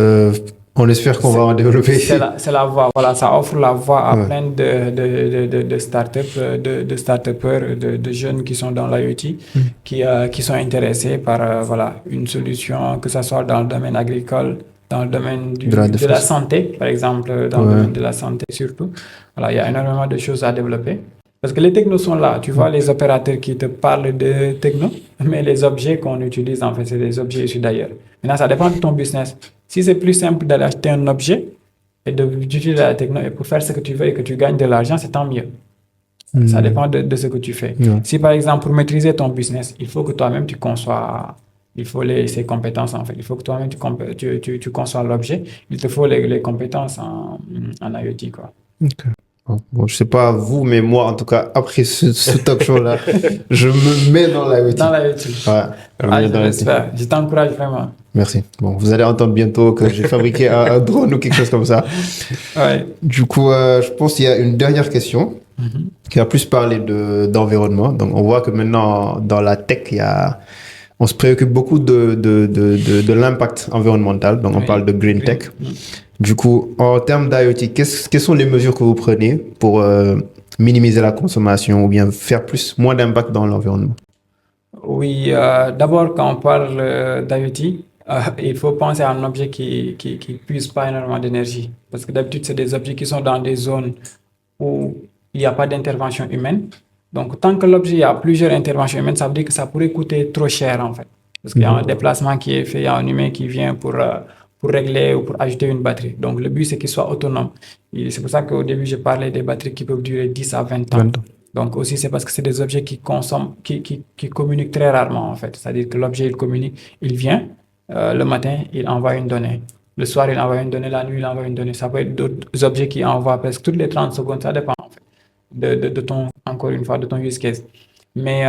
on espère qu'on va en développer ici. C'est la voie. Voilà, ça offre la voie à plein de startups, de start-upers, de jeunes qui sont dans l'IoT, qui sont intéressés par voilà, une solution, que ce soit dans le domaine agricole, dans le domaine de la santé, par exemple, dans le domaine de la santé surtout. Voilà, il y a énormément de choses à développer. Parce que les technos sont là. Tu vois les opérateurs qui te parlent de techno, mais les objets qu'on utilise, en fait, c'est des objets issus d'ailleurs. Maintenant, ça dépend de ton business. Si c'est plus simple d'aller acheter un objet et d'utiliser la techno et pour faire ce que tu veux et que tu gagnes de l'argent, c'est tant mieux. Ça dépend de ce que tu fais. Si, par exemple, pour maîtriser ton business, il faut que toi-même tu conçois... Il faut ces compétences, en fait. Il faut que toi-même tu conçois l'objet. Il te faut les compétences en IoT, quoi. Okay. Bon, je sais pas vous, mais moi, en tout cas, après ce talk show-là, je me mets dans l'IoT. Dans l'IoT. Ouais, j'espère. Je t'encourage vraiment. Merci. Bon, vous allez entendre bientôt que j'ai fabriqué un drone ou quelque chose comme ça. Ouais. Du coup, je pense qu'il y a une dernière question qui va plus parler d'environnement. Donc, on voit que maintenant, dans la tech, on se préoccupe beaucoup de l'impact environnemental. Donc, on parle de green tech. Du coup, en termes d'IoT, quelles sont les mesures que vous prenez pour minimiser la consommation ou bien faire moins d'impact dans l'environnement? Oui, d'abord, quand on parle d'IoT, il faut penser à un objet qui puise pas énormément d'énergie. Parce que d'habitude, c'est des objets qui sont dans des zones où il n'y a pas d'intervention humaine. Donc, tant que l'objet a plusieurs interventions humaines, ça veut dire que ça pourrait coûter trop cher, en fait. Parce qu'il y a un déplacement qui est fait, il y a un humain qui vient pour régler ou pour ajouter une batterie. Donc, le but, c'est qu'il soit autonome. C'est pour ça qu'au début, je parlais des batteries qui peuvent durer 10 à 20 ans. Donc, aussi, c'est parce que c'est des objets qui consomment, qui communiquent très rarement, en fait. C'est-à-dire que l'objet, il communique, il vient, le matin, il envoie une donnée. Le soir, il envoie une donnée, la nuit, il envoie une donnée. Ça peut être d'autres objets qui envoient presque toutes les 30 secondes, ça dépend, en fait, de ton, encore une fois, de ton use case. Mais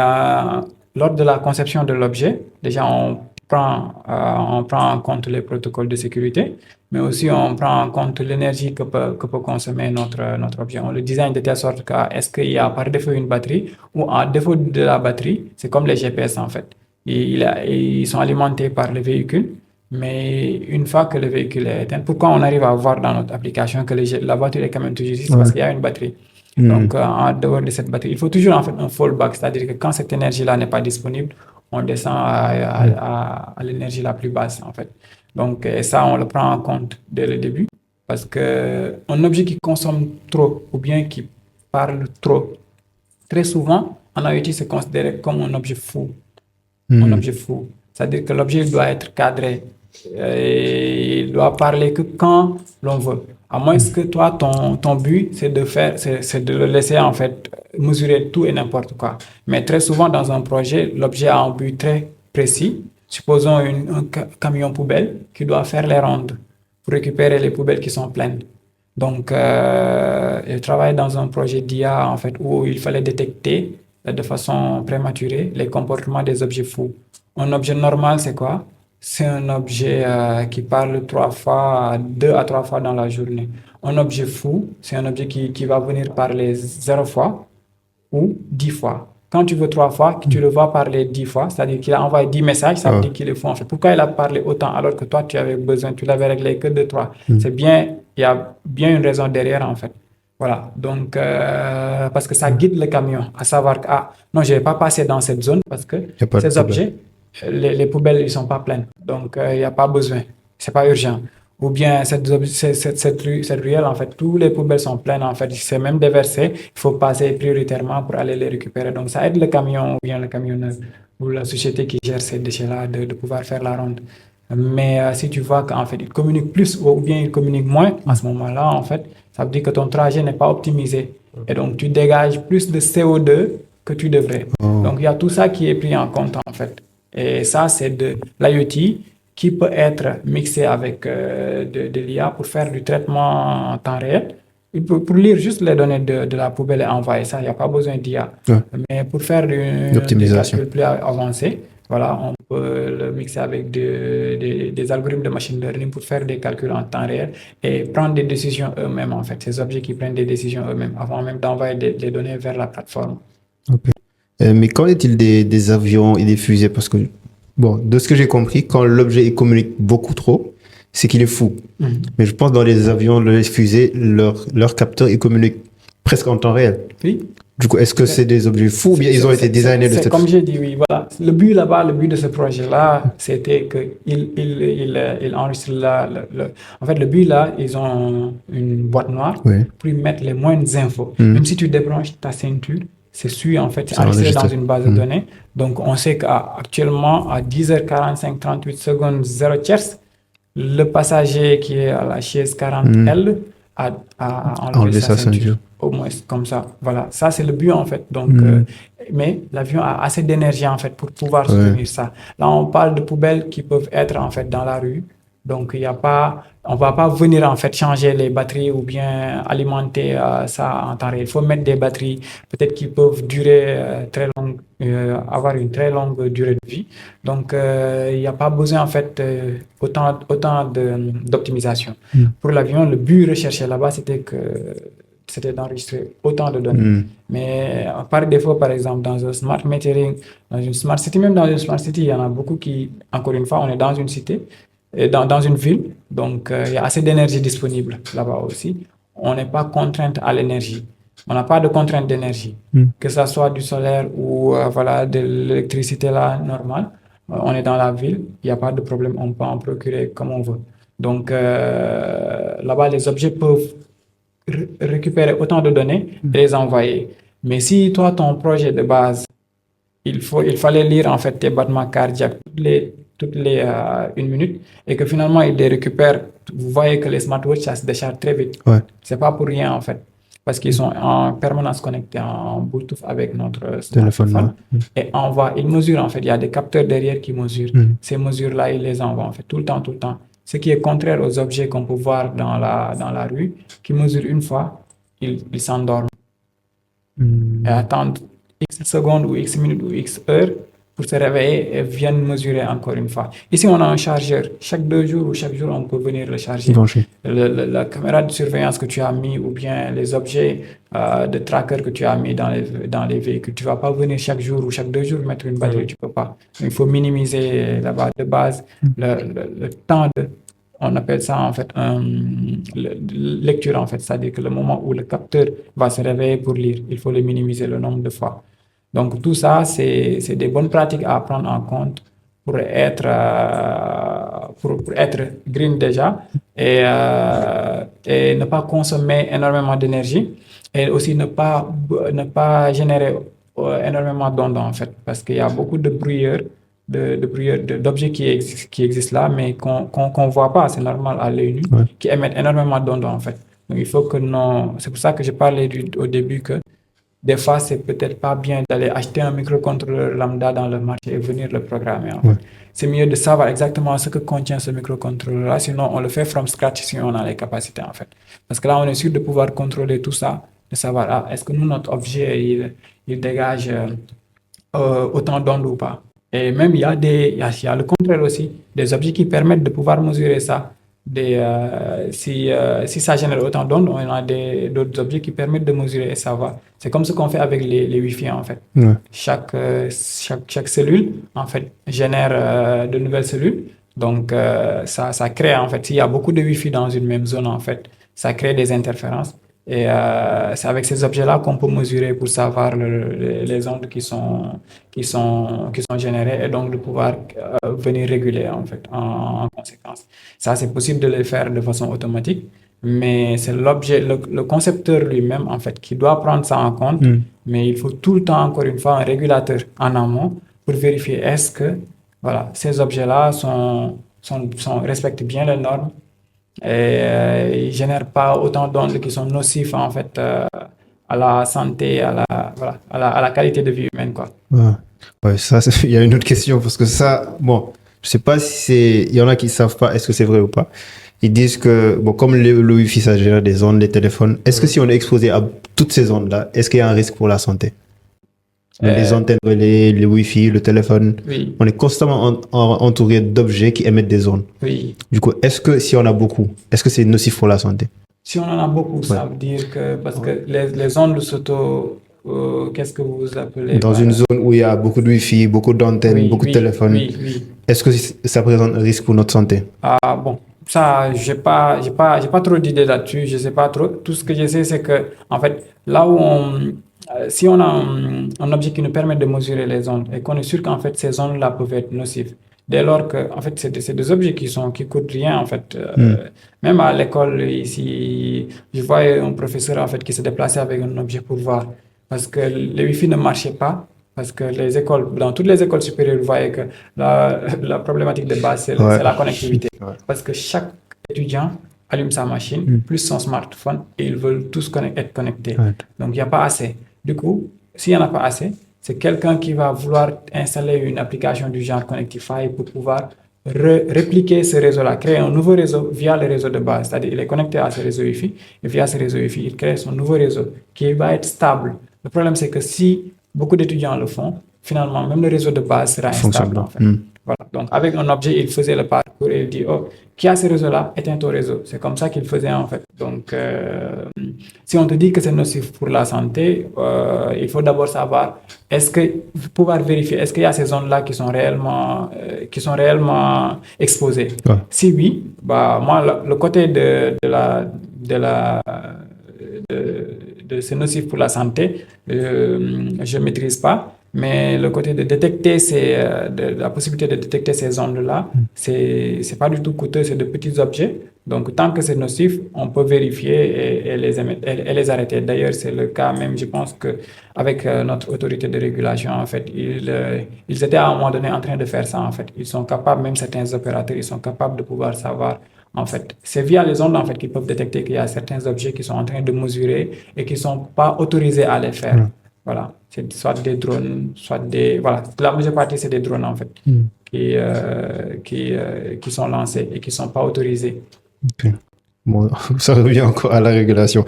lors de la conception de l'objet, déjà, on prend en compte les protocoles de sécurité, mais aussi on prend en compte l'énergie que peut consommer notre objet. On le design de telle sorte que est-ce qu'il y a par défaut une batterie ou en défaut de la batterie, c'est comme les GPS en fait. Ils sont alimentés par le véhicule, mais une fois que le véhicule est éteint, pourquoi on arrive à voir dans notre application que la voiture est quand même toujours ici, parce qu'il y a une batterie. Donc, en dehors de cette batterie, il faut toujours en fait un fallback, c'est-à-dire que quand cette énergie-là n'est pas disponible, on descend à l'énergie la plus basse, en fait. Donc, et ça, on le prend en compte dès le début, parce qu'un objet qui consomme trop ou bien qui parle trop, très souvent, en IoT, c'est considéré comme un objet fou. Un objet fou. C'est-à-dire que l'objet doit être cadré. Et il doit parler que quand l'on veut. À moins que toi, ton but, c'est de le laisser en fait mesurer tout et n'importe quoi. Mais très souvent, dans un projet, l'objet a un but très précis. Supposons un camion poubelle qui doit faire les rondes pour récupérer les poubelles qui sont pleines. Donc, je travaille dans un projet d'IA en fait où il fallait détecter de façon prématurée les comportements des objets fous. Un objet normal, c'est quoi? C'est un objet qui parle 2 à 3 fois dans la journée. Un objet fou, c'est un objet qui va venir parler 0 fois ou 10 fois. Quand tu veux 3 fois, tu le vois parler 10 fois, c'est-à-dire qu'il a envoyé 10 messages, ça veut dire qu'il est fou en fait. Pourquoi il a parlé autant alors que toi, tu l'avais réglé que de 3? C'est bien, il y a bien une raison derrière en fait. Voilà, donc parce que ça guide le camion à savoir que non, je ne vais pas passer dans cette zone parce que ces objets les poubelles, ils sont pas pleines. Donc, il n'y a pas besoin. C'est pas urgent. Ou bien, cette ruelle, en fait, tous les poubelles sont pleines, en fait. C'est même déversé. Il faut passer prioritairement pour aller les récupérer. Donc, ça aide le camion ou bien le camionneur ou la société qui gère ces déchets-là de pouvoir faire la ronde. Mais si tu vois qu'en fait, il communique plus ou bien il communique moins, à ce moment-là, en fait, ça veut dire que ton trajet n'est pas optimisé. Et donc, tu dégages plus de CO2 que tu devrais. Donc, il y a tout ça qui est pris en compte, en fait. Et ça, c'est de l'IoT qui peut être mixé avec de l'IA pour faire du traitement en temps réel. Pour lire juste les données de la poubelle et envoyer ça, il n'y a pas besoin d'IA. Ouais. Mais pour faire des L'optimisation. calculs plus avancés, voilà, on peut le mixer avec des algorithmes de machine learning pour faire des calculs en temps réel et prendre des décisions eux-mêmes, en fait. Ces objets qui prennent des décisions eux-mêmes avant même d'envoyer les données vers la plateforme. Ok. Mais qu'en est-il des avions et des fusées? Parce que, bon, de ce que j'ai compris, quand l'objet il communique beaucoup trop, c'est qu'il est fou. Mais je pense dans les avions, les fusées, leur capteur, ils communiquent presque en temps réel. Oui. Du coup, est-ce que c'est des objets fous ou bien ils ont été designés de cette Comme j'ai dit, oui, voilà. Le but là-bas, le but de ce projet-là, c'était qu'il enregistre En fait, le but là, ils ont une boîte noire Oui. pour y mettre les moindres infos. Même si tu débranches ta ceinture, c'est sûr, en fait, c'est enregistré dans une base de données. Donc, on sait qu'actuellement, à 10h45, 38 secondes, 0 tierce, le passager qui est à la chaise 40L a enlevé sa ceinture. Au moins comme ça. Voilà, ça c'est le but en fait. Donc, mais l'avion a assez d'énergie en fait pour pouvoir soutenir ça. Là, on parle de poubelles qui peuvent être en fait dans la rue. Donc, il y a pas, on va pas venir en fait changer les batteries ou bien alimenter ça en temps réel. Il faut mettre des batteries peut-être qui peuvent durer avoir une très longue durée de vie. Donc, il n'y a pas besoin en fait autant d'optimisation. Pour l'avion, le but recherché là-bas, c'était d'enregistrer autant de données. Mais par défaut, par exemple, dans un smart metering, dans une smart city, même dans une smart city, il y en a beaucoup qui, encore une fois, on est dans une cité, et dans une ville, donc il y a assez d'énergie disponible là-bas aussi. On n'est pas contrainte à l'énergie. On n'a pas de contrainte d'énergie, que ce soit du solaire ou voilà, de l'électricité là, normale. On est dans la ville, il n'y a pas de problème, on peut en procurer comme on veut. Donc là-bas, les objets peuvent récupérer autant de données et les envoyer. Mais si toi, ton projet de base, il fallait lire en fait tes battements cardiaques toutes les 1 minute et que finalement il les récupère, vous voyez que les smartwatches ça se décharge très vite. Ouais. C'est pas pour rien en fait, parce qu'ils sont en permanence connectés en Bluetooth avec notre téléphone. Et ils mesurent en fait, il y a des capteurs derrière qui mesurent. Ces mesures-là, ils les envoient en fait tout le temps. Ce qui est contraire aux objets qu'on peut voir dans la rue, qui mesurent une fois, ils s'endorment. Et attendent X secondes ou X minutes ou X heures pour se réveiller et viennent mesurer encore une fois. Ici, on a un chargeur. Chaque 2 jours ou chaque jour, on peut venir le charger. La caméra de surveillance que tu as mis ou bien les objets de tracker que tu as mis dans les véhicules, tu ne vas pas venir chaque jour ou chaque 2 jours mettre une batterie, tu ne peux pas. Il faut minimiser la base de base, le temps on appelle ça en fait lecture en fait, c'est-à-dire que le moment où le capteur va se réveiller pour lire, il faut le minimiser le nombre de fois. Donc tout ça, c'est des bonnes pratiques à prendre en compte pour être green déjà et ne pas consommer énormément d'énergie et aussi ne pas générer énormément d'ondes en fait, parce qu'il y a beaucoup de bruyères d'objets qui existent là, mais qu'on ne voit pas, c'est normal à l'œil nu, qui émettent énormément d'ondes en fait. Donc il faut que c'est pour ça que je parlais au début que des fois, c'est peut-être pas bien d'aller acheter un microcontrôleur lambda dans le marché et venir le programmer. En fait. C'est mieux de savoir exactement ce que contient ce microcontrôleur-là, sinon on le fait from scratch si on a les capacités en fait. Parce que là, on est sûr de pouvoir contrôler tout ça, de savoir est-ce que notre objet il dégage autant d'ondes ou pas. Et même il y a le contraire aussi, des objets qui permettent de pouvoir mesurer ça. Si ça génère autant d'ondes, on a d'autres objets qui permettent de mesurer et savoir. C'est comme ce qu'on fait avec les Wi-Fi en fait. Chaque cellule en fait génère de nouvelles cellules. Donc ça crée en fait, s'il y a beaucoup de Wi-Fi dans une même zone en fait, ça crée des interférences. Et c'est avec ces objets-là qu'on peut mesurer pour savoir les ondes qui sont générées et donc de pouvoir venir réguler en fait en conséquence. Ça, c'est possible de le faire de façon automatique, mais c'est l'objet, le concepteur lui-même en fait qui doit prendre ça en compte. Mais il faut tout le temps, encore une fois, un régulateur en amont pour vérifier est-ce que voilà, ces objets-là respectent bien les normes et ils ne génèrent pas autant d'ondes qui sont nocifs en fait à la santé, à la qualité de vie humaine, quoi. Ouais, ça, il y a une autre question parce que ça, bon, je sais pas si il y en a qui savent pas est-ce que c'est vrai ou pas. Ils disent que, bon, comme le Wi-Fi, ça gère des ondes, les téléphones, est-ce que si on est exposé à toutes ces ondes-là, est-ce qu'il y a un risque pour la santé? Les antennes relais, le Wi-Fi, le téléphone, oui. On est constamment entouré d'objets qui émettent des ondes. Oui. Du coup, est-ce que si on a beaucoup, est-ce que c'est nocif pour la santé? Si on en a beaucoup, ça veut dire que, parce que les ondes qu'est-ce que vous appelez? Dans une zone où il y a beaucoup de Wi-Fi, beaucoup d'antennes, beaucoup de téléphones, est-ce que ça présente un risque pour notre santé? Ah bon, ça, j'ai pas trop d'idées là-dessus, je sais pas trop. Tout ce que je sais, c'est que, en fait, là où si on a un objet qui nous permet de mesurer les ondes et qu'on est sûr qu'en fait ces ondes-là peuvent être nocives, dès lors que en fait c'est des objets qui coûtent rien en fait. Même à l'école ici, je voyais un professeur en fait qui se déplaçait avec un objet pour voir parce que le Wi-Fi ne marchait pas. Parce que dans toutes les écoles supérieures, vous voyez que la problématique de base, c'est la connectivité. Parce que chaque étudiant allume sa machine, plus son smartphone, et ils veulent tous être connectés. Donc, il n'y a pas assez. Du coup, s'il n'y en a pas assez, c'est quelqu'un qui va vouloir installer une application du genre Connectify pour pouvoir répliquer ce réseau-là, créer un nouveau réseau via le réseau de base. C'est-à-dire il est connecté à ce réseau Wi-Fi, et via ce réseau Wi-Fi, il crée son nouveau réseau qui va être stable. Le problème, c'est que si beaucoup d'étudiants le font, finalement, même le réseau de base sera instable. En fait. Voilà. Donc, avec un objet, il faisait le parcours et il dit, oh, qui a ce réseau-là, éteins ton réseau. C'est comme ça qu'il faisait, en fait. Donc, si on te dit que c'est nocif pour la santé, il faut d'abord savoir, pouvoir vérifier, est-ce qu'il y a ces zones-là qui sont réellement exposées? Si oui, bah, moi, le côté de c'est nocif pour la santé, je ne maîtrise pas, mais le côté de détecter la possibilité de détecter ces ondes-là, c'est pas du tout coûteux, c'est de petits objets. Donc, tant que c'est nocif, on peut vérifier et les arrêter. D'ailleurs, c'est le cas même, je pense qu'avec notre autorité de régulation, en fait, ils étaient à un moment donné en train de faire ça, en fait. Ils sont capables, même certains opérateurs, ils sont capables de pouvoir savoir. En fait, c'est via les ondes en fait qu'ils peuvent détecter qu'il y a certains objets qui sont en train de mesurer et qui ne sont pas autorisés à les faire. Voilà, c'est soit des drones, soit voilà, la majeure partie c'est des drones en fait qui sont lancés et qui ne sont pas autorisés. Okay. Bon, ça revient encore à la régulation.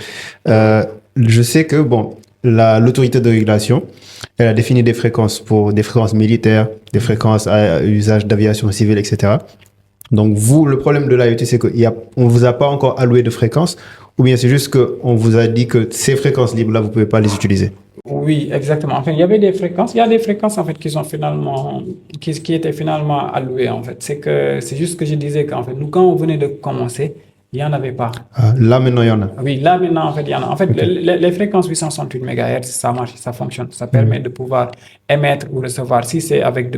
Je sais que bon, l'autorité de régulation, elle a défini des fréquences pour des fréquences militaires, des fréquences à usage d'aviation civile, etc. Donc, vous, le problème de l'IoT, c'est qu'on ne vous a pas encore alloué de fréquences, ou bien c'est juste qu'on vous a dit que ces fréquences libres-là, vous ne pouvez pas les utiliser? Oui, exactement. Enfin, il y a des fréquences, en fait, qui étaient finalement allouées, en fait. C'est juste que je disais qu'en fait, nous, quand on venait de commencer, il n'y en avait pas. Là, maintenant, il y en a. Oui, là, maintenant, en fait, il y en a. En fait, les fréquences 868 MHz, ça marche, ça fonctionne. Ça permet de pouvoir émettre ou recevoir.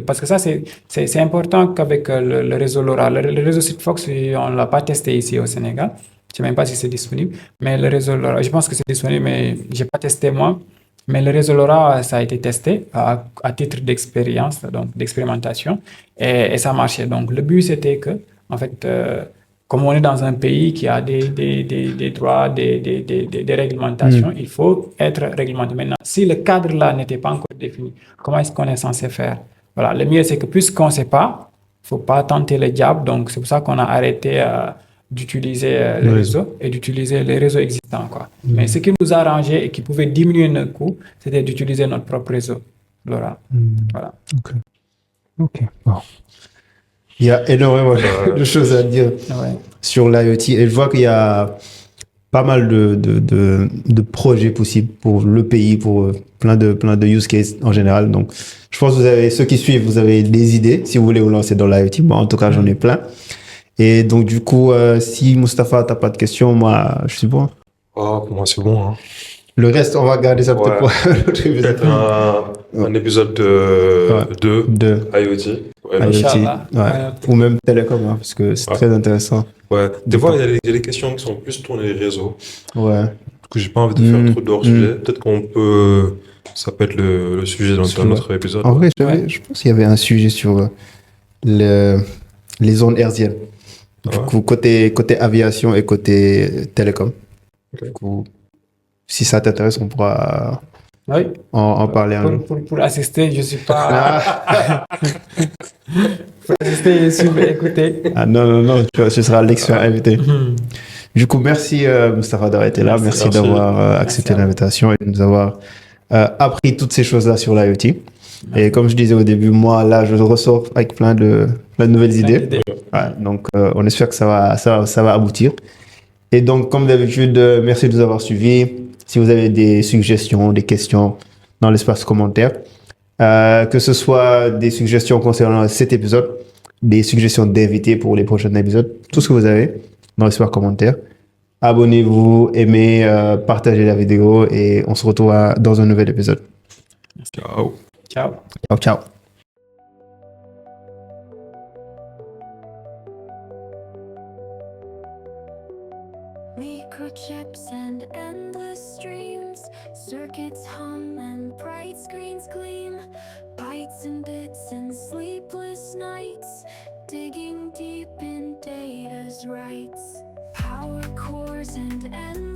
Parce que ça, c'est important qu'avec le réseau LoRa, le réseau Sigfox, on ne l'a pas testé ici au Sénégal. Je ne sais même pas si c'est disponible. Mais le réseau LoRa, je pense que c'est disponible, mais je n'ai pas testé moi. Mais le réseau LoRa, ça a été testé à titre d'expérience, donc d'expérimentation. Et ça marchait. Donc, le but, c'était que, en fait, comme on est dans un pays qui a des droits, des réglementations, il faut être réglementé. Maintenant, si le cadre-là n'était pas encore défini, comment est-ce qu'on est censé faire? Voilà, le mieux, c'est que puisqu'on ne sait pas, il ne faut pas tenter le diable. Donc, c'est pour ça qu'on a arrêté d'utiliser le réseau et d'utiliser les réseaux existants, quoi. Mais ce qui nous a arrangé et qui pouvait diminuer nos coûts, c'était d'utiliser notre propre réseau, LoRa. Voilà. OK. Bon. Il y a énormément de choses à dire sur l'IoT et je vois qu'il y a pas mal de projets possibles pour le pays, pour plein de use cases en général. Donc, je pense que ceux qui suivent, vous avez des idées si vous voulez vous lancer dans l'IoT. Moi, en tout cas, j'en ai plein. Et donc, du coup, si Mustapha, t'as pas de questions, moi, je suis bon. Oh, pour moi, c'est bon. Hein. Le reste, on va garder ça peut-être Ouais. pour l'autre épisode. Peut-être un épisode de De IoT. Ouais, IoT, Inch'Allah. ouais. Ou même télécom, hein, parce que c'est Ouais. très intéressant. ouais. Des fois, il y a des questions qui sont plus tournées les réseaux. Ouais. Du coup, j'ai pas envie de faire trop d'hors sujet. Peut-être ça peut être le sujet dans notre épisode. En vrai, je pense qu'il y avait un sujet sur les ondes hertziennes. Du coup, côté aviation et côté télécom. Okay. Du coup, si ça t'intéresse, on pourra Oui. en parler un jour. Pour assister, je suis pas. Pour assister et suivre, écouter. Ah non, tu seras l'expert invité. Du coup, merci Mustapha d'avoir été là. Merci d'avoir accepté l'invitation et de nous avoir appris toutes ces choses-là sur l'IoT. Et comme je disais au début, moi, là, je ressors avec plein de nouvelles idées. Ouais, donc, on espère que ça va aboutir. Et donc, comme d'habitude, merci de nous avoir suivis. Si vous avez des suggestions, des questions dans l'espace commentaire, que ce soit des suggestions concernant cet épisode, des suggestions d'invités pour les prochains épisodes, tout ce que vous avez dans l'espace commentaire. Abonnez-vous, aimez, partagez la vidéo et on se retrouve dans un nouvel épisode. Ciao. Ciao. Ciao, ciao. Microchips and endless streams, circuits hum and bright screens gleam, bytes and bits and sleepless nights, digging deep in data's rights, power cores and endless